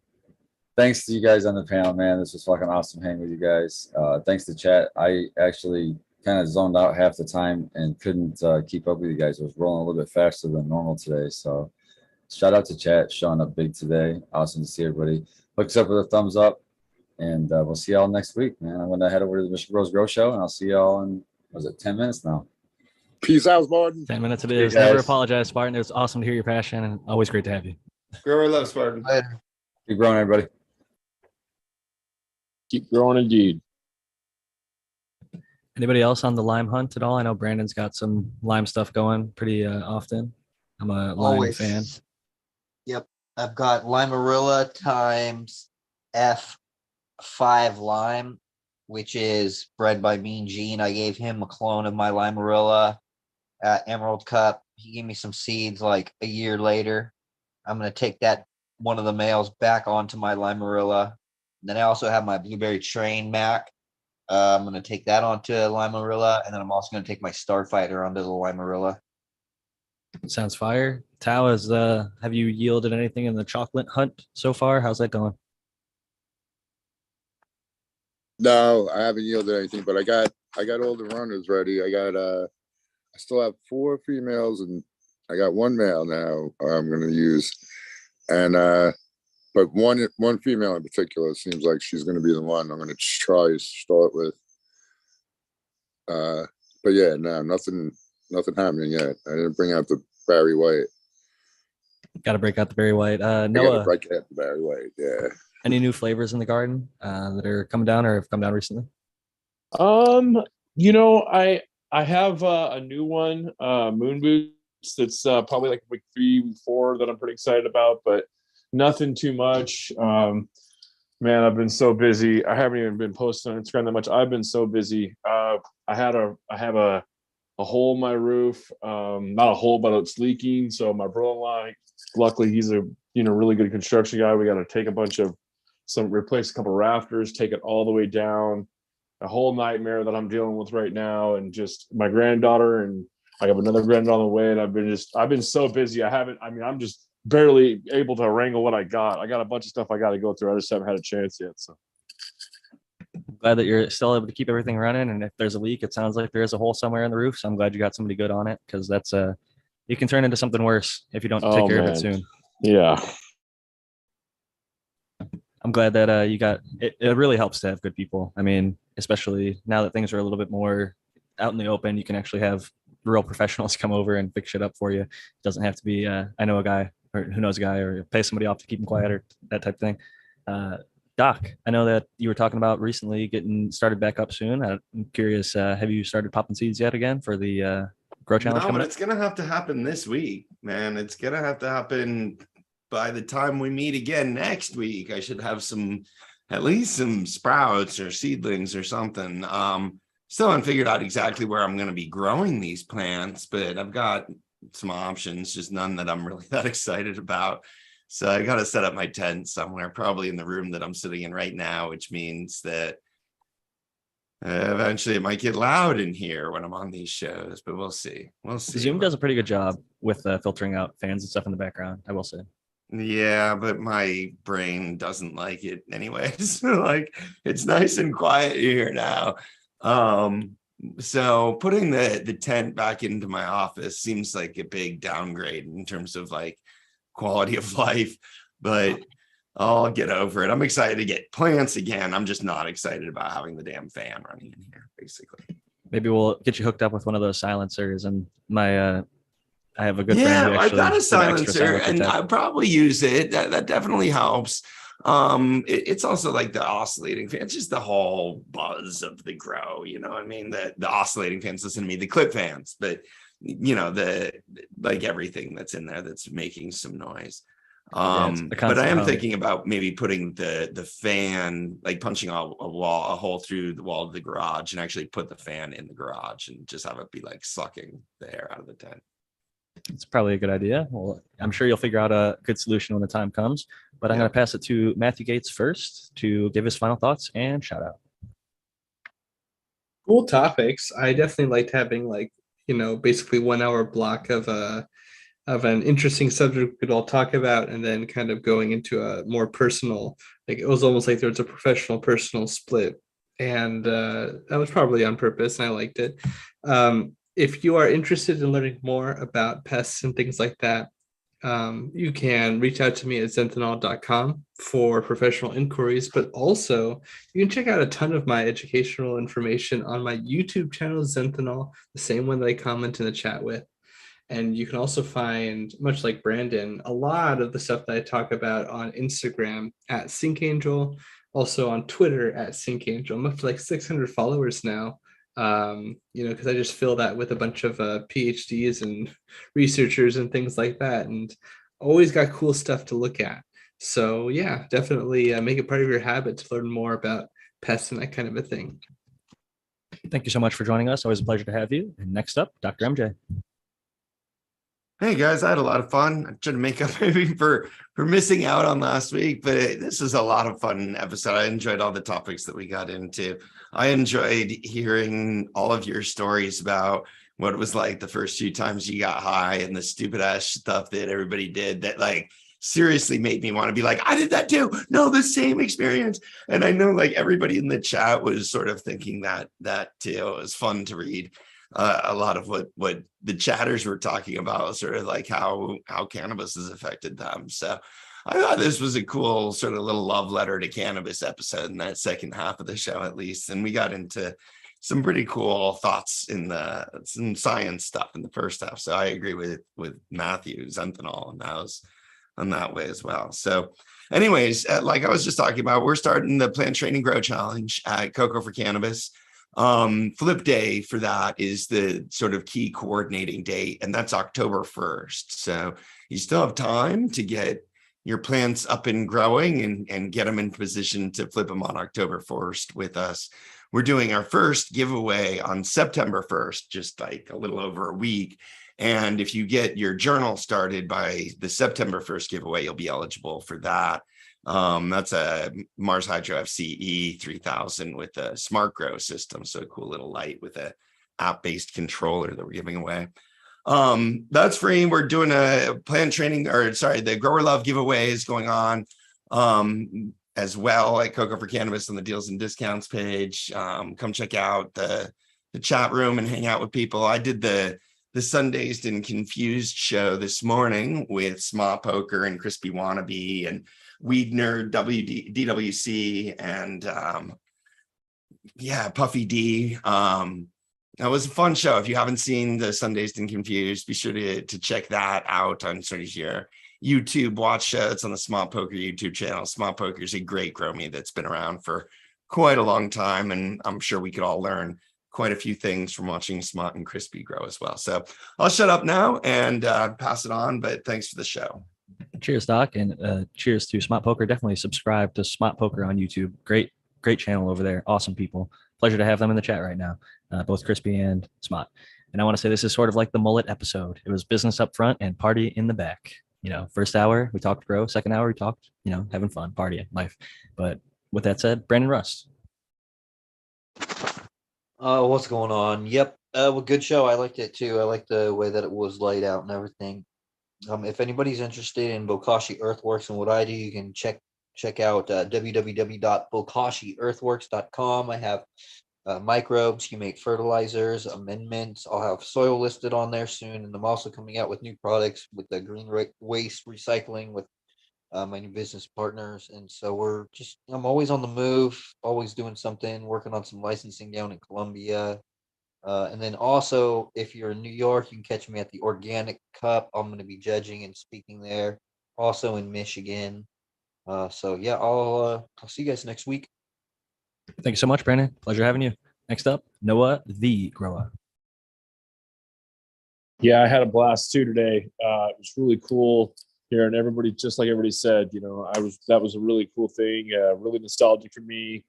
Thanks to you guys on the panel, man. This was fucking awesome hanging with you guys. Thanks to chat. I actually kind of zoned out half the time and couldn't keep up with you guys. I was rolling a little bit faster than normal today. So shout out to chat showing up big today. Awesome to see everybody. Hook us up with a thumbs up, and we'll see y'all next week, man. I'm gonna head over to the Michigan Bros Grow Show, and I'll see y'all in 10 minutes now. Peace out, Martin. 10 minutes it is. Hey, guys. Never apologize, Spartan. It was awesome to hear your passion, and always great to have you. Grower love Spartan. Later. Keep growing, everybody. Keep growing indeed. Anybody else on the lime hunt at all? I know Brandon's got some lime stuff going pretty often. I'm a lime Always. fan. Yep. I've got Limarilla times F5 lime, which is bred by Mean Gene. I gave him a clone of my Limarilla at Emerald Cup. He gave me some seeds like a year later. I'm going to take that one of the males back onto my Limarilla. And then I also have my Blueberry Train Mac. I'm going to take that onto Limarilla. And then I'm also going to take my Starfighter onto the Limarilla. Sounds fire. Tao, have you yielded anything in the chocolate hunt so far? How's that going? No, I haven't yielded anything, but I got all the runners ready. I still have 4 females and I got 1 male now I'm gonna use. And but one female in particular seems like she's gonna be the one I'm gonna try to start with. But yeah, no, nothing happening yet. I didn't bring out the Barry White. Got to break out the Berry White. I gotta Noah, break out the Barry White, yeah. any new flavors in the garden that are coming down or have come down recently? I have a new one, Moon Boots. That's probably like week 3, week 4 that I'm pretty excited about, but nothing too much. Man, I've been so busy. I haven't even been posting on Instagram that much. I've been so busy. I have a hole in my roof. Not a hole, but it's leaking. So my brother-in-law, luckily he's a really good construction guy. We got to take replace a couple rafters, take it all the way down. A whole nightmare that I'm dealing with right now, and just my granddaughter, and I have another granddaughter on the way, and I've been so busy. I'm just barely able to wrangle what I got. I got a bunch of stuff I got to go through. I just haven't had a chance yet. So I'm glad that you're still able to keep everything running. And if there's a leak, it sounds like there is a hole somewhere in the roof. So I'm glad you got somebody good on it, because that's you can turn into something worse if you don't take care of it soon. Yeah. I'm glad that you got it. It really helps to have good people. I mean, especially now that things are a little bit more out in the open, you can actually have real professionals come over and fix shit up for you. It doesn't have to be, I know a guy or who knows a guy, or pay somebody off to keep him quiet or that type of thing. Doc, I know that you were talking about recently getting started back up soon. I'm curious, have you started popping seeds yet again for the Grow Challenge? No, coming but up? it's gonna have to happen this week, man. It's gonna have to happen by the time we meet again next week. I should have at least some sprouts or seedlings or something. Still haven't figured out exactly where I'm gonna be growing these plants, but I've got some options, just none that I'm really that excited about. So I got to set up my tent somewhere, probably in the room that I'm sitting in right now, which means that eventually it might get loud in here when I'm on these shows, but we'll see. We'll see. Zoom does a pretty good job with filtering out fans and stuff in the background, I will say. Yeah, but my brain doesn't like it anyways. Like, it's nice and quiet here now. So putting the tent back into my office seems like a big downgrade in terms of like quality of life, but I'll get over it. I'm excited to get plants again. I'm just not excited about having the damn fan running in here, basically. Maybe we'll get you hooked up with one of those silencers. And I have a good friend. Yeah, Who I've got a actually did an extra silencer and tech. I probably use it. That definitely helps. It's also like the oscillating fan. It's just the whole buzz of the grow, you know what I mean? The oscillating fans, listen to me, the clip fans, but the like everything that's in there that's making some noise. it's a But constant I am hum. thinking about maybe putting the fan, like punching a hole through the wall of the garage and actually put the fan in the garage and just have it be like sucking the air out of the tent. It's probably a good idea. Well, I'm sure you'll figure out a good solution when the time comes. But I'm Yeah. going to pass it to Matthew Gates first to give his final thoughts and shout out. Cool topics. I definitely liked having basically 1 hour block of an interesting subject we could all talk about, and then kind of going into a more personal, like it was almost like there was a professional personal split. And that was probably on purpose, and I liked it. If you are interested in learning more about pests and things like that, you can reach out to me at zenthanol.com for professional inquiries, but also you can check out a ton of my educational information on my YouTube channel, Zenthanol, the same one that I comment in the chat with. And you can also find, much like Brandon, a lot of the stuff that I talk about on Instagram at SyncAngel, also on Twitter at SyncAngel. I'm up to like 600 followers now. Because I just fill that with a bunch of PhDs and researchers and things like that, and always got cool stuff to look at. So yeah, definitely make it part of your habit to learn more about pests and that kind of a thing. Thank you so much for joining us. Always a pleasure to have you. And next up, Dr. MJ. Hey guys, I had a lot of fun. I'm trying to make up maybe for missing out on last week, but this is a lot of fun episode. I enjoyed all the topics that we got into. I enjoyed hearing all of your stories about what it was like the first few times you got high and the stupid ass stuff that everybody did that like seriously made me want to be like, I did that too. No, the same experience. And I know like everybody in the chat was sort of thinking that too. It was fun to read. A lot of what the chatters were talking about, sort of like how cannabis has affected them. So I thought this was a cool sort of little love letter to cannabis episode in that second half of the show, at least. And we got into some pretty cool thoughts in some science stuff in the first half. So I agree with Matthew Zenthanol, and that was on that way as well. So anyways, like I was just talking about, we're starting the Plant Train and Grow Challenge at Cocoa for Cannabis. Flip day for that is the sort of key coordinating date, and that's October 1st. So you still have time to get your plants up and growing and get them in position to flip them on October 1st with us. We're doing our first giveaway on September 1st, just like a little over a week. And if you get your journal started by the September 1st giveaway, you'll be eligible for that. That's a Mars Hydro FCE 3000 with a smart grow system. So a cool little light with a app-based controller that we're giving away. That's free. We're doing a plant training, the Grower Love giveaway is going on as well at Cocoa for Cannabis on the deals and discounts page. Come check out the chat room and hang out with people. I did the Sundazed and Confused show this morning with Smart Poker and Crispy Wannabe and Weed Nerd DWC and Puffy D. That was a fun show. If you haven't seen the Sundazed and Confused, be sure to check that out on sort of your YouTube watch show. It's on the Smart Poker YouTube channel. Smart Poker is a great grow me that's been around for quite a long time, and I'm sure we could all learn quite a few things from watching Smart and Crispy grow as well. So I'll shut up now and pass it on, but thanks for the show. Cheers, Doc, and cheers to Smart Poker. Definitely subscribe to Smart Poker on YouTube. Great channel over there. Awesome people. Pleasure to have them in the chat right now, both Crispy and Smart. And I want to say this is sort of like the mullet episode. It was business up front and party in the back. First hour we talked grow. Second hour we talked, having fun, partying, life. But with that said, Brandon Rust. What's going on? Yep. Well, good show. I liked it too. I like the way that it was laid out and everything. If anybody's interested in Bokashi Earthworks and what I do, you can check out www.bokashiearthworks.com. I have microbes, humate fertilizers, amendments. I'll have soil listed on there soon, and I'm also coming out with new products with the green waste recycling with my new business partners. And so I'm always on the move, always doing something, working on some licensing down in Colombia. And then also, if you're in New York, you can catch me at the Organic Cup. I'm going to be judging and speaking there. Also in Michigan. So yeah, I'll see you guys next week. Thank you so much, Brandon. Pleasure having you. Next up, Noah the Grower. Yeah, I had a blast too today. It was really cool hearing everybody, just like everybody said, that was a really cool thing, really nostalgic for me.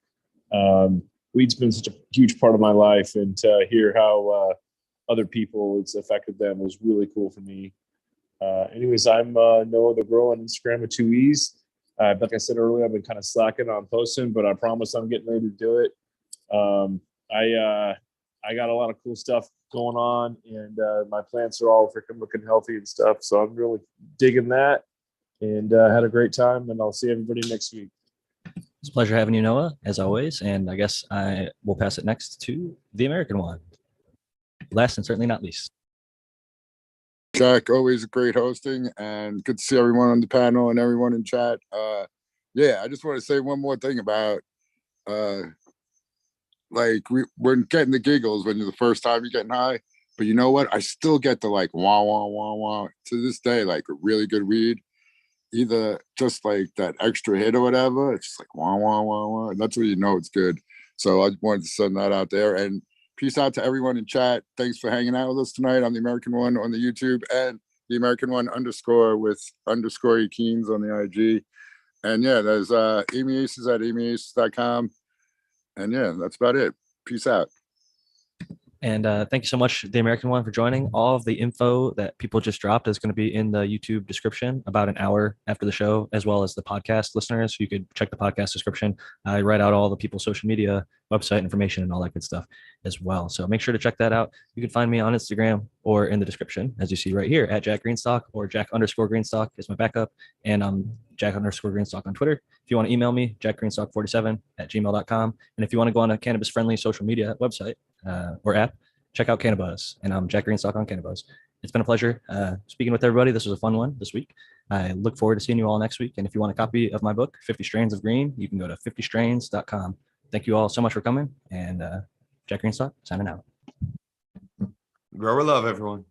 Weed's been such a huge part of my life, and to hear how other people it's affected them was really cool for me. Anyways, I'm Noah the Grow on Instagram with 2 E's. Like I said earlier, I've been kind of slacking on posting, but I promise I'm getting ready to do it. I got a lot of cool stuff going on, and my plants are all freaking looking healthy and stuff. So I'm really digging that, and had a great time. And I'll see everybody next week. It's a pleasure having you, Noah, as always. And I guess I will pass it next to the American one. Last and certainly not least. Jack, always great hosting, and good to see everyone on the panel and everyone in chat. Yeah, I just want to say one more thing about we're getting the giggles when you're the first time you're getting high, but you know what? I still get the like wah wah wah wah to this day, like a really good weed, either just like that extra hit or whatever. It's just like wah wah wah wah. And that's when you know it's good. So I wanted to send that out there, and peace out to everyone in chat. Thanks for hanging out with us tonight on the American One on the YouTube, and the American One _ with _ Keens on the IG. And yeah, there's Amy Aces at amyaces.com. And yeah, that's about it. Peace out. And thank you so much, the American One, for joining. All of the info that people just dropped is going to be in the YouTube description about an hour after the show, as well as the podcast listeners. You could check the podcast description. I write out all the people's social media, website information, and all that good stuff as well. So make sure to check that out. You can find me on Instagram or in the description, as you see right here, at Jack Greenstock, or Jack _ Greenstock is my backup. And I'm Jack _ Greenstock on Twitter. If you want to email me, jackgreenstock47@gmail.com. And if you want to go on a cannabis-friendly social media website or app, check out Cannabuzz. And I'm Jack Greenstock on Cannabuzz. It's been a pleasure speaking with everybody. This was a fun one this week. I look forward to seeing you all next week. And if you want a copy of my book, 50 Strains of Green, you can go to 50strains.com. Thank you all so much for coming. And Jack Greenstock signing out. Grower love, everyone.